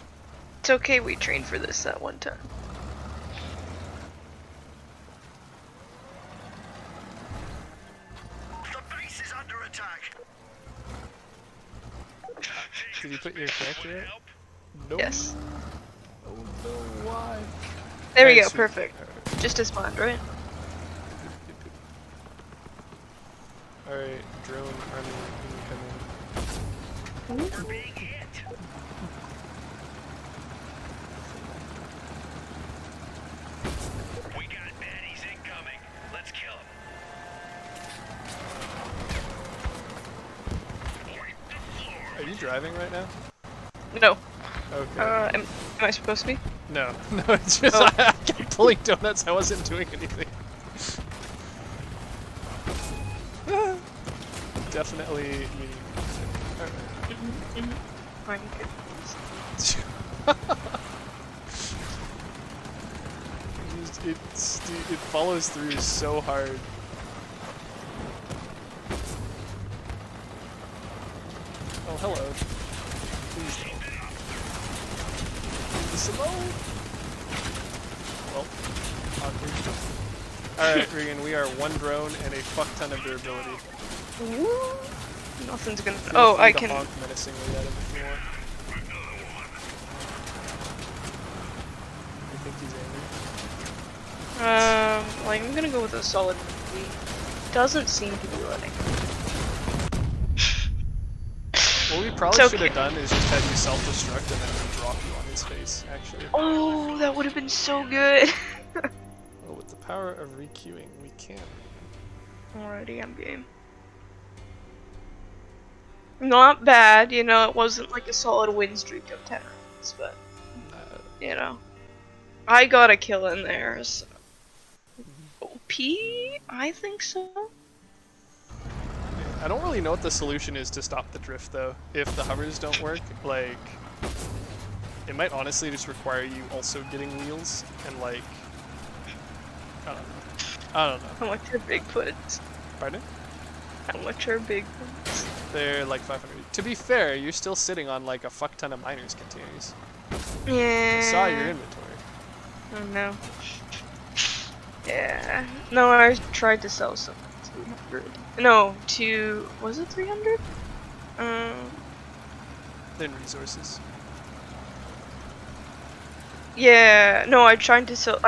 It's okay, we trained for this that one time. The base is under attack. Did you put your character out? Nope. Yes. Oh no, why? There we Alright, go, sweet. perfect. Alright. Just as planned, right? Alright, drone army incoming. We're being hit. We got baddies incoming. Let's kill them. Are you driving right now? No. Okay. Am I supposed to be? No, no, it's just Oh. I kept pulling donuts, I wasn't doing anything. Definitely meaning. Fine, good. It follows through so hard. Oh, hello. Please don't. Leave us alone. Well, awkward. Alright, Regan, we are one drone and a fuck ton of durability. Woo! Nothing's gonna. Feel Oh, free I to can. honk menacingly at him if you want. You think he's angry? Like, I'm gonna go with a solid B. Doesn't seem to be letting. What we probably It's should okay. have done is just had you self-destruct and then drop you on his face, actually. Oh, that would have been so good. Well, with the power of requeuing, we can. Alrighty, I'm game. Not bad, you know, it wasn't like a solid win streak of 10 rounds, but, you know. I got a kill in there, so. OP? I think so. I don't really know what the solution is to stop the drift, though. If the hovers don't work, like, it might honestly just require you also getting wheels, and like, I don't know. I don't know. How much are Bigfoots? Pardon? How much are Bigfoots? They're like 500. To be fair, you're still sitting on like a fuck ton of miners containers. Yeah. I saw your inventory. Oh no. Yeah. No, I tried to sell some. 200. No, was it 300? Then resources. Yeah. No, I tried to sell.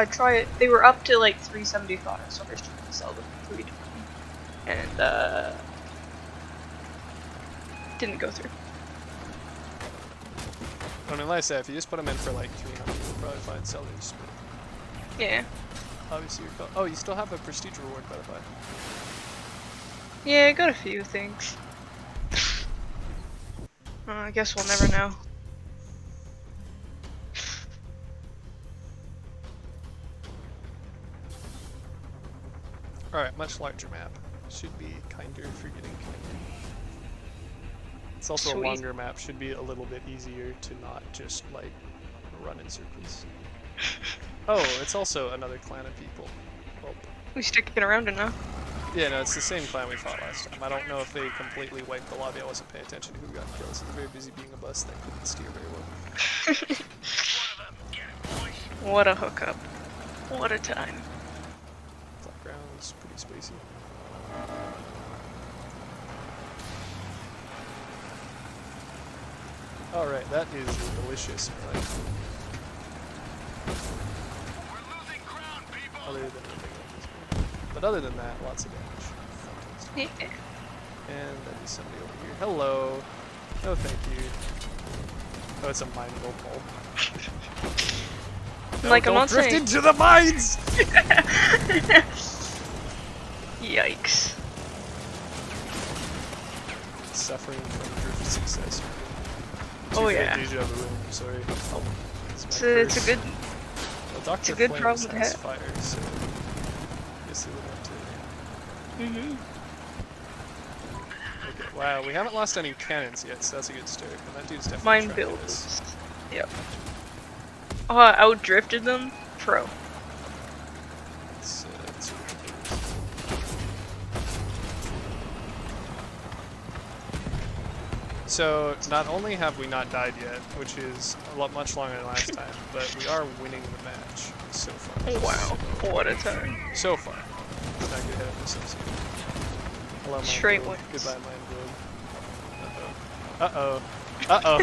They were up to like 375, so I was trying to sell them for 320, and didn't go through. I mean, like I said, if you just put them in for like 300, you'll probably find sellers. But Yeah. obviously, oh, you still have a prestige reward, by the way. Yeah, I got a few things. I guess we'll never know. Alright, much larger map. Should be kinder for getting kinder. It's also a Sweet. longer map, should be a little bit easier to not just, like, run in circles. Oh, it's also another clan of people. Well, We sticking around enough. yeah, no, it's the same clan we fought last time. I don't know if they completely wiped the lobby. I wasn't paying attention to who got kills. I was very busy being a bus that couldn't steer very well. What a hookup. What a time. Flat ground is pretty spacey. Alright, that is delicious. Right? Other than the big ones. But other than that, lots of damage. Fantastic. Yeah. And that is somebody over here. Hello. No, thank you. Oh, it's a mine gold ball. No, Like, I'm don't not drift saying- into the mines! Yikes. Suffering from drift success. Oh, Too yeah. bad, deja vu. I'm sorry. Oh, It's a good. Well, Dr. a good Flames problem to has have. fire, so I guess they would have to. Mm-hmm. Okay, wow, we haven't lost any cannons yet, so that's a good start. And that dude's definitely Mine trying to build hit us. is. Yep. Oh, I outdrifted them? Pro. Let's see what we can do. So, not only have we not died yet, which is much longer than last time, but we are winning the match so far. Oh, wow. What a time. So far. Let's not get ahead of ourselves here. Hello, Mind Straight Build. wins. Goodbye, Mind Build. Uh-oh. Uh-oh. Uh-oh.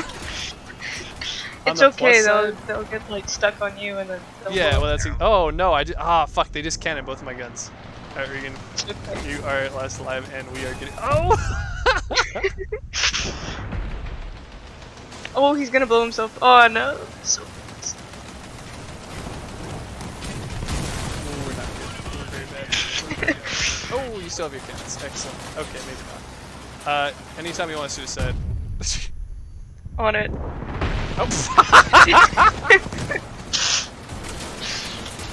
On It's the okay, plus they'll, side- they'll get like stuck on you and then they'll Yeah, blow well up. that's... Oh, no, fuck, they just cannoned both of my guns. Alright, Regan, Okay. you are at last alive, and we are getting... Oh! Oh, he's gonna blow himself. Oh no. So close. Ooh, we're not good. We're very bad. We're very bad. Oh, you still have your cannons. Excellent. Okay, maybe not. Anytime you want to suicide... On it. Oh.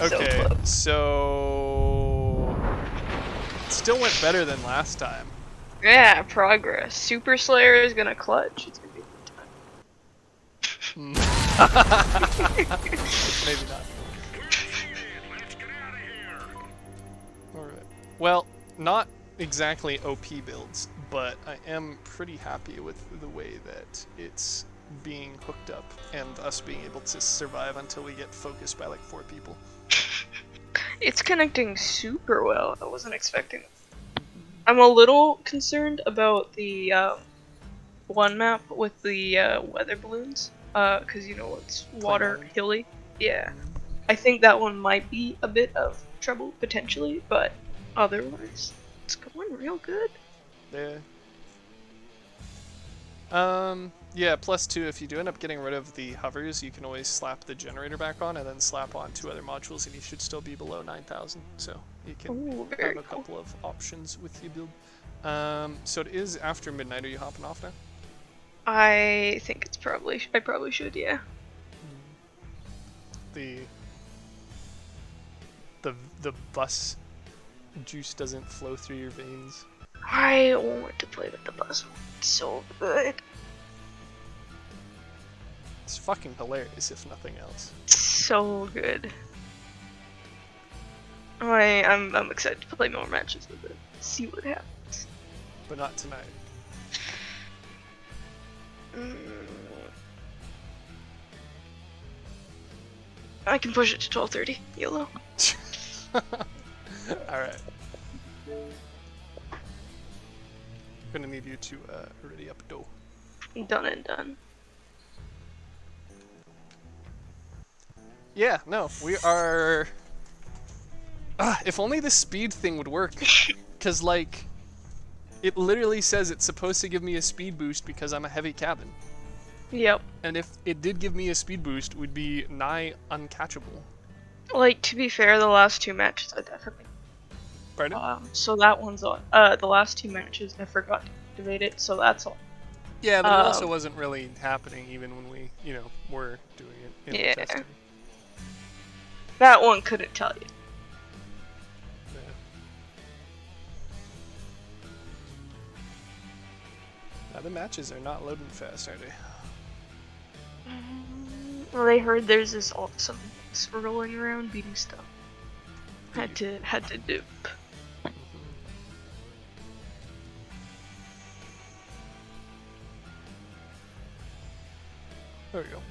Okay, close. so it still went better than last time. Yeah, progress. Super Slayer is gonna clutch. It's gonna be a good time. Maybe not. Let's get out of here. Alright. Well, not exactly OP builds, but I am pretty happy with the way that it's being hooked up and us being able to survive until we get focused by like 4 people. It's connecting super well. I wasn't expecting it. I'm a little concerned about the one map with the weather balloons, because you know it's water Island. hilly. Yeah, I think that one might be a bit of trouble potentially, but otherwise it's going real good. There. Yeah, +2, if you do end up getting rid of the hovers, you can always slap the generator back on and then slap on 2 other modules and you should still be below 9,000. So you can Ooh, very have a cool. couple of options with your build. So it is after midnight. Are you hopping off now? I think it's probably I probably should, yeah. The bus juice doesn't flow through your veins. I want to play with the bus. It's so good. It's fucking hilarious, if nothing else. So good. I'm excited to play more matches with it. See what happens. But not tonight. I can push it to 12:30. YOLO. Alright. Gonna need you to ready up dough. Done and done. Yeah, no, we are... if only the speed thing would work. Because, like, it literally says it's supposed to give me a speed boost because I'm a heavy cabin. Yep. And if it did give me a speed boost, it would be nigh uncatchable. Like, to be fair, the last 2 matches I definitely. Pardon? So that one's on. The last 2 matches I forgot to activate it, so that's all. Yeah, but it also wasn't really happening even when we, you know, were doing it in Yeah. the testing. That one couldn't tell you. The matches are not loading fast, are they? Well, they heard there's this awesome rolling around beating stuff. Had to dip. There we go.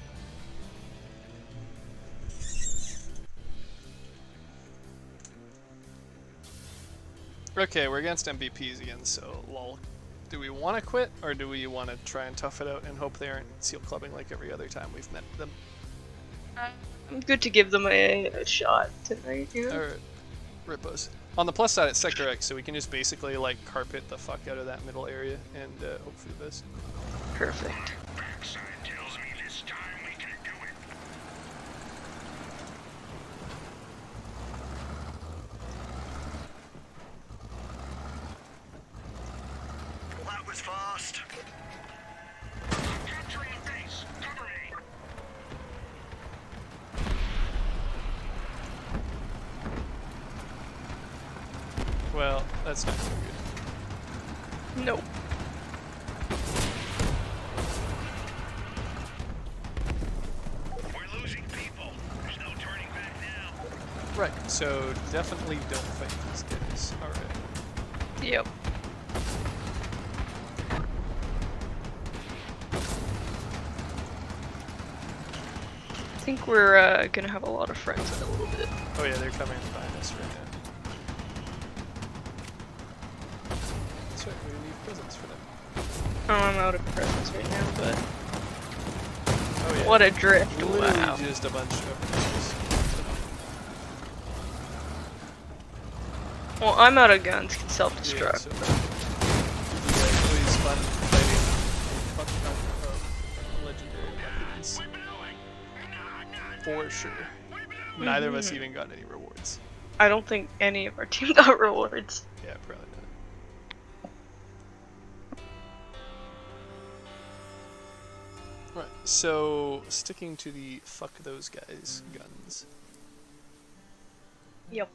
Okay, we're against MVPs again, so lol. Do we want to quit, or do we want to try and tough it out and hope they aren't seal clubbing like every other time we've met them? I'm good to give them a shot tonight, you know? Alright, rippos. On the plus side, it's Sector X, so we can just basically like carpet the fuck out of that middle area and hope for the best. Perfect. Backside tells me this time we can do it. Well, that was fast. Capturing base. Cover me. Well, that's not so good. Nope. We're losing people. There's no turning back now. Right, so definitely don't fight these guys. Alright. Yep. I think we're gonna have a lot of friends in a little bit. Oh yeah, they're coming behind us right now. That's right, we need presents for them. Oh, I'm out of presents right now, but Oh yeah. what a drift! Literally Wow. just a bunch of enemies. Well, I'm out of guns. Can Yeah, self-destruct. so it's always fun fighting fucking legendary weapons. For sure. Neither of us even got any rewards. I don't think any of our team got rewards. Yeah, probably not. Right, so sticking to the fuck those guys guns. Yep.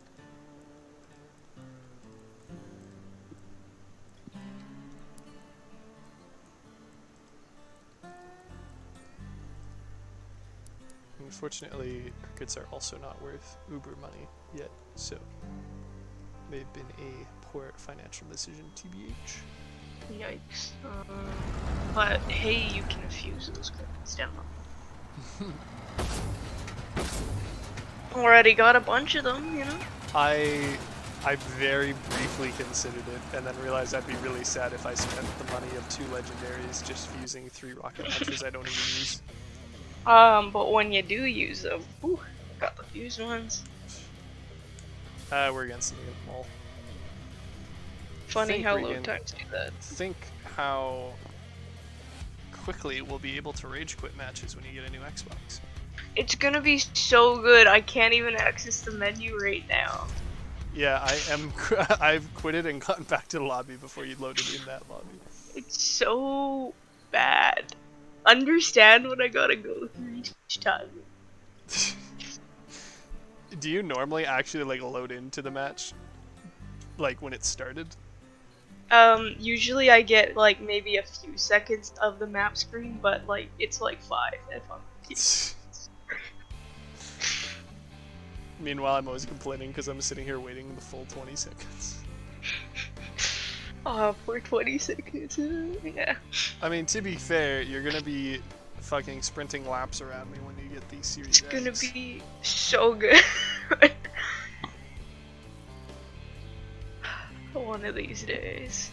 Unfortunately, crickets are also not worth uber money yet, so they've been a poor financial decision, TBH. Yikes. But hey, you can fuse those credits down. Already got a bunch of them, you know? I very briefly considered it, and then realized I'd be really sad if I spent the money of 2 legendaries just fusing 3 rocket launchers I don't even use. But when you do use them, ooh, got the fused ones. We're against them all. Funny Think how we load can- times do that. Think how quickly we'll be able to rage quit matches when you get a new Xbox. It's gonna be so good. I can't even access the menu right now. Yeah, I've quitted and gotten back to the lobby before you loaded in that lobby. It's so bad. Understand what I gotta go through each time. Do you normally actually like load into the match, like when it started? Usually I get like maybe a few seconds of the map screen, but like it's like 5 if I'm. Meanwhile, I'm always complaining because I'm sitting here waiting the full 20 seconds. Oh, for 20 seconds. Yeah. I mean, to be fair, you're gonna be fucking sprinting laps around me when you get these series. It's gonna be so good. One of these days.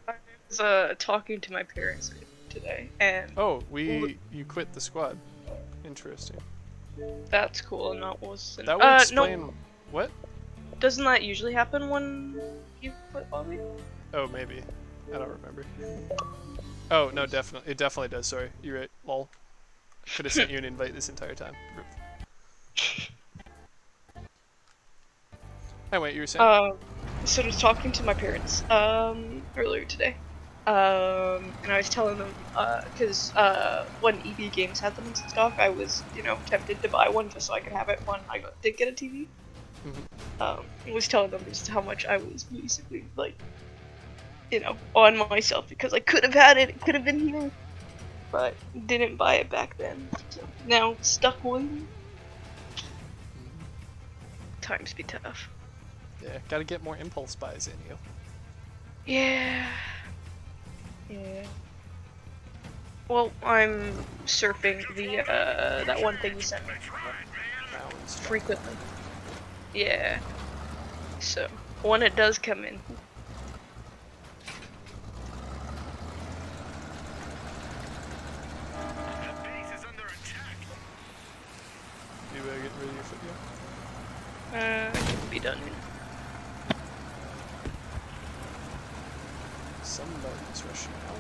I was talking to my parents today, and Oh, you quit the squad. Interesting. that's cool. And that wasn't. That would explain No, what? doesn't that usually happen when you quit lobby? Oh, maybe. I don't remember. Oh no, definitely. It definitely does. Sorry, you're right. Lol. Could have sent you an invite this entire time. Hey, wait, you were saying? So I was talking to my parents earlier today, And I was telling them, because when EB Games had them in stock, I was, tempted to buy one just so I could have it when did get a TV. I was telling them just how much I was basically, like, on myself because I could have had it, it could have been here, but didn't buy it back then. So now stuck waiting. Times be tough. Yeah, gotta get more impulse buys in you. Yeah. Yeah. Well, I'm surfing the that one thing you sent me Rounds. frequently. Yeah. So when it does come in, The base is under attack. You get rid of your foot yet? it can be done. Somebody's rushing out.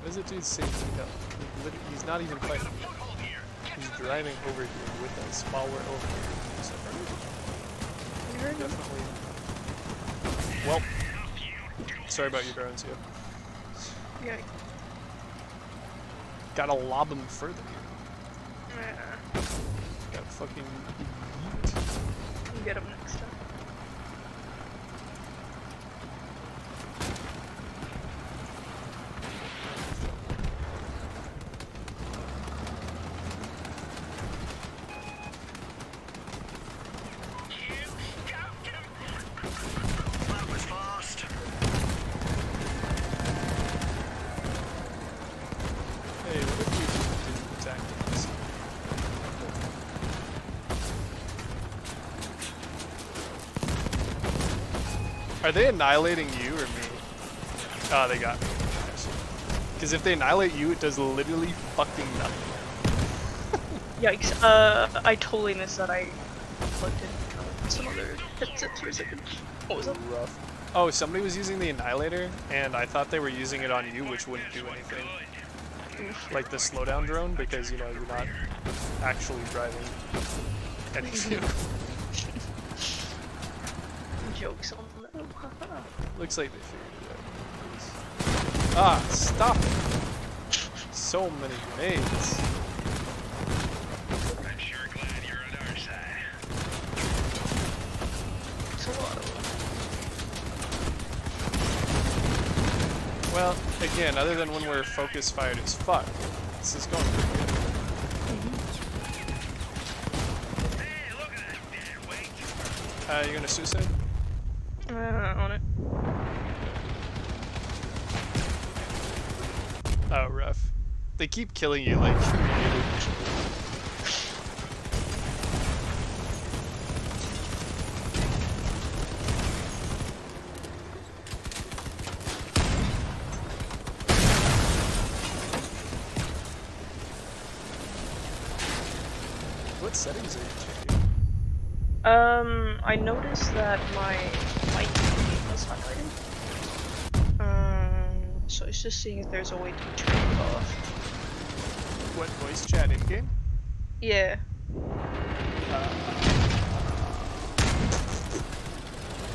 What does it do to save me up? He's not even fighting yet. He's driving over here with us while we're over here. So definitely. Well, sorry about your drones here. Yeah. Gotta lob him further. Yeah. Gotta fucking We'll get him next time. That was fast. Hey, what if we just didn't attack us? Are they annihilating you or me? Oh, they got me. Because if they annihilate you, it does literally fucking nothing. Yikes. I totally missed that. I plugged in some other headsets for a second. What was that? Rough. Oh, somebody was using the annihilator, and I thought they were using it on you, which wouldn't do anything. Like the slowdown drone, because, you're not actually driving any vehicle. Jokes on them. Looks like they figured it out. Ah, stop it! So many grenades. I'm sure glad you're on our side. It's a lot of them. Well, again, other than when we're focus fired as fuck, this is going pretty good. Hey, look at that dead weight. You gonna suicide? On it. Oh, rough. They keep killing you, like, immediately. What settings are you checking? I noticed that my mic was highlighted. So it's just seeing if there's a way to turn it off. What, voice chat in-game? Yeah.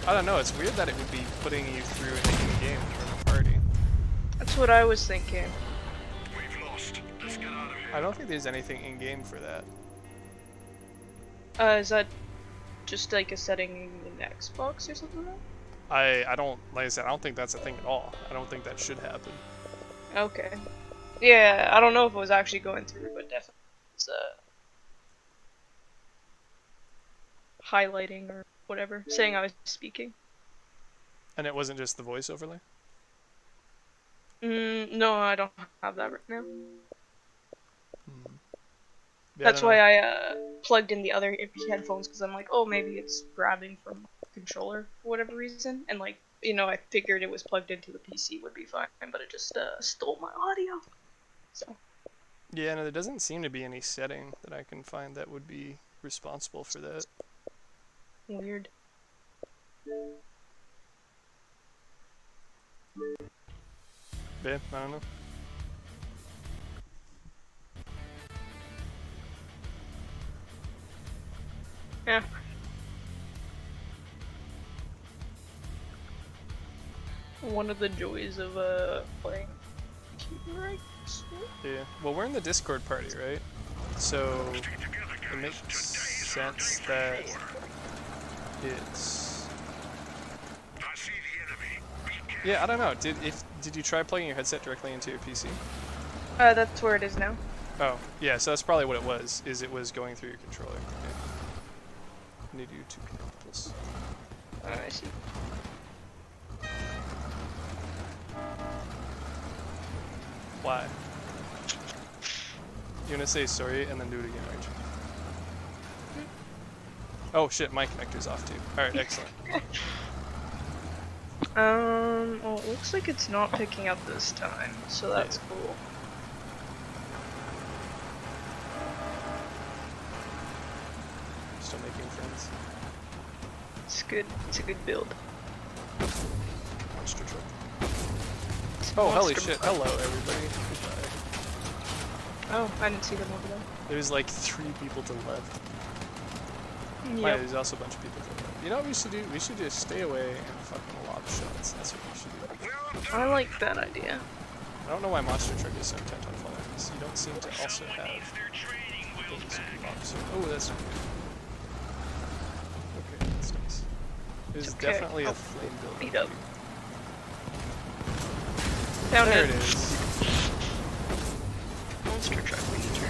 I don't know, it's weird that it would be putting you through an in-game from a party. That's what I was thinking. We've lost. Let's get out of here. I don't think there's anything in-game for that. Is that just like a setting in Xbox or something like I don't, like I said, I don't think that's a thing at all. I don't think that should happen. that? Okay. Yeah, I don't know if it was actually going through, but definitely it's highlighting or whatever, saying I was speaking. And it wasn't just the voice overlay? No, I don't have that right now. Yeah, That's I don't why know. I plugged in the other headphones, because I'm like, oh, maybe it's grabbing from controller for whatever reason, and like, I figured it was plugged into the PC would be fine, but it just stole my audio. So Yeah, no, there doesn't seem to be any setting that I can find that would be responsible for that. weird. Yeah, I don't know. Yeah. One of the joys of playing computer, I guess. Yeah. Well, we're in the Discord party, right? So it makes sense that it's. I see the enemy. Be careful. Yeah, I don't know. Did you try plugging your headset directly into your PC? That's where it is now. Oh, yeah. So that's probably what it was. Is it was going through your controller? Yeah. Need you to connect this. I see. Why? You wanna say sorry and then do it again, aren't you? Oh shit, my connector's off too. Alright, excellent. Well, it looks like it's not picking up this time, so that's cool. Still making friends. It's good. It's a good build. Monster truck. It's Oh, holy monster shit. truck. Hello, everybody. Goodbye. Oh, I didn't see them over there. There's like 3 people to the left. Yep. Wait, there's also a bunch of people to the left. You know what we should do? We should just stay away and fucking lob shots. That's what we should do. I like that idea. I don't know why Monster Truck is so intent on following us. You don't seem to also have things to lob. So, oh, that's not good. Okay, that's nice. There's Okay, definitely a I'll flame build. beat up. Found There it. it is. Monster truck leader.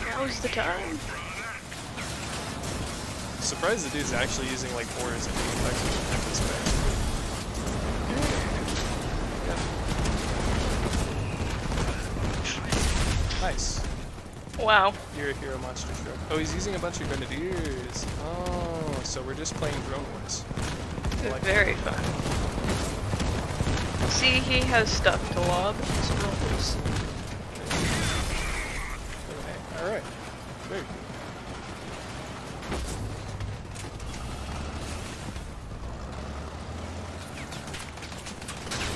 Now's the time. Surprised the dude's actually using like ores and being effective at this point. Nice. Wow. You're a hero, Monster Truck. Oh, he's using a bunch of grenadiers. Oh, so we're just playing drone wars. Like Very fun. See, he has stuff to lob. Scrolls. Okay, alright. Very good.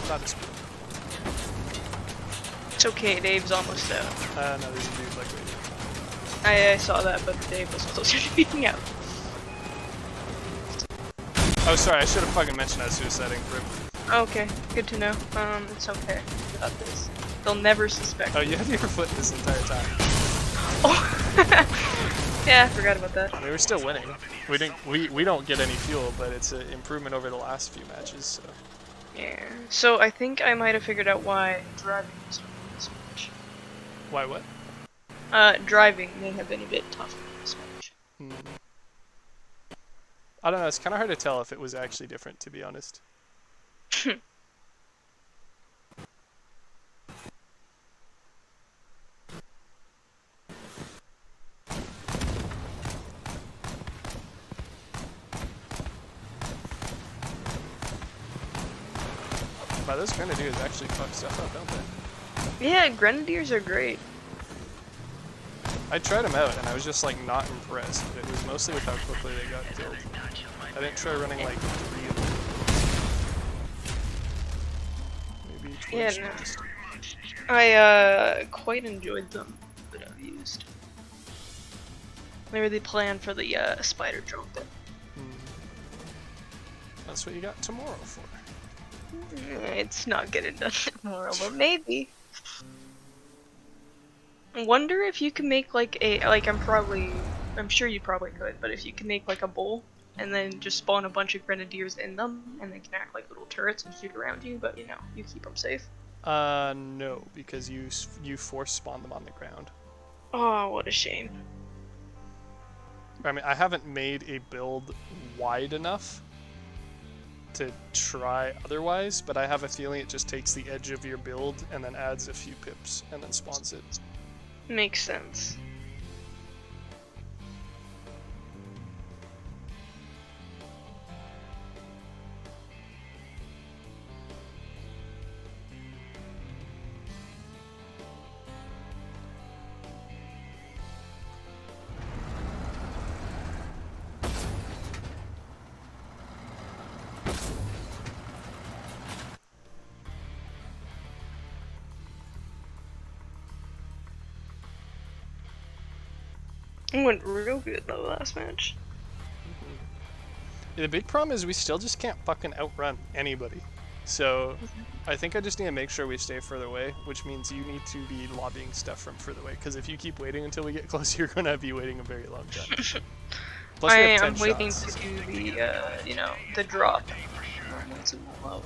Not as cool. It's okay, Dave's almost out. No, there's a dude like right here. I saw that, but Dave was closer to being out. Oh, sorry, I should have fucking mentioned that suiciding. Rip. Okay, good to know. It's okay. We got this. They'll never suspect. Oh, you had your foot this entire time. Oh! Yeah, I forgot about that. We were still winning. We don't get any fuel, but it's an improvement over the last few matches, so. Yeah. So I think I might have figured out why driving was this much. Why what? Driving may have been a bit tough this match. I don't know, it's kinda hard to tell if it was actually different, to be honest. Wow, those grenadiers actually fuck stuff up, don't they? Yeah, grenadiers are great. I tried them out and I was just like not impressed. It was mostly with how quickly they got killed. I didn't try running like 3 of them. Maybe Yeah, twice. no. Just... I quite enjoyed them that I've used. Maybe they plan for the spider drone bit. That's what you got tomorrow for. It's not getting done tomorrow, but maybe. I wonder if you can make like a I'm sure you probably could, but if you can make like a bowl and then just spawn a bunch of grenadiers in them and they can act like little turrets and shoot around you, but you know, you keep them safe. No, because you force spawn them on the ground. Oh, what a shame. I mean, I haven't made a build wide enough to try otherwise, but I have a feeling it just takes the edge of your build and then adds a few pips and then spawns it. Makes sense. It went real good though last match. Yeah, the big problem is we still just can't fucking outrun anybody. So I think I just need to make sure we stay further away, which means you need to be lobbying stuff from further away. Because if you keep waiting until we get close, you're gonna be waiting a very long time. Plus we have 10 I'm waiting shots. to do the, the drop. Once it will load.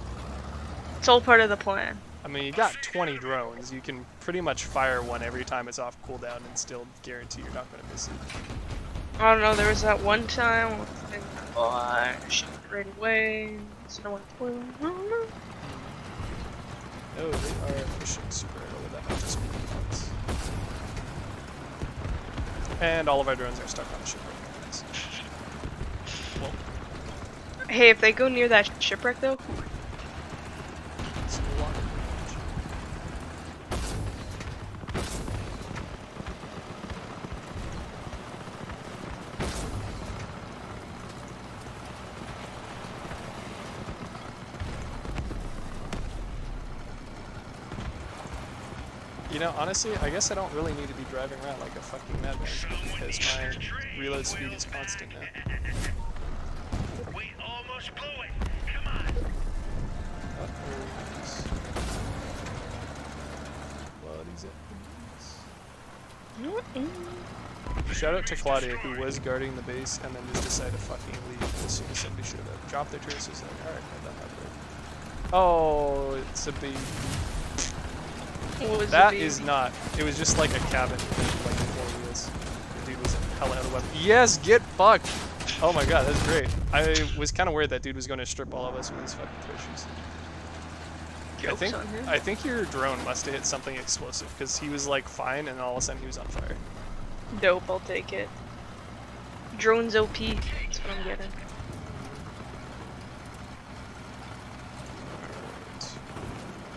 It's all part of the plan. I mean, you got 20 drones. You can pretty much fire one every time it's off cooldown and still guarantee you're not gonna miss it. I don't know, there was that one time when I shot it right away, so no one spoiled. I don't know. Oh, they are pushing super early. That might just be defense. And all of our drones are stuck on the shipwreck. Well, Hey, if they go near that shipwreck though, it's a lot of damage. You know, honestly, I guess I don't really need to be driving around like a fucking madman because my reload speed is constant now. We almost blew it. Come on. Oh, there he is. Bloodies at Shout out to Claudia, who was guarding the base and then just decided to fucking leave as soon as somebody showed up. Dropped their turrets, was like, alright, I've done that. Oh, it's a baby. That is not. It was just like a cabin with like 4 wheels. The dude was hella out of weapon. Yes, get fucked! Oh my god, that's great. I was kind of worried that dude was going to strip all of us with his fucking fishes. Joke's on him. I think your drone must have hit something explosive because he was like fine and all of a sudden he was on fire. Dope, I'll take it. Drones OP, that's what I'm getting.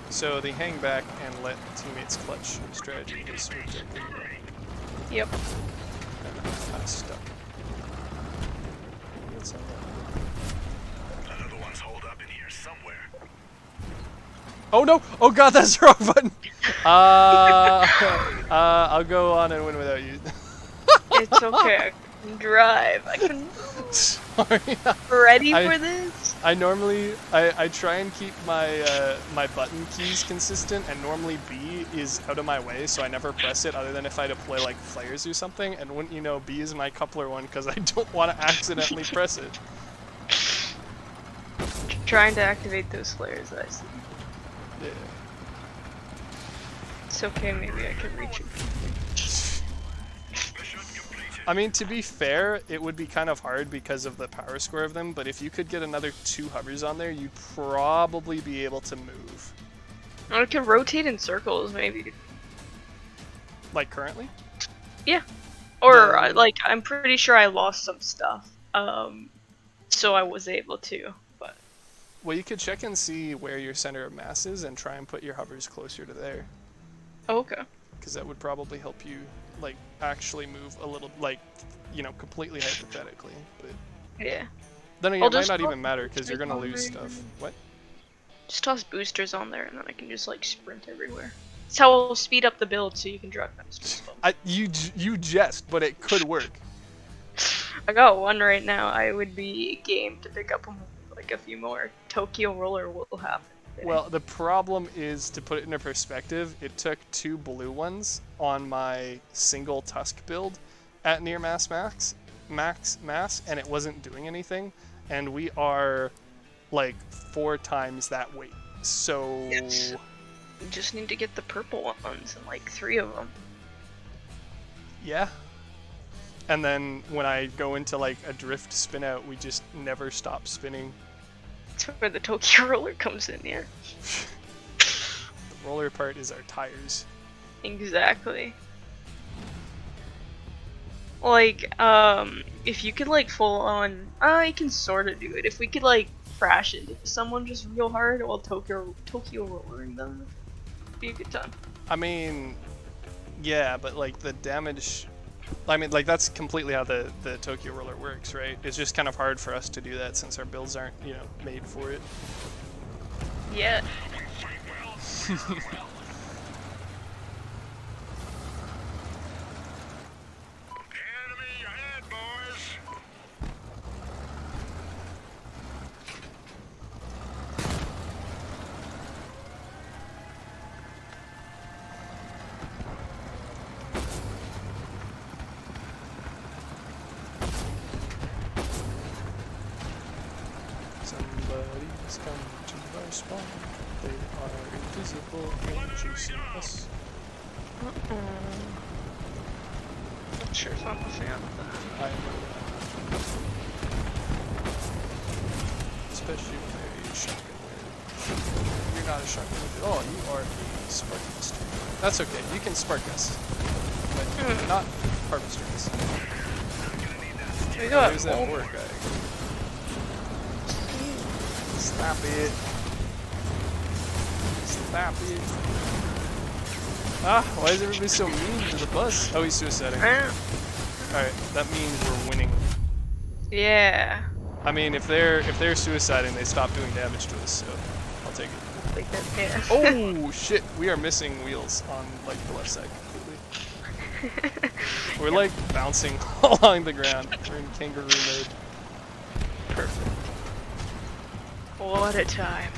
So the hang back and let teammates clutch strategy is moved up. Yep. And I'm kind of stuck. What's that? Another one's holed up in here somewhere. Oh no! Oh god, that's the wrong button! I'll go on and win without you. It's okay, I can drive, I can Sorry. ready for this? I normally, I try and keep my my button keys consistent, and normally B is out of my way, so I never press it other than if I deploy like flares or something, and wouldn't you know, B is my coupler one because I don't want to accidentally press it. Trying to activate those flares, I see. Yeah. It's okay, maybe I can reach it. Mission completed. I mean, to be fair, it would be kind of hard because of the power score of them, but if you could get another 2 hovers on there, you'd probably be able to move. I can rotate in circles, maybe. Like currently? Yeah. Or, No. like, I'm pretty sure I lost some stuff. So I was able to, but... Well, you could check and see where your center of mass is and try and put your hovers closer to there. Oh, okay. Because that would probably help you, like, actually move a little, like, you know, completely hypothetically. But Yeah. then again, I'll it might just not toss even matter because you're boosters gonna on lose there. stuff. What? Just toss boosters on there and then I can just, like, sprint everywhere. It's how I'll speed up the build so you can drive faster as well. You jest, but it could work. I got one right now. I would be game to pick up like a few more. Tokyo Roller will happen. Well, the problem is, to put it into perspective, it took 2 blue ones on my single Tusk build at near max, and it wasn't doing anything, and we are like 4 times that weight. So Yes. You just need to get the purple ones and like 3 of them. yeah. And then when I go into like a drift spin out, we just never stop spinning. That's where the Tokyo Roller comes in, yeah. The roller part is our tires. Exactly. Like, if you could like full on, I can sort of do it. If we could like crash into someone just real hard while Tokyo Rollering them, it'd be a good time. I mean, yeah, but like the damage, I mean, like that's completely how the Tokyo Roller works, right? It's just kind of hard for us to do that since our builds aren't, you know, made for it. Yeah. Enemy ahead, boys. Please come to our spawn. They are invisible and chasing us. I'm sure it's not a fan of that. I know that. Especially when they're a shotgun wearer. You're not a shotgun wearer. Oh, you are a sparkmaster. That's okay. You can spark us, but not harvester us. We got There's that war guy. Stop it. Stop it. Ah, why is everybody so mean to the bus? Oh, he's suiciding. Alright, that means we're winning. Yeah. I mean, if they're suiciding, they stop doing damage to us, so I'll take it. Like that, yeah. Oh shit, we are missing wheels on like the left side completely. We're like bouncing along the ground. We're in kangaroo mode. Perfect. What a time.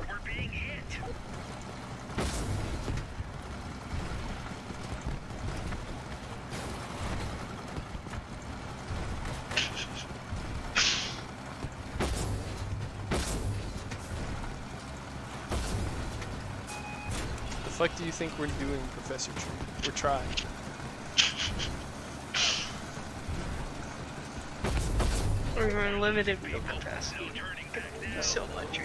We're being hit. The fuck do you think we're doing, Professor Tree? We're trying. We're in limited wheel capacity. So much.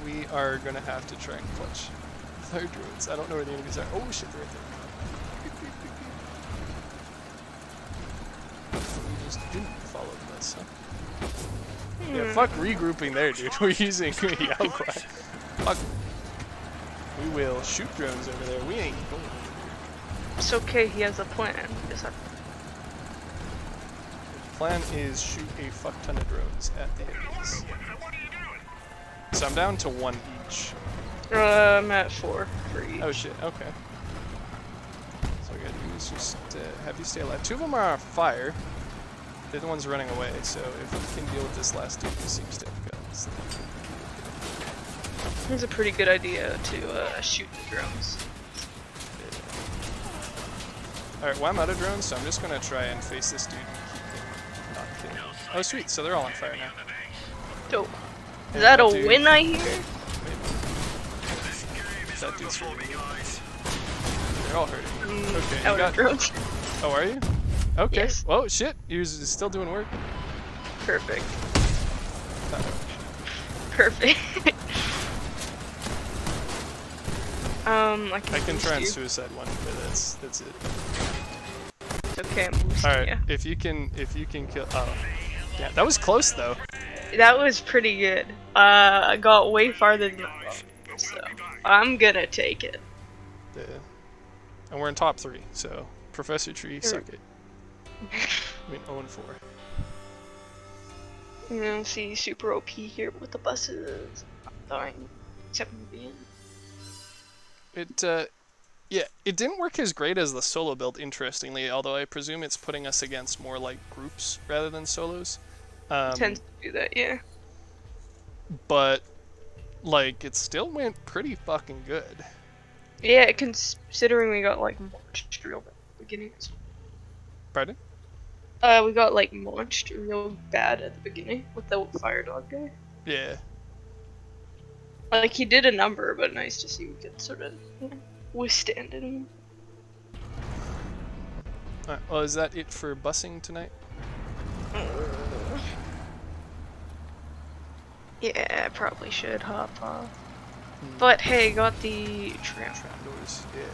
We are gonna have to try and clutch with our droids. I don't know where the enemies are. Oh shit, they're right there. We just didn't follow the bus, huh? Yeah, fuck regrouping there, dude. We're using the outcry. Fuck. We will shoot drones over there. We ain't going over there. It's okay, he has a plan. Just have The plan is shoot a fuck ton of drones at the enemies. What are you doing? So I'm down to 1 each. I'm at 4 for each. Oh shit, okay. So what we gotta do is just have you stay alive. 2 of them are on fire. They're the ones running away, so if we can deal with this last dude who seems to have guns. It's a pretty good idea to shoot the drones. Alright, well I'm out of drones, so I'm just gonna try and face this dude and keep him not killing him. Oh sweet, so they're all on fire now. Dope. And Is that a dude- win I hear? Maybe. That dude's hurting. They're all hurting. Okay, you Out got... of drones. Oh, are you? Okay. Yes. Oh shit, you're still doing work. Perfect. Perfect. I can try and boost suicide one, but that's it. you. Okay, I'm boosting All right, you. if you can kill. Oh, yeah, that was close though. That was pretty good. I got way farther than I thought, so I'm gonna take it. Yeah. And we're in top 3, so Professor Tree, suck it. I mean 0 and 4. You know, see super OP here with the buses. I'm dying, except in the end. Yeah, it didn't work as great as the solo build, interestingly. Although I presume it's putting us against more like groups rather than solos. Tends to do that, yeah. But like, it still went pretty fucking good. Yeah, considering we got like launched real bad at the beginning. Pardon? We got like launched real bad at the beginning with the fire dog guy. Yeah. Like he did a number, but nice to see we could sort of withstand it. Alright, well, is that it for busing tonight? Yeah, I probably should hop off. But hey, got the tram. Trapdoors, yeah.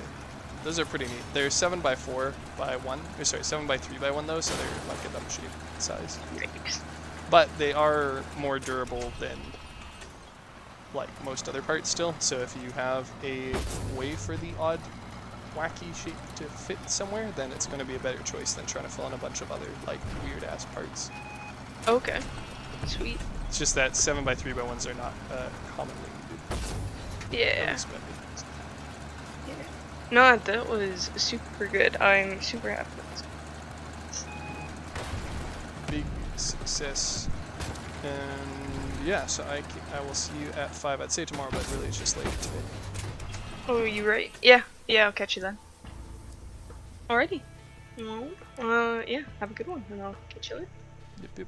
Those are pretty neat. They're 7x4 by 1. Or sorry, 7x3 by 1 though, so they're like a double shape size. Thanks. But they are more durable than like most other parts still. So if you have a way for the odd wacky shape to fit somewhere, then it's going to be a better choice than trying to fill in a bunch of other like weird ass parts. Okay. Sweet. It's just that 7x3 by 1s are not commonly needed. Yeah. At least by me. No, that was super good. I'm super happy with this. Big success. And yeah, so I will see you at 5. I'd say tomorrow, but really it's just later today. Oh, you right? Yeah. Yeah, I'll catch you then. Alrighty. Well, yeah, have a good one, and I'll catch you later. Yep, yep.